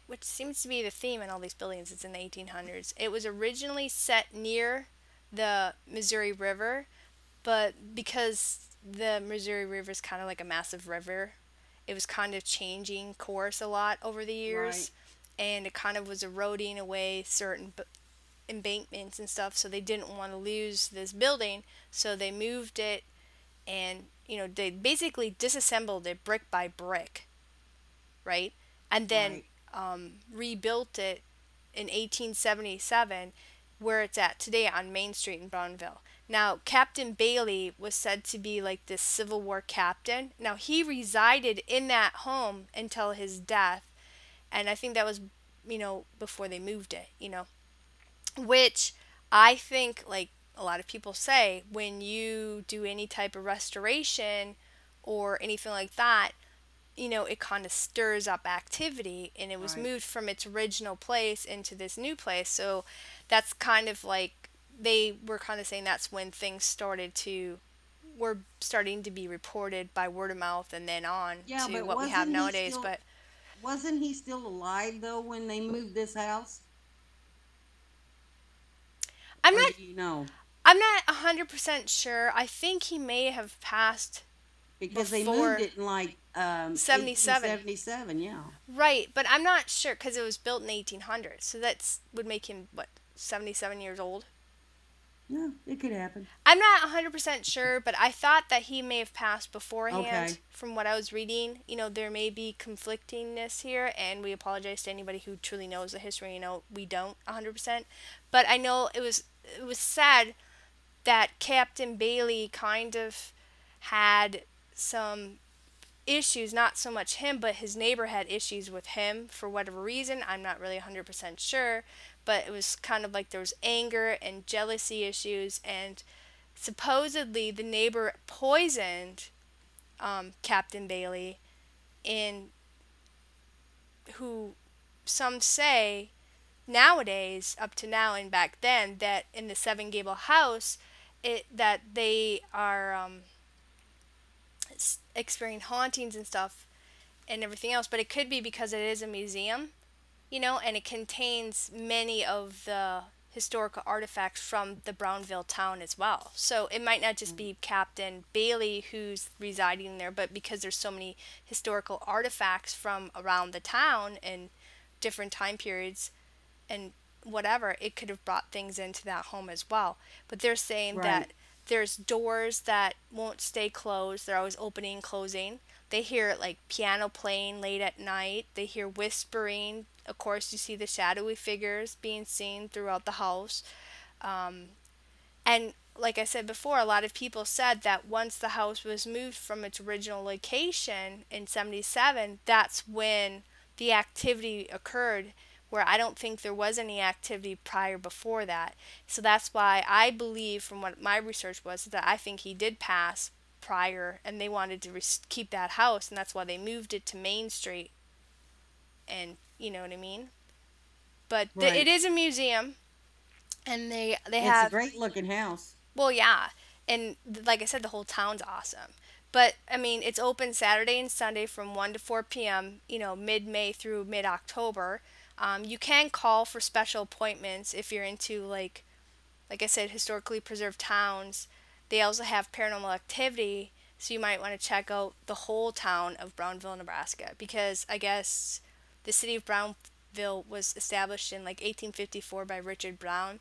Which seems to be the theme in all these buildings. It's in the 1800s. It was originally set near the Missouri River, but because the Missouri River is kind of like a massive river, it was kind of changing course a lot over the Right. years, and it kind of was eroding away certain embankments and stuff. So they didn't want to lose this building, so they moved it, and they basically disassembled it brick by brick, right? And then Right. rebuilt it in 1877 where it's at today on Main Street in Brownville. Now, Captain Bailey was said to be like this Civil War captain. Now, he resided in that home until his death, and I think that was, before they moved it, which I think, like a lot of people say, when you do any type of restoration or anything like that, it kind of stirs up activity, and it was Right. moved from its original place into this new place. So that's kind of like they were kind of saying that's when things were starting to be reported by word of mouth and then on Yeah, to but what we have wasn't he nowadays. still But wasn't he still alive though when they moved this house? I'm Or not do you know? I'm not 100% sure. I think he may have passed Because they moved before it in like 77. 1877, yeah. Right, but I'm not sure because it was built in 1800s. So that's would make him what, 77 years old. Yeah, it could happen. I'm not 100% sure, but I thought that he may have passed beforehand Okay. from what I was reading. There may be conflictingness here, and we apologize to anybody who truly knows the history. We don't 100%. But I know it was sad that Captain Bailey kind of had some issues, not so much him, but his neighbor had issues with him for whatever reason. I'm not really 100% sure, but it was kind of like there was anger and jealousy issues, and supposedly the neighbor poisoned Captain Bailey, in who some say nowadays, up to now and back then, that in the Seven Gable house, that they are experiencing hauntings and stuff and everything else, but it could be because it is a museum, and it contains many of the historical artifacts from the Brownville town as well. So it might not just be Captain Bailey who's residing there, but because there's so many historical artifacts from around the town and different time periods and whatever, it could have brought things into that home as well. But they're saying Right. that there's doors that won't stay closed, they're always opening and closing. They hear like piano playing late at night, they hear whispering. Of course, you see the shadowy figures being seen throughout the house. Um, and like I said before, a lot of people said that once the house was moved from its original location in 77, that's when the activity occurred, where I don't think there was any activity prior before that. So that's why I believe, from what my research was, that I think he did pass prior, and they wanted to keep that house, and that's why they moved it to Main Street. And you know what I mean? But it Right. is a museum, and they It's a have, great looking house. well, yeah, and like I said, the whole town's awesome. But I mean, it's open Saturday and Sunday from 1 to 4 p.m., mid May through mid October. You can call for special appointments if you're into, like I said, historically preserved towns. They also have paranormal activity, so you might want to check out the whole town of Brownville, Nebraska, because I guess the city of Brownville was established in like 1854 by Richard Brown,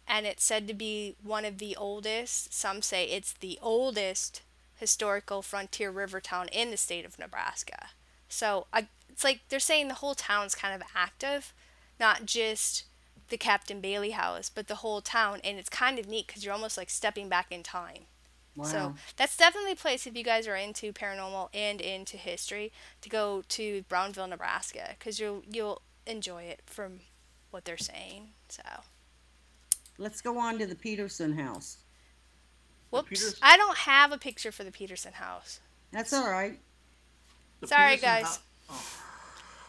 and it's said to be one of the oldest. Some say it's the oldest historical frontier river town in the state of Nebraska. So it's like they're saying the whole town's kind of active, not just the Captain Bailey house, but the whole town, and it's kind of neat because you're almost like stepping back in time. So Wow. that's definitely a place, if you guys are into paranormal and into history, to go to Brownville, Nebraska, because you'll enjoy it from what they're saying. So, Let's go on to the Peterson house. The whoops, Peters I don't have a picture for the Peterson house. That's all right. the Sorry, Peterson guys. house. Oh.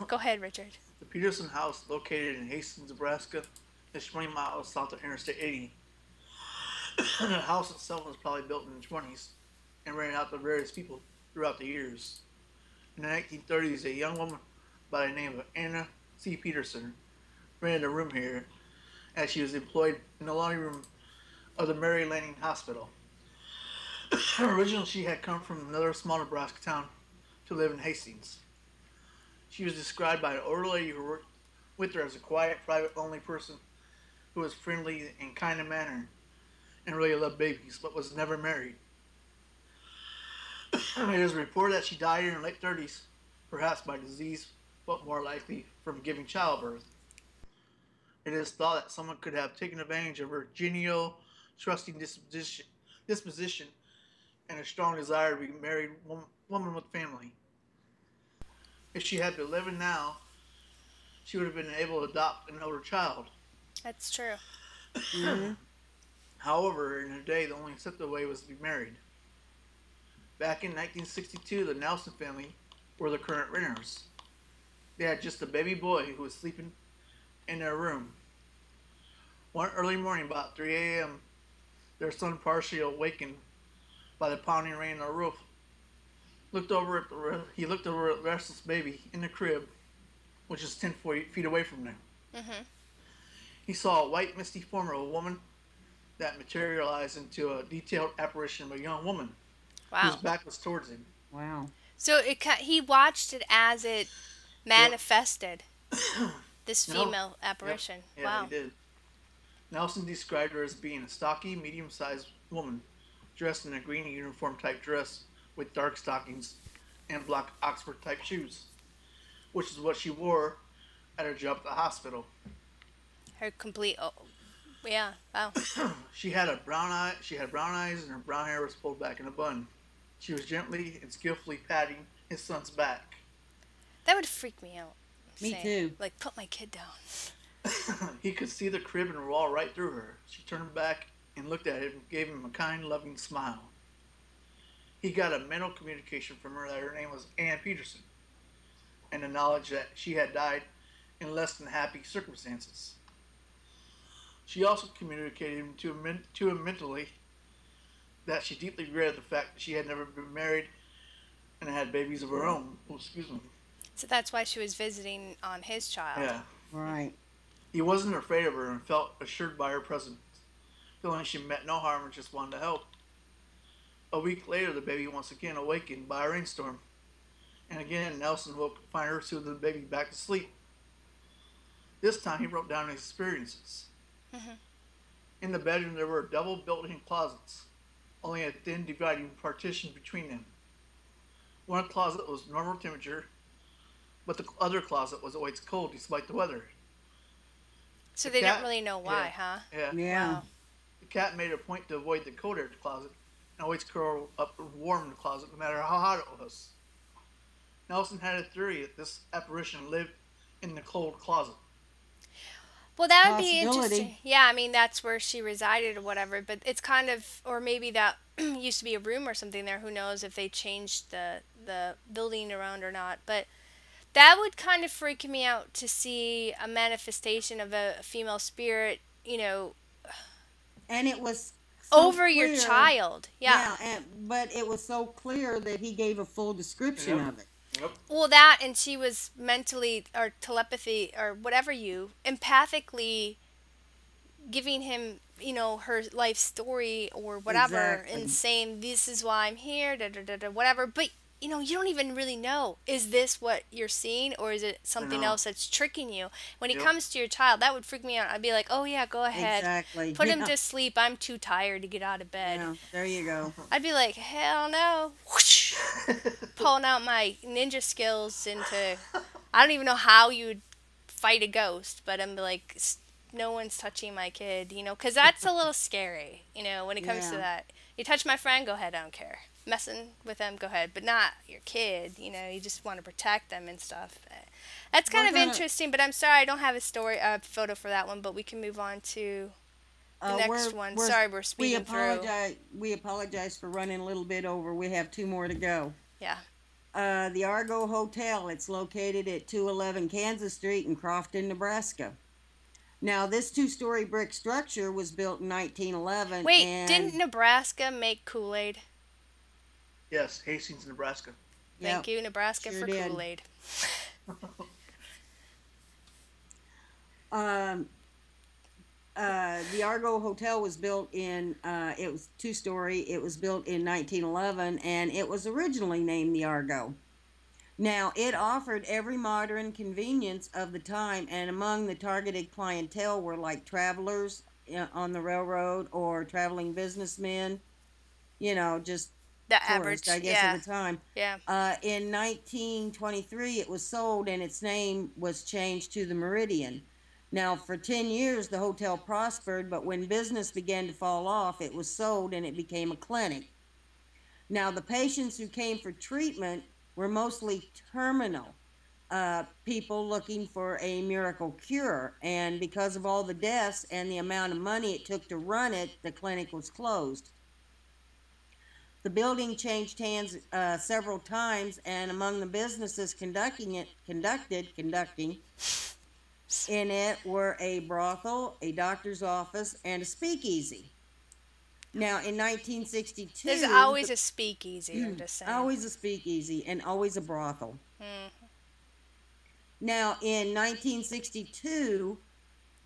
Go ahead, Richard. The Peterson House, located in Hastings, Nebraska, is 20 miles south of Interstate 80. The house itself was probably built in the 20s and rented out to various people throughout the years. In the 1930s, a young woman by the name of Anna C. Peterson rented a room here as she was employed in the laundry room of the Mary Lanning Hospital. Originally, she had come from another small Nebraska town to live in Hastings. She was described by an older lady who worked with her as a quiet, private, lonely person who was friendly and kind of mannered and really loved babies, but was never married. It is reported that she died in her late 30s, perhaps by disease, but more likely from giving childbirth. It is thought that someone could have taken advantage of her genial, trusting disposition and a strong desire to be a married woman with family. If she had been living now, she would have been able to adopt an older child. That's true. Mm-hmm. However, in her day, the only accepted way was to be married. Back in 1962, the Nelson family were the current renters. They had just a baby boy who was sleeping in their room. One early morning, about 3 a.m., their son, partially awakened by the pounding rain on the roof, he looked over at the restless baby in the crib, which is 10 feet away from them. Mm-hmm. He saw a white, misty form of a woman that materialized into a detailed apparition of a young woman whose Wow. back was towards him. Wow. So he watched it as it manifested. This No. female apparition. Yep. Yeah, Wow. he did. Nelson described her as being a stocky, medium-sized woman dressed in a green uniform-type dress with dark stockings and black Oxford-type shoes, which is what she wore at her job at the hospital. Her complete. Oh, yeah. Wow. She had brown eyes, and her brown hair was pulled back in a bun. She was gently and skillfully patting his son's back. That would freak me out. Me too. Like, put my kid down. He could see the crib and wall right through her. She turned back and looked at him and gave him a kind, loving smile. He got a mental communication from her that her name was Ann Peterson, and the knowledge that she had died in less than happy circumstances. She also communicated to him mentally that she deeply regretted the fact that she had never been married and had babies of her own. Oh, excuse me. So that's why she was visiting on his child. Yeah. Right. He wasn't afraid of her and felt assured by her presence, feeling she meant no harm and just wanted to help. A week later, the baby once again awakened by a rainstorm, and again Nelson woke to find her soothing the baby back to sleep. This time he wrote down his experiences. Mm-hmm. In the bedroom there were double built-in closets, only a thin dividing partition between them. One closet was normal temperature, but the other closet was always cold despite the weather. So The they cat- don't really know why, huh? Yeah. Yeah. Wow. The cat made a point to avoid the cold air closet and always curl up and warm in the closet no matter how hot it was. Nelson had a theory that this apparition lived in the cold closet. Well, that would be Possibility. interesting. Yeah, I mean, that's where she resided or whatever, but it's kind of, or maybe that used to be a room or something there. Who knows if they changed the building around or not. But that would kind of freak me out to see a manifestation of a female spirit, And it was so over your clear. child. Yeah. But it was so clear that he gave a full description Yep. of it. Yep. Well, that, and she was mentally, or telepathy, or whatever empathically giving him, her life story or whatever, Exactly. and saying, this is why I'm here, whatever. But, you don't even really know. Is this what you're seeing, or is it something know. else that's tricking you? When it Yep. comes to your child, that would freak me out. I'd be like, oh, yeah, go ahead. Exactly. Put him Yeah. to sleep. I'm too tired to get out of bed. Yeah, there you go. I'd be like, hell no. Whoosh. Pulling out my ninja skills into, I don't even know how you would fight a ghost, but I'm like, no one's touching my kid, because that's a little scary, when it comes to Yeah. that. You touch my friend, go ahead, I don't care. Messing with them, go ahead, but not your kid, you just want to protect them and stuff. That's kind We're of gonna- interesting, but I'm sorry I don't have a photo for that one, but we can move on to the next one. Sorry, we're speeding through. We apologize for running a little bit over. We have two more to go. Yeah. The Argo Hotel. It's located at 211 Kansas Street in Crofton, Nebraska. Now, this two-story brick structure was built in 1911, Wait, didn't and Nebraska make Kool-Aid? Yes, Hastings, Nebraska. Thank yep, you, Nebraska, sure for did. Kool-Aid. Um, the Argo Hotel was built in, it was two-story. It was built in 1911, and it was originally named the Argo. Now, it offered every modern convenience of the time, and among the targeted clientele were like travelers on the railroad or traveling businessmen, just The tourists, I average, guess, of yeah. the time. Yeah. In 1923, it was sold and its name was changed to the Meridian. Now, for 10 years, the hotel prospered, but when business began to fall off, it was sold and it became a clinic. Now, the patients who came for treatment were mostly terminal people looking for a miracle cure. And because of all the deaths and the amount of money it took to run it, the clinic was closed. The building changed hands several times, and among the businesses conducting in it were a brothel, a doctor's office, and a speakeasy. Now, in 1962, There's always a speakeasy, I'm just saying. always a speakeasy and always a brothel. Now, in 1962,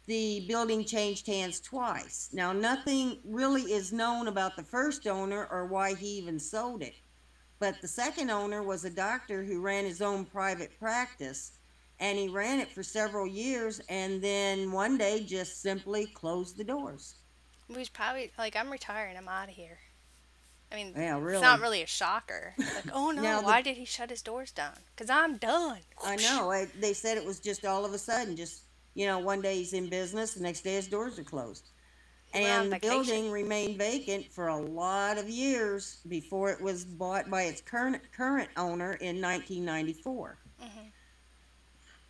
the building changed hands twice. Now, nothing really is known about the first owner or why he even sold it. But the second owner was a doctor who ran his own private practice, and he ran it for several years, and then one day just simply closed the doors. He was probably like, I'm retiring, I'm out of here. I mean, Yeah, it's really. not really a shocker. Like, oh no, Now why did he shut his doors down? Because I'm done. I know. They said it was just all of a sudden, just, one day he's in business, the next day his doors are closed. He went on And the vacation. building remained vacant for a lot of years before it was bought by its current owner in 1994.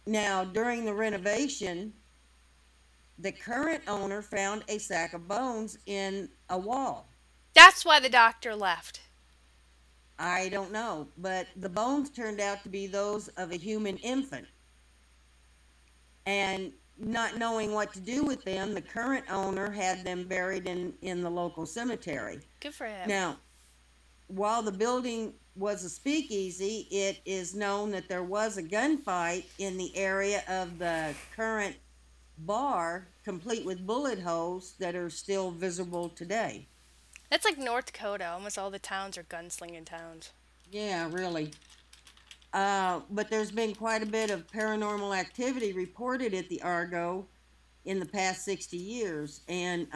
Now, during the renovation, the current owner found a sack of bones in a wall. That's why the doctor left. I don't know, but the bones turned out to be those of a human infant. And not knowing what to do with them, the current owner had them buried in the local cemetery. Good for him. Now, while the building was a speakeasy, it is known that there was a gunfight in the area of the current bar, complete with bullet holes that are still visible today. That's like North Dakota. Almost all the towns are gunslinging towns. Yeah, really. But there's been quite a bit of paranormal activity reported at the Argo in the past 60 years. And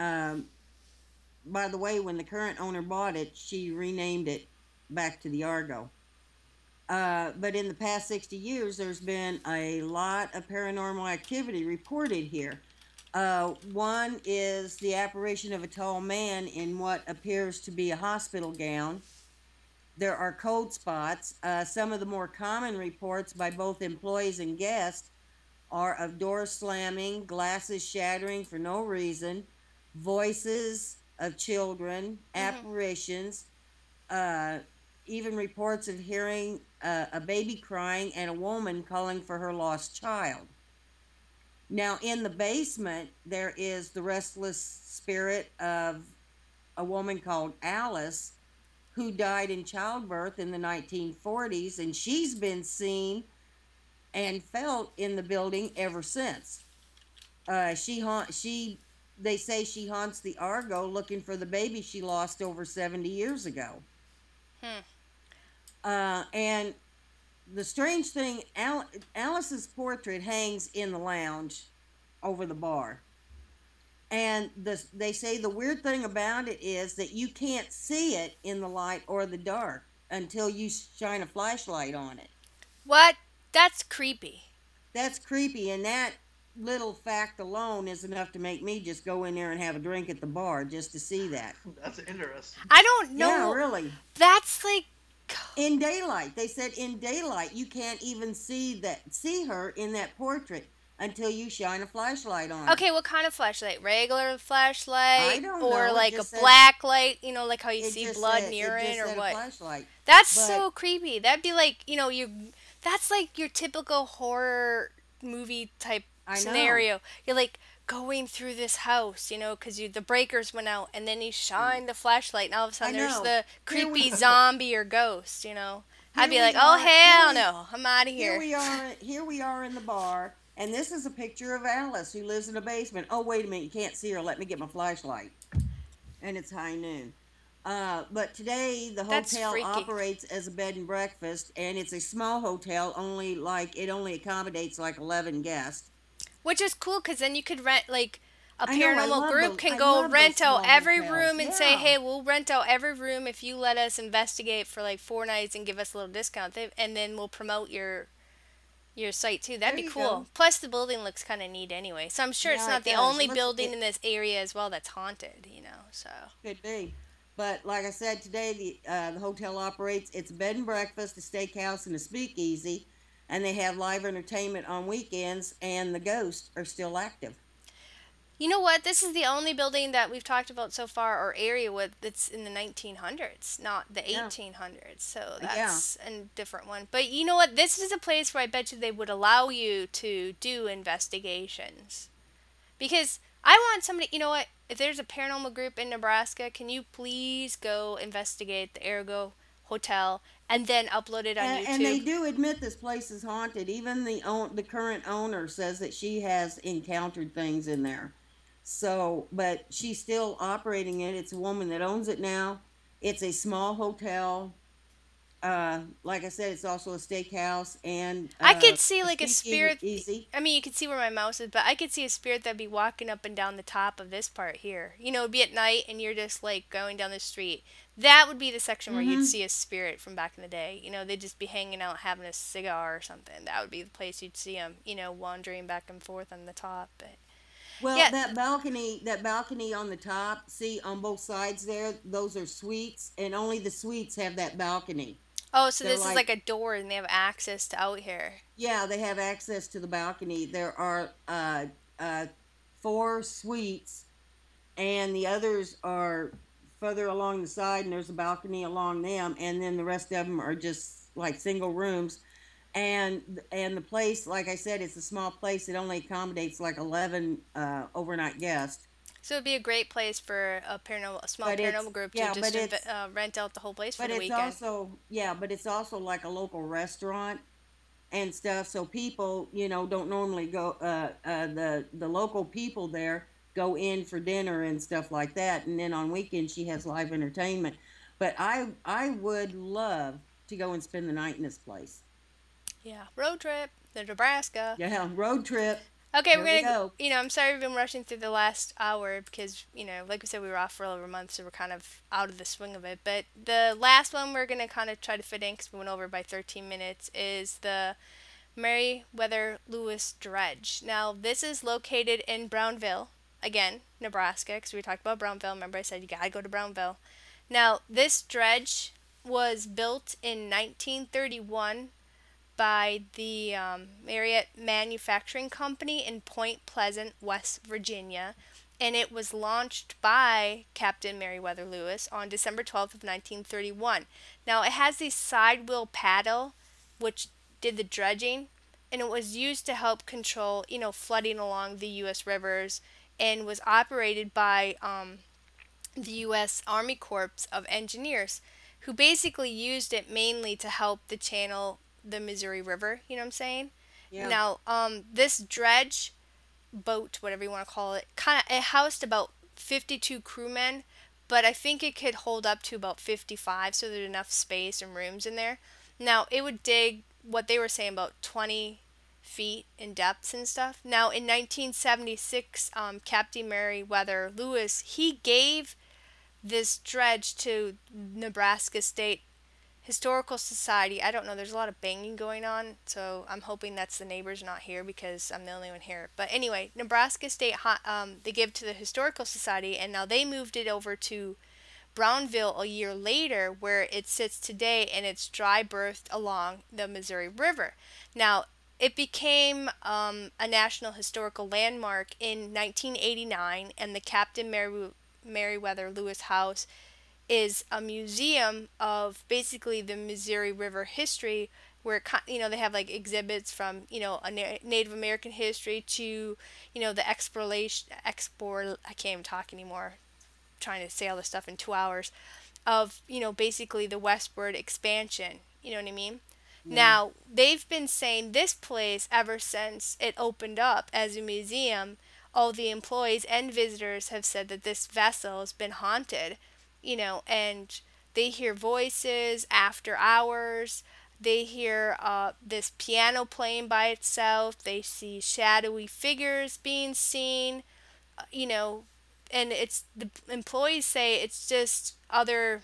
by the way, when the current owner bought it, she renamed it back to the Argo. But in the past 60 years, there's been a lot of paranormal activity reported here. One is the apparition of a tall man in what appears to be a hospital gown. There are cold spots. Some of the more common reports by both employees and guests are of doors slamming, glasses shattering for no reason, voices of children, apparitions, even reports of hearing a baby crying and a woman calling for her lost child. Now, in the basement, there is the restless spirit of a woman called Alice, who died in childbirth in the 1940s, and she's been seen and felt in the building ever since. They say she haunts the Argo looking for the baby she lost over 70 years ago. And the strange thing, Alice's portrait hangs in the lounge over the bar. And they say the weird thing about it is that you can't see it in the light or the dark until you shine a flashlight on it. What? That's creepy. That's creepy, and that little fact alone is enough to make me just go in there and have a drink at the bar just to see that. That's interesting. I don't know. Yeah, really. That's like... In daylight. They said in daylight you can't even see her in that portrait. until you shine a flashlight on it. Okay, what kind of flashlight? Regular I flashlight don't or know. It like a just said black light? You know, like how you it see just blood and said it urine just or said a what? flashlight. That's But so creepy. That'd be like, that's like your typical horror movie type I know. scenario. You're like going through this house, because the breakers went out and then you Yeah. shine the flashlight and all of a I sudden there's know. the Here we creepy zombie or ghost. I'd here be like, we oh, are. Here hell we no, I'm out of here here. we are. Here we are in the bar, and this is a picture of Alice who lives in a basement. Oh, wait a minute, you can't see her. Let me get my flashlight. And it's high noon. But today the That's hotel freaky. operates as a bed and breakfast, and it's a small hotel. Only accommodates like 11 guests. Which is cool because then you could rent, like, a I know. paranormal group can I go love those rent out small every hotels. room and say, Yeah. hey, we'll rent out every room if you let us investigate for like 4 nights and give us a little discount. And then we'll promote your site too. That'd There be you cool. go. Plus, the building looks kind of neat anyway. So I'm sure it's Yeah, not it the does. only It looks building in it this area as well that's haunted. So. could be. But like I said, today the hotel operates. It's a bed and breakfast, a steakhouse, and a speakeasy, and they have live entertainment on weekends. And the ghosts are still active. You know what? This is the only building that we've talked about so far, or area with that's in the 1900s, not the Yeah, 1800s. So yeah. that's a different one. But you know what? This is a place where I bet you they would allow you to do investigations. Because I want somebody, you know what? If there's a paranormal group in Nebraska, can you please go investigate the ARGO Hotel and then upload it on And they YouTube? do admit this place is haunted. Even the current owner says that she has encountered things in there. So, but she's still operating it. It's a woman that owns it now. It's a small hotel. Like I said, it's also a steakhouse and I could see a like a spirit. speakeasy. I mean, you could see where my mouse is, but I could see a spirit that'd be walking up and down the top of this part here. It'd be at night and you're just like going down the street. That would be the section where you'd Mm-hmm. see a spirit from back in the day. They'd just be hanging out having a cigar or something. That would be the place you'd see them, wandering back and forth on the top. But Well, yeah. that balcony on the top, see on both sides there, those are suites, and only the suites have that balcony. Oh, so They're this is like like, a door and they have access to out here. yeah, they have access to the balcony. There are uh, four suites, and the others are further along the side, and there's a balcony along them, and then the rest of them are just like single rooms. And the place, like I said, it's a small place. It only accommodates like 11 overnight guests. So it'd be a great place for a small But it's paranormal group to yeah, just rent out the whole place for but the it's weekend. also yeah, but it's also like a local restaurant and stuff. So people, don't normally go. The local people there go in for dinner and stuff like that. And then on weekends she has live entertainment. But I would love to go and spend the night in this place. Yeah, road trip to Nebraska. Yeah, road trip. Okay, we're Here we gonna. go. I'm sorry we've been rushing through the last hour because like we said, we were off for over a month, so we're kind of out of the swing of it. But the last one we're gonna kind of try to fit in because we went over by 13 minutes is the Meriwether Lewis Dredge. Now this is located in Brownville, again, Nebraska, because we talked about Brownville. Remember I said you gotta go to Brownville. Now this dredge was built in 1931 by the Marriott Manufacturing Company in Point Pleasant, West Virginia, and it was launched by Captain Meriwether Lewis on December 12th of 1931. Now it has the side wheel paddle, which did the dredging, and it was used to help control, flooding along the U.S. rivers, and was operated by the U.S. Army Corps of Engineers, who basically used it mainly to help the channel the Missouri River. You know what I'm saying? Yeah. Now, this dredge boat, whatever you want to call it, it housed about 52 crewmen, but I think it could hold up to about 55, so there's enough space and rooms in there. Now, it would dig what they were saying about 20 feet in depths and stuff. Now, in 1976, Captain Meriwether Lewis, he gave this dredge to Nebraska State Historical Society. I don't know. There's a lot of banging going on, so I'm hoping that's the neighbors not here because I'm the only one here. But anyway, Nebraska State, they give to the Historical Society, and now they moved it over to Brownville a year later, where it sits today, and it's dry berthed along the Missouri River. Now, it became a National Historical Landmark in 1989, and the Captain Meriwether Lewis House is a museum of basically the Missouri River history, where they have like exhibits from a Native American history to the exploration export I can't even talk anymore, trying to say all this stuff in 2 hours, of basically the westward expansion. You know what I mean? Yeah. Now, they've been saying this place ever since it opened up as a museum. All the employees and visitors have said that this vessel has been haunted, and they hear voices after hours. They hear this piano playing by itself. They see shadowy figures being seen, you know, and it's the employees say it's just other,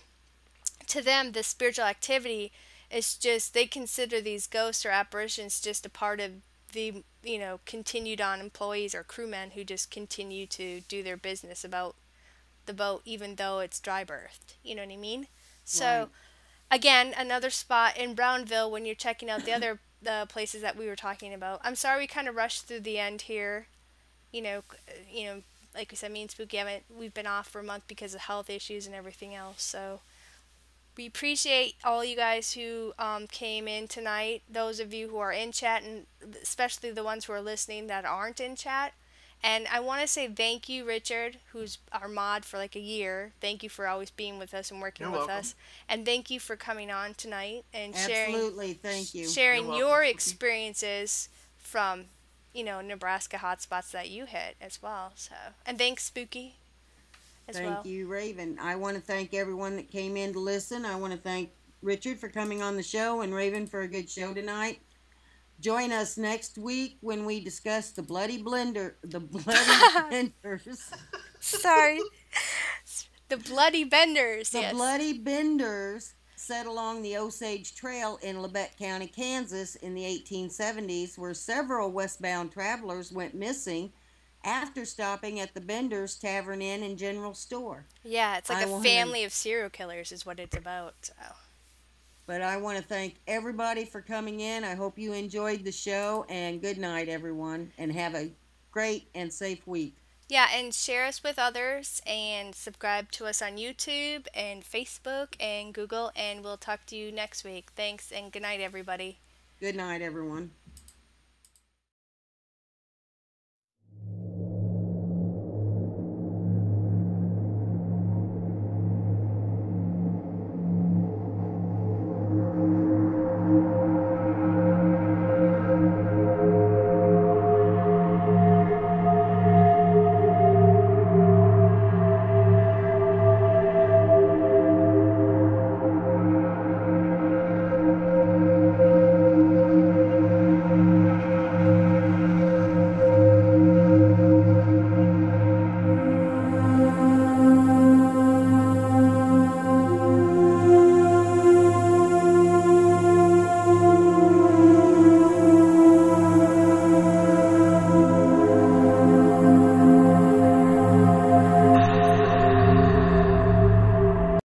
to them, the spiritual activity is just, they consider these ghosts or apparitions just a part of the continued on employees or crewmen who just continue to do their business about the boat, even though it's dry berthed. You know what I mean? So Right. again, another spot in Brownville when you're checking out the other places that we were talking about. I'm sorry we kind of rushed through the end here. you know, like we said, me and Spooky haven't, we've been off for a month because of health issues and everything else. So we appreciate all you guys who came in tonight. Those of you who are in chat, and especially the ones who are listening that aren't in chat. And I want to say thank you, Richard, who's our mod for like a year. Thank you for always being with us and working You're with welcome. us. And thank you for coming on tonight and Absolutely. Thank you. You're sharing welcome, your Spooky. experiences from Nebraska hotspots that you hit as well. So, and thanks, Spooky, as Thank well. you, Raven. I want to thank everyone that came in to listen. I want to thank Richard for coming on the show and Raven for a good show tonight. Join us next week when we discuss the bloody benders. Sorry. The Bloody Benders, The yes. bloody benders set along the Osage Trail in Labette County, Kansas in the 1870s, where several westbound travelers went missing after stopping at the Benders Tavern Inn and General Store. Yeah, it's like I a want to family of serial killers is what it's about. So. But I want to thank everybody for coming in. I hope you enjoyed the show, and good night, everyone, and have a great and safe week. Yeah, and share us with others and subscribe to us on YouTube and Facebook and Google, and we'll talk to you next week. Thanks, and good night, everybody. Good night, everyone.